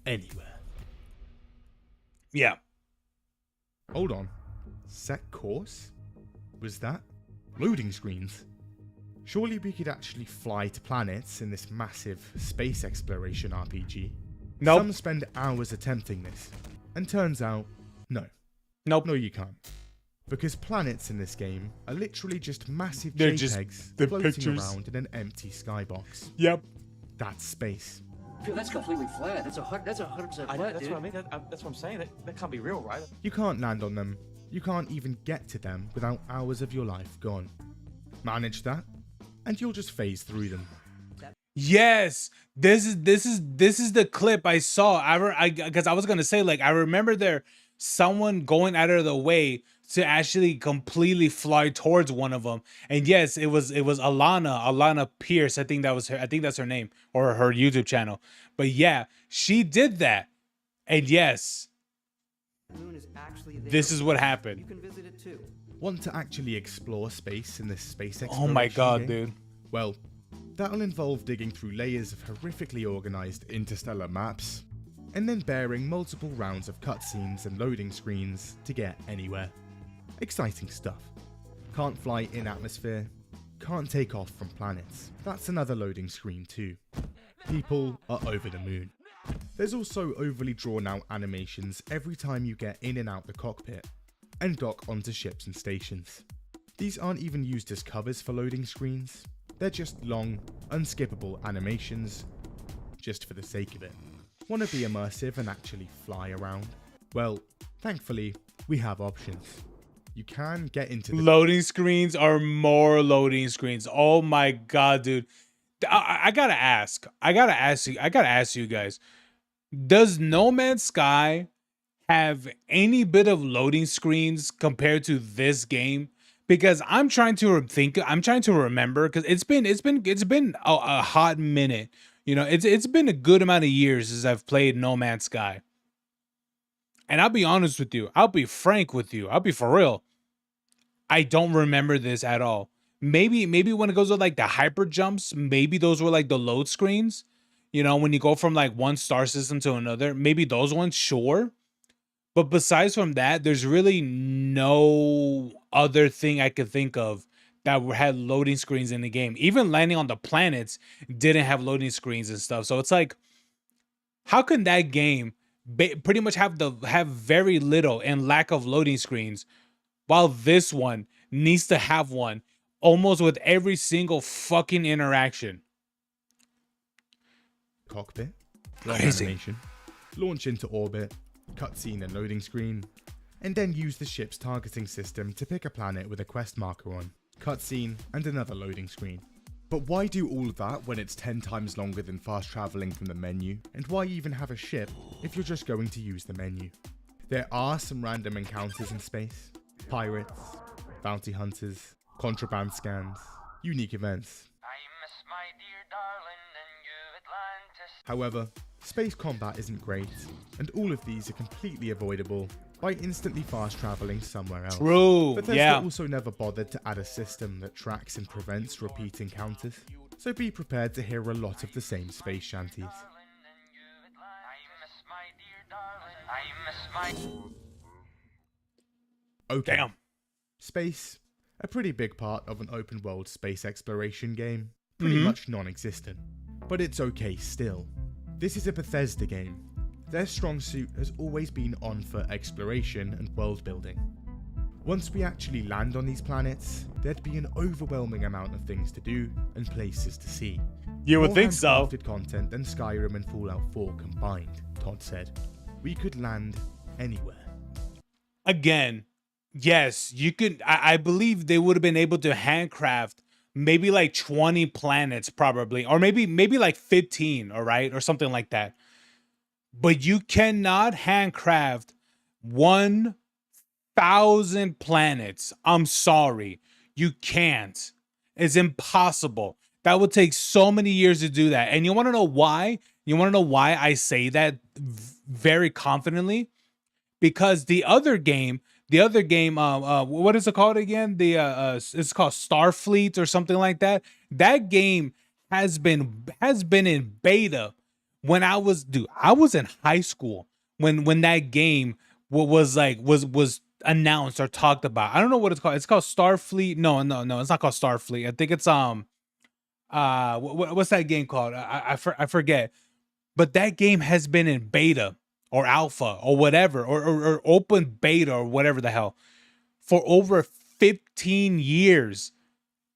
anywhere. Yeah. Hold on. Set course? Was that loading screens? Surely we could actually fly to planets in this massive space exploration RPG. Nope. Some spend hours attempting this, and turns out, no. Nope. No, you can't. Because planets in this game are literally just massive They're JPEGs just the floating pictures. around in an empty skybox. Yep. That's space. Dude, that's completely flat. That's 100% flat, That's dude. what I mean. That's what I'm saying. That can't be real, right? You can't land on them. You can't even get to them without hours of your life gone. Manage that, and you'll just phase through them. Yes, this is the clip I saw. Because I was gonna say, I remember there someone going out of the way to actually completely fly towards one of them. And yes, it was Alana Pierce. I think that's her name, or her YouTube channel. But yeah, she did that. And yes, this is what happened. You can visit it too. Want to actually explore space in this space exploration Oh my god, game? dude. Well, that'll involve digging through layers of horrifically organized interstellar maps, and then bearing multiple rounds of cutscenes and loading screens to get anywhere. Exciting stuff. Can't fly in atmosphere, can't take off from planets. That's another loading screen too. People are over the moon. There's also overly drawn out animations every time you get in and out the cockpit, and dock onto ships and stations. These aren't even used as covers for loading screens, they're just long, unskippable animations, just for the sake of it. Want to be immersive and actually fly around? Well, thankfully, we have options. You can get into the loading screens are more loading screens. Oh my god, dude. I gotta ask you guys. Does No Man's Sky have any bit of loading screens compared to this game? Because I'm trying to remember, because it's been a hot minute. You know, it's been a good amount of years since I've played No Man's Sky. And I'll be honest with you. I'll be frank with you. I'll be for real. I don't remember this at all. Maybe when it goes with like the hyper jumps, maybe those were like the load screens. You know, when you go from like one star system to another, maybe those ones, sure. But besides from that, there's really no other thing I could think of that had loading screens in the game. Even landing on the planets didn't have loading screens and stuff. So it's like, how can that game pretty much have very little and lack of loading screens, while this one needs to have one almost with every single fucking interaction? Cockpit, animation, launch into orbit, cutscene and loading screen, and then use the ship's targeting system to pick a planet with a quest marker on, cutscene, and another loading screen. But why do all of that when it's 10 times longer than fast traveling from the menu? And why even have a ship if you're just going to use the menu? There are some random encounters in space. Pirates, bounty hunters, contraband scans, unique events. However, space combat isn't great, and all of these are completely avoidable by instantly fast traveling somewhere else. True, Bethesda yeah. also never bothered to add a system that tracks and prevents repeat encounters, so be prepared to hear a lot of the same space shanties. Okay. Damn. Space, a pretty big part of an open world space exploration game, pretty much non-existent. But it's okay still. This is a Bethesda game. Their strong suit has always been on for exploration and world building. Once we actually land on these planets, there'd be an overwhelming amount of things to do and places to see. You would think so. More handcrafted content than Skyrim and Fallout 4 combined, Todd said. We could land anywhere. Again, yes, you could. I believe they would have been able to handcraft maybe like 20 planets probably, or maybe like 15, all right, or something like that. But you cannot handcraft 1,000 planets. I'm sorry, you can't. It's impossible. That would take so many years to do that. And you want to know why? You want to know why I say that very confidently? Because the other game, what is it called again? It's called Starfleet or something like that. That game has been in beta when I was in high school when that game was announced or talked about. I don't know what it's called. It's called Starfleet. No, it's not called Starfleet. I think it's what's that game called? I forget. But that game has been in beta or alpha or whatever, or open beta or whatever the hell, for over 15 years.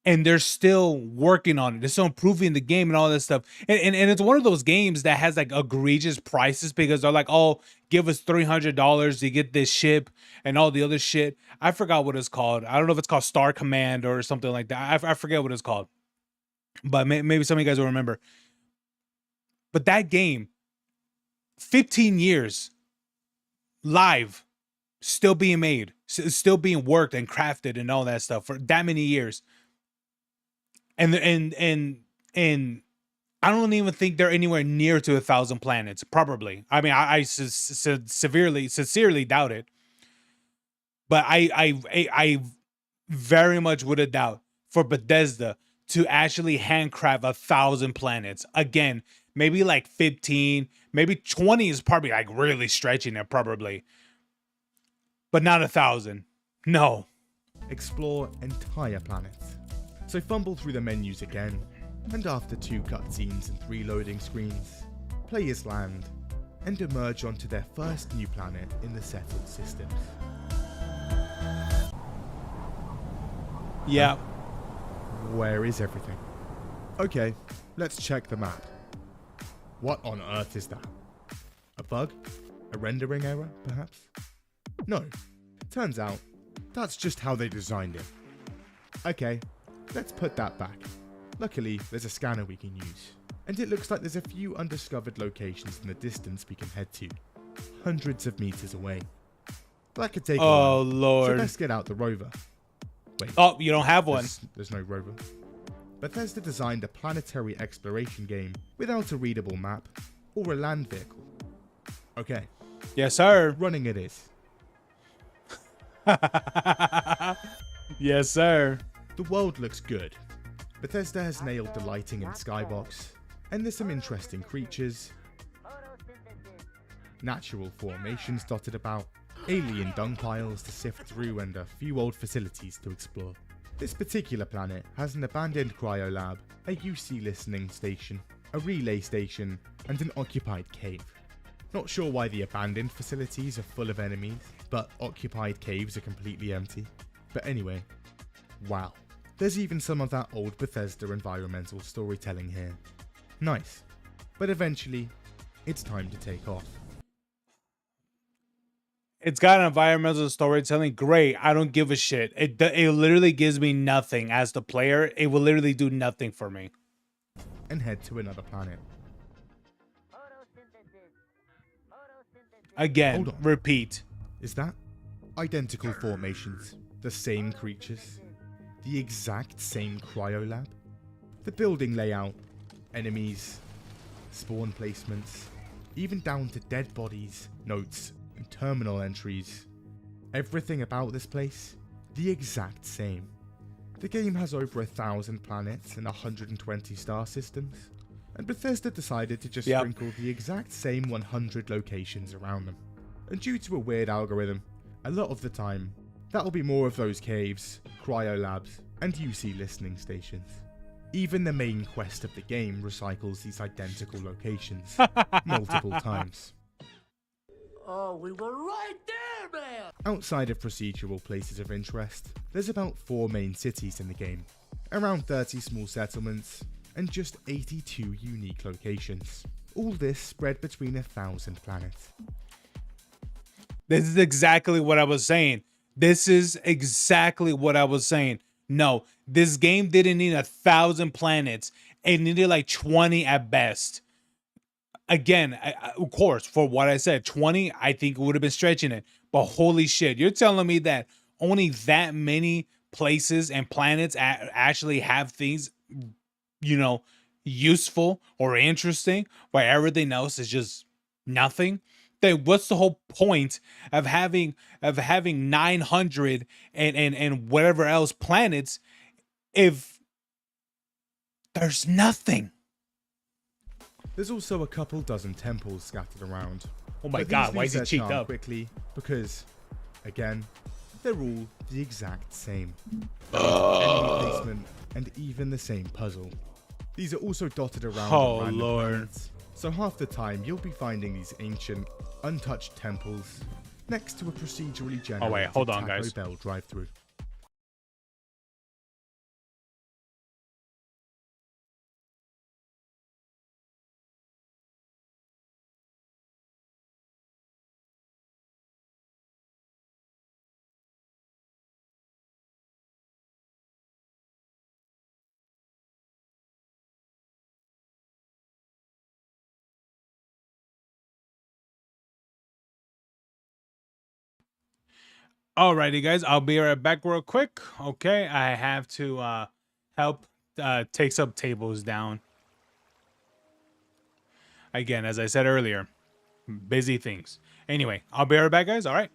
And they're still working on it. They're still improving the game and all this stuff. And it's one of those games that has like egregious prices, because they're like, oh, give us $300 to get this ship and all the other shit. I forgot what it's called. I don't know if it's called Star Command or something like that. I forget what it's called. But maybe some of you guys will remember. But that game, 15 years live, still being made, still being worked and crafted and all that stuff for that many years. And I don't even think they're anywhere near to 1,000 planets. Probably. I mean, I sincerely doubt it. But I very much would have doubt for Bethesda to actually handcraft 1,000 planets. Again, maybe like 15, maybe 20 is probably like really stretching it, probably. But not 1,000. No. Explore entire planets. So fumble through the menus again, and after 2 cutscenes and 3 loading screens, players land and emerge onto their first new planet in the settled systems. Yeah. Where is everything? Okay, let's check the map. What on earth is that? A bug? A rendering error, perhaps? No. Turns out, that's just how they designed it. Okay, let's put that back. Luckily, there's a scanner we can use. And it looks like there's a few undiscovered locations in the distance we can head to. Hundreds of meters away. That could take a while. Oh, Lord. So let's get out the rover. Wait. Oh, you don't have one. There's no rover. Bethesda designed a planetary exploration game without a readable map or a land vehicle. Okay. Yes, sir. Running it is. Yes, sir. The world looks good. Bethesda has nailed the lighting in the skybox, and there's some interesting creatures, natural formations dotted about, alien dung piles to sift through, and a few old facilities to explore. This particular planet has an abandoned cryolab, a UC listening station, a relay station, and an occupied cave. Not sure why the abandoned facilities are full of enemies, but occupied caves are completely empty. But anyway, wow. There's even some of that old Bethesda environmental storytelling here. Nice. But eventually, it's time to take off. It's got environmental storytelling. Great. I don't give a shit. It literally gives me nothing as the player. It will literally do nothing for me. And head to another planet. Again, repeat. Is that identical formations? The same creatures? The exact same cryolab? The building layout, enemies, spawn placements, even down to dead bodies, notes, and terminal entries. Everything about this place, the exact same. The game has over 1,000 planets and 120 star systems, and Bethesda decided to just sprinkle the exact same 100 locations around them. And due to a weird algorithm, a lot of the time, that'll be more of those caves, cryolabs, and UC listening stations. Even the main quest of the game recycles these identical locations multiple times. Oh, we were right there, man! Outside of procedural places of interest, there's about 4 main cities in the game, around 30 small settlements, and just 82 unique locations. All this spread between 1,000 planets. This is exactly what I was saying. This is exactly what I was saying. No, this game didn't need 1,000 planets. It needed like 20 at best. Again, of course, for what I said, 20, I think would have been stretching it. But holy shit, you're telling me that only that many places and planets actually have things, you know, useful or interesting, while everything else is just nothing? Then what's the whole point of having 900 and whatever else planets if there's nothing? There's also a couple dozen temples scattered around. Oh my god, why is he cheeked up? Quickly, because, again, they're all the exact same. Enemy placement and even the same puzzle. These are also dotted around on random planets, so half the time you'll be finding these ancient, untouched temples next to a procedurally generated Taco Bell drive-thru. Alrighty, guys, I'll be right back real quick. Okay, I have to help take some tables down. Again, as I said earlier, busy things. Anyway, I'll be right back, guys. All right.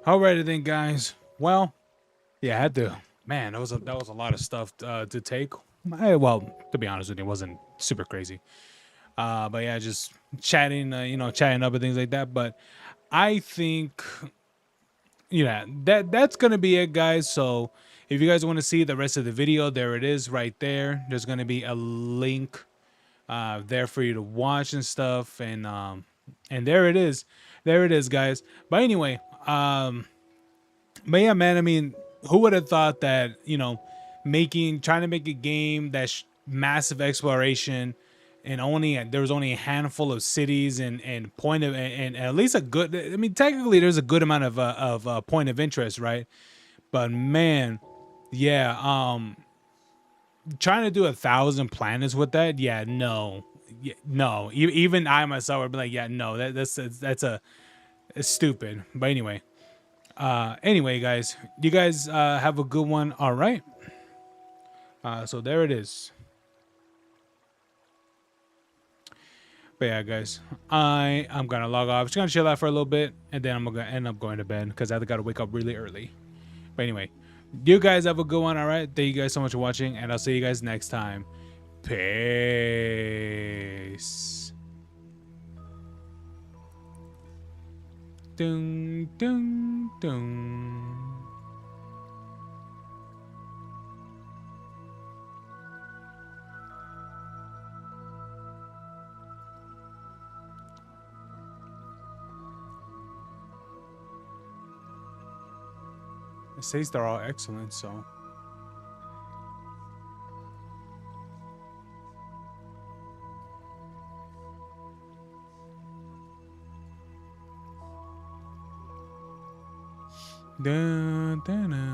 Alrighty then, guys. Well, yeah, I had to. Man, that was a lot of stuff to take. Well, to be honest with you, it wasn't super crazy. But yeah, just chatting, chatting up and things like that. But I think, yeah, that's gonna be it, guys. So if you guys want to see the rest of the video, there it is right there. There's gonna be a link there for you to watch and stuff, and there it is, guys. But anyway, but yeah, man, I mean, who would have thought that, trying to make a game that's massive exploration, and there was only a handful of cities and point of, and at least a good, I mean, technically there's a good amount of point of interest, right? But man, yeah, trying to do 1,000 planets with that, yeah, no, no, even I myself would be like, yeah, no, it's stupid. But anyway, guys, you guys have a good one. All right. So there it is. But yeah, guys, I'm gonna log off. Just gonna chill out for a little bit, and then I'm gonna end up going to bed because I gotta wake up really early. But anyway, you guys have a good one. All right. Thank you guys so much for watching, and I'll see you guys next time. Peace. Dun dun dun. It says they're all excellent, so. Dun, dun, dun.